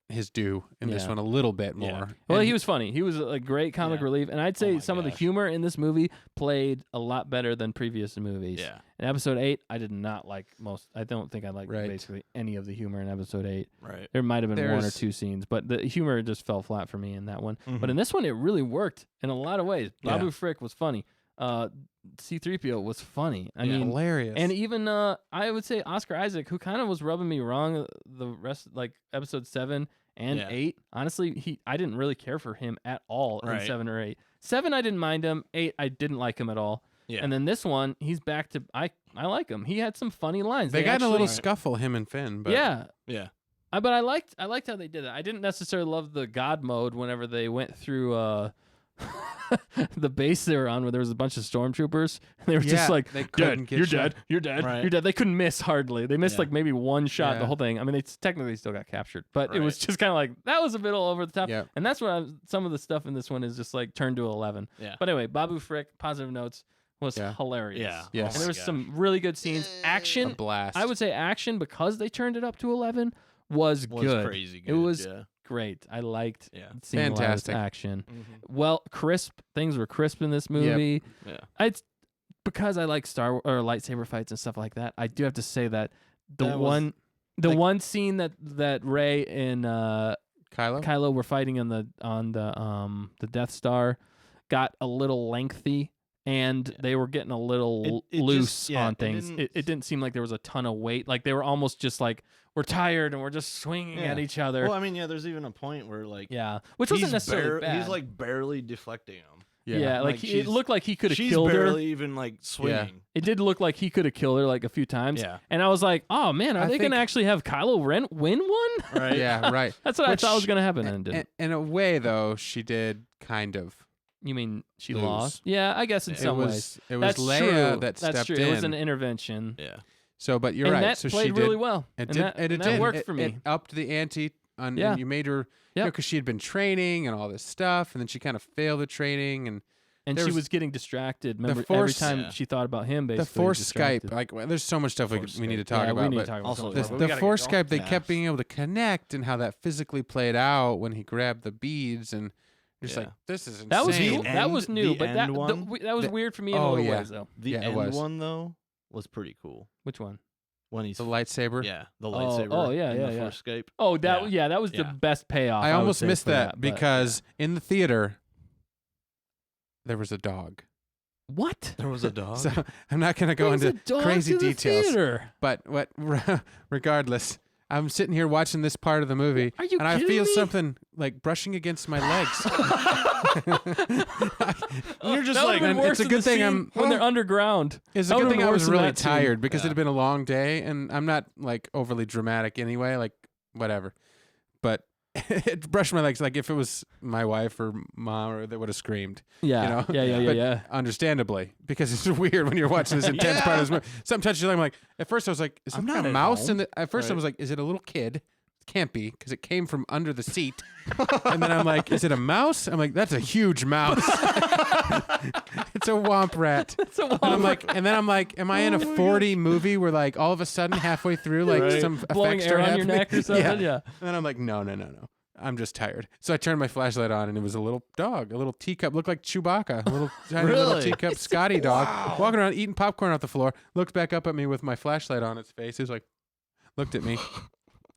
his due in this Yeah. one a little bit Yeah. more. Well, And he was funny. He was a great comic Yeah. relief, and I'd say my some of the gosh. humor in this movie played a lot better than previous movies. Yeah. In Episode 8, I did not like most. I don't think I liked Right. basically any of the humor in Episode 8. Right. There might have been one or There's- two scenes, but the humor just fell flat for me in that one. But Mhm. in this one, it really worked in a lot of ways. Yeah. Babu Frick was funny. C-3PO was funny. I Yeah. mean, hilarious. and even I would say Oscar Isaac, who kind of was rubbing me wrong the rest, like Episode 7 and Yeah. 8. Honestly, I didn't really care for him at all in Right. 7 or 8. 7, I didn't mind him. 8, I didn't like him at all. Yeah. And then this one, he's back to I like him. He had some funny lines. they got in a actually- little scuffle, him and Finn. But yeah. Yeah. But I liked how they did it. I didn't necessarily love the God mode whenever they went through the base they were on, where there was a bunch of stormtroopers. They were Yeah, just like, they dead, couldn't get you're you. dead, you're dead, Right. you're dead. They couldn't miss hardly. They missed Yeah. like maybe one shot Yeah. the whole thing. I mean, they technically still got captured, but it was Right. just kind of like that was a bit all over the top. Yeah. And that's what some of the stuff in this one is just like turned to 11. Yeah. But anyway, Babu Frick, positive notes, was Yeah. hilarious. Yeah. Yes. And there Oh my was gosh. some really good scenes. a Action, blast. I would say action, because they turned it up to 11, was good. crazy good. It was yeah. great. I liked Yeah. seeing a lot of Fantastic. action. Mhm. Well, crisp. Things were crisp in this movie. Yeah. It's because I like lightsaber fights and stuff like that. I do have to say that the That was- one scene that Rey and Kylo? Kylo were fighting on the Death Star got a little lengthy, and Yeah. they were getting a little It loose just- yeah, on it things. didn't- It didn't seem like there was a ton of weight. Like they were almost just like, we're tired and we're just swinging at Yeah. each other. Well, I mean, yeah, there's even a point where like Yeah, which wasn't he's necessarily bad. He's like barely deflecting him. yeah, like Like, it she's- looked like he could have She's killed her. barely even like swinging. It did look like he could have killed her like a few times. Yeah. And I was like, oh man, are I they going to think- actually have Kylo Ren win one? Right. Yeah, right. That's what Which- I thought was going to happen, and it didn't. In a way, though, she did kind of. You mean she lose. lost? Yeah, I guess in Yeah. some it ways. was Leia That's true. that That's stepped true. in. It was an intervention. Yeah. So, but you're and right. that So played she really did. well. It and did. that, It and did. that worked It- for me. It upped the ante. Yeah. And you made her. Yep. Because she had been training and all this stuff, and then she kind of failed the training, and and there she was- was getting distracted. Remember, every Force- time Yeah. she thought about him, basically. the Force distracted. Skype. Like, well, there's so much stuff Force we need to Skype. talk yeah, about. we need but to talk about also some the, more, but we the gotta get Force going. Skype, they Yeah. kept being able to connect, and how that physically played out when he grabbed the beads, and just Yeah. like this is insane. That was The new. That was end- new, the but that end one? that was The- weird for me in oh, a little yeah. ways, though. The Yeah, it end was. one though was pretty cool Which one? when he's the lightsaber. yeah the Oh, lightsaber. oh, yeah, in yeah, the yeah. Force Skype. Oh, that Yeah. that was the Yeah. best payoff. I would almost say, missed for that but- because in the theater there was a dog. What? There was a dog. So I'm not going to go Brings a into dog crazy to the details. theater? But regardless, I'm sitting here watching this part of the movie, Are you and I kidding feel me? something like brushing against my legs. You're just That like, would've been and worse it's a in good the thing scene I'm- when they're underground. It's That a good would've thing been I was worse in really that scene. tired because Yeah. it had been a long day, and I'm not like overly dramatic anyway. Like whatever, but it brushed my legs. Like if it was my wife or mom, or they would have screamed. Yeah. You know? Yeah. But understandably, because it's weird when you're watching this intense part of this movie. Something touches your leg. I'm like, at first I was like, is I'm there not a at mouse in home. the? At first I Right. was like, is it a little kid? Can't be, because it came from under the seat. And then I'm like, is it a mouse? I'm like, that's a huge mouse. It's a womp rat. It's a And I'm womp. like, am I in a 40 movie where like all of a sudden halfway through like Right. some Blowing effects air start on your happening? neck or something. Yeah. And then I'm like, no. I'm just tired. So I turned my flashlight on, and it was a little dog, a little teacup, looked like Chewbacca, a little tiny little Really? teacup Scotty dog, walking around eating popcorn off the floor. Looked back up at me with my flashlight on its face. He was like, looked at me.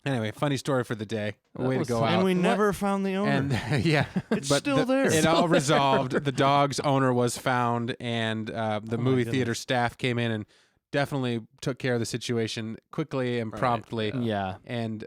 Anyway, funny story for the day. That Way to was go fun. out. and we What? never found the owner. And yeah, It's but still there. It Still all resolved. The dog's owner was found, and the my movie goodness. theater staff came in and definitely took care of the situation quickly and Right, promptly, Yeah. and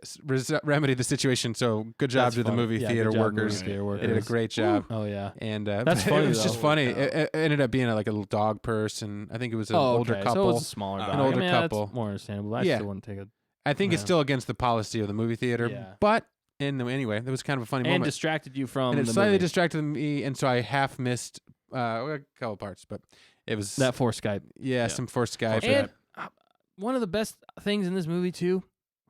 remedied the situation. So good job That's to the funny. movie Yeah, theater good job, workers. movie theater Right. They did a workers. great job. Oh yeah. And That's but funny, It was just though. funny. Worked out. It ended up being like a little dog purse, and I think it was an Oh, older okay. couple. So it was a smaller dog. An older I mean, couple. That's more understandable. I Yeah. still wouldn't take it. I think it's Yeah. still against the policy of the movie theater, Yeah. but anyway, that was kind of a funny And moment. distracted you from And it the slightly movie. distracted me, and so I half missed a couple parts, but it was that forced Skype. yeah, some forced Skype. And one of the best things in this movie too,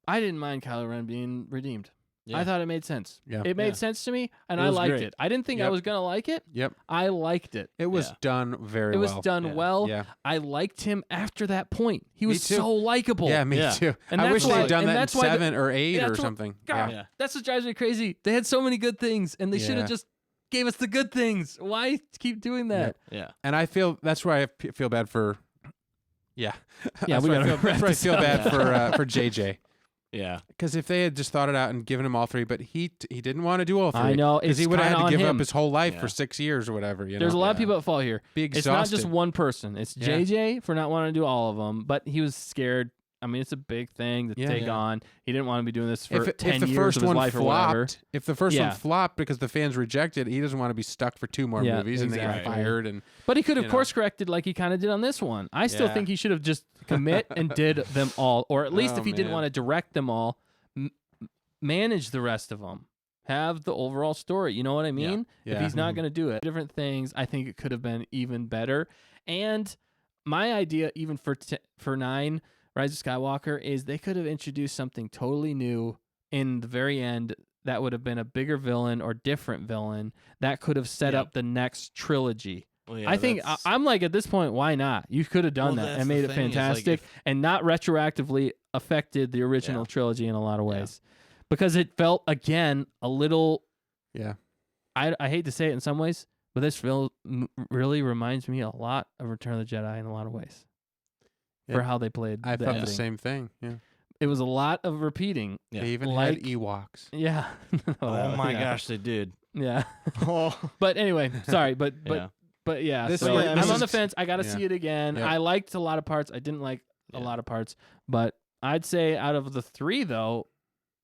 I didn't mind Kylo Ren being redeemed. Yeah. I thought it made sense. Yeah. It made Yeah. sense to me, and It I was liked great. it. I didn't think I Yep. was gonna like it. Yep, I liked it. it was Yeah. done very It well. was done Yeah. well. Yeah, I liked him after that point. He Me was too. so likable. yeah, me Yeah. too. And I that's wish why- they'd done and that in that's why the- 7 or 8 or that's what- something. God, Yeah. that's what drives me crazy. They had so many good things, and they should Yeah. have just gave us the good things. Why keep doing that? Yeah. And I feel that's where I feel bad for. Yeah, Yeah, That's we where I gotta feel, wrap that's where I this feel up. bad for JJ. Yeah. Because if they had just thought it out and given him all 3, but he didn't want to do all 3. I know, because it's he would have kinda had to on give him. up his whole life Yeah. for 6 years or whatever. You There's a know, lot of Yeah. people at fault here. be It's exhausted. not just one person. It's Yeah. JJ for not wanting to do all of them, but he was scared. I mean, it's a big thing to Yeah. take Yeah. on. He didn't want to be doing this for If 10 the years first of his one life or whatever. flopped, if the first Yeah. one flopped because the fans rejected, he doesn't want to be stuck for 2 more Yeah, movies and then get exactly. fired. And But he could have you know. course corrected like he kind of did on this one. I still Yeah. think he should have just commit and did them all, or at least Oh, if he didn't man. want to direct them all, manage the rest of them. Have the overall story. You know what I mean? If Yeah. he's not Mhm. going to do it, different things. I think it could have been even better. And my idea, even for 9, Rise of Skywalker, is they could have introduced something totally new in the very end. That would have been a bigger villain or different villain that could have set Yeah. up the next trilogy. Well, yeah, I think that's- I'm like at this point, why not? You could have done Well, that that's and the made it thing is, like, fantastic and not retroactively affected the original Yeah. trilogy in a lot of Yeah. ways. Because it felt again a little yeah, I hate to say it in some ways, but this film really reminds me a lot of Return of the Jedi in a lot of ways. For Yeah. how they played I the thought the ending. same thing. Yeah, It was a lot of repeating. Yeah. they even Like- had Ewoks. Yeah. Oh my yeah. gosh, they did. Yeah. Oh. But anyway, sorry, but Yeah. But yeah, This so is- I'm this on the is- fence. I got to yeah. see it again. Yeah. I liked a lot of parts. I didn't like a Yeah. lot of parts, but I'd say out of the 3 though,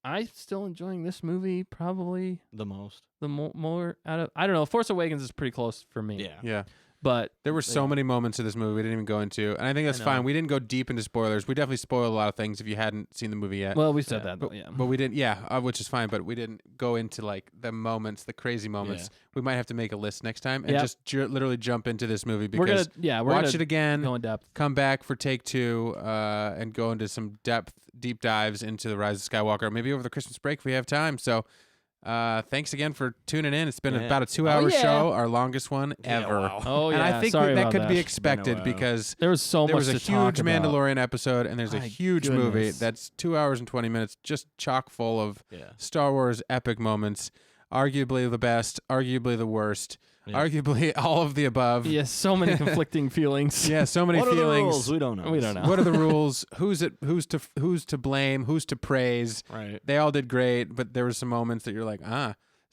I'm still enjoying this movie probably The most. the more out of I don't know. Force Awakens is pretty close for me. Yeah. Yeah, But there were so Yeah. many moments of this movie we didn't even go into, and I think that's know. fine. We didn't go deep into spoilers. We definitely spoiled a lot of things if you hadn't seen the movie yet. well, we said Yeah. that though, yeah. But we didn't, which is fine. But we didn't go into like the moments, the crazy moments. We might have to make a list next time and Yep. just literally jump into this movie we're because gonna watch gonna it again, go in depth. come back for take 2, and go into some deep dives into the Rise of Skywalker. Maybe over the Christmas break if we have time. So, thanks again for tuning in. It's been Yeah. about a 2-hour yeah. show, our longest one Yeah, ever. wow. Oh yeah, And I think sorry that about could be that. expected while. because There was so there much was a to talk huge about. Mandalorian episode, and there's a My huge movie goodness. that's 2 hours and 20 minutes, just chock full of Yeah. Star Wars epic moments. Arguably the best, arguably the worst, Yeah. arguably all of the above. Yes, so many conflicting feelings. Yeah, so many What are the feelings. rules? We don't know. We don't know. What are the rules? Who's to blame? Who's to praise? Right. They all did great, but there were some moments that you're like,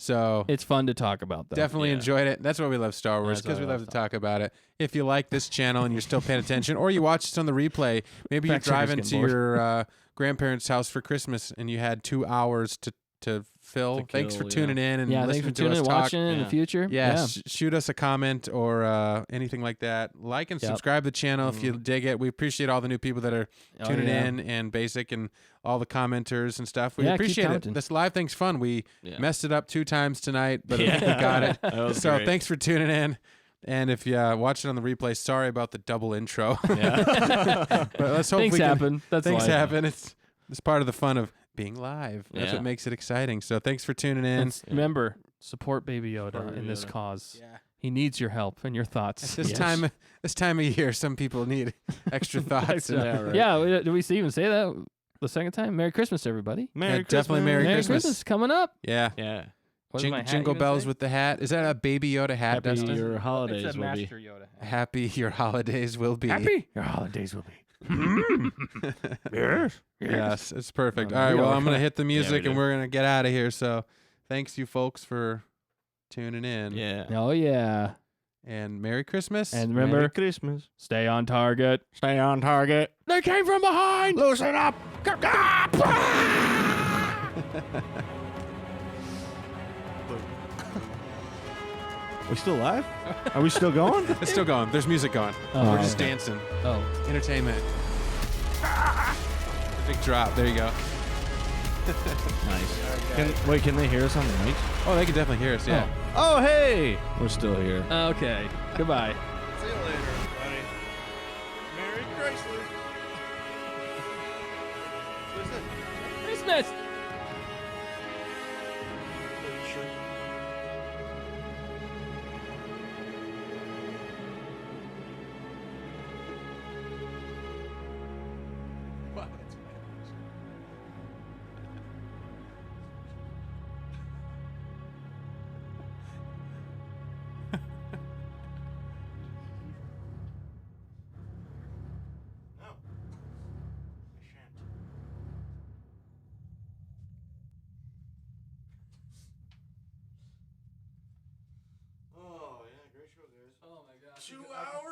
So It's fun to talk about, though. definitely enjoyed it. That's why we love Star Wars, That's because why we I love to love talk about it. If you like this channel and you're still paying attention, or you watch this on the replay, maybe you're Fact checker's driving to getting bored. your grandparents' house for Christmas and you had 2 hours to fill. To Thanks for kill, tuning in and Yeah, thanks listening for to tuning us in, talk. watching in the Yeah. future. Yeah, shoot us a comment or anything like that. Like and Yep. subscribe to the channel if you dig it. We appreciate all the new people that are Oh, tuning yeah. in, and Basic and all the commenters and stuff. We Yeah, keep appreciate it. commenting. This live thing's fun. We Yeah. messed it up 2 times tonight, but I Yeah. think we got it. That was So great. thanks for tuning in. And if you watch it on the replay, sorry about the double intro. Yeah. But let's hope Things we can. happen. That's Things life. happen. It's part of the fun of being live. That's Yeah. what makes it exciting. So thanks for tuning in. And remember, support Baby Yoda Support in Baby this Yoda. cause. Yeah. He needs your help and your thoughts. At this time of year, some people need extra thoughts. and- Yeah, right. Yeah, did we even say that the second time? Merry Christmas, everybody. Merry definitely Merry Merry Christmas. Christmas coming up. Yeah. Yeah. What is my hat Jingle gonna bells say? with the hat. Is that a Baby Yoda hat, Happy Dustin? your It's holidays a will be. Master Yoda hat. Happy your holidays will be. Your holidays will be. Yes. Yes, it's perfect. Oh, All right, we well, are. I'm going to hit the music do. and we're going to get out of here. So thanks you folks for tuning in. Yeah. Oh, yeah. And Merry Christmas. And Merry remember, Christmas. stay on target. Stay on target. They came from behind. Loosen up. We still live? Are we still going? It's still going. There's music going. Oh, We're just okay. dancing. Oh. Entertainment. Big drop. There you go. Nice. Wait, can they hear us on the mic? Oh, they can definitely hear us. Yeah. Oh, hey! We're still here. Okay. Goodbye. See you later, everybody. Merry Chrysler. Christmas. Oh, yeah, great show, guys. Oh my gosh. 2 hours?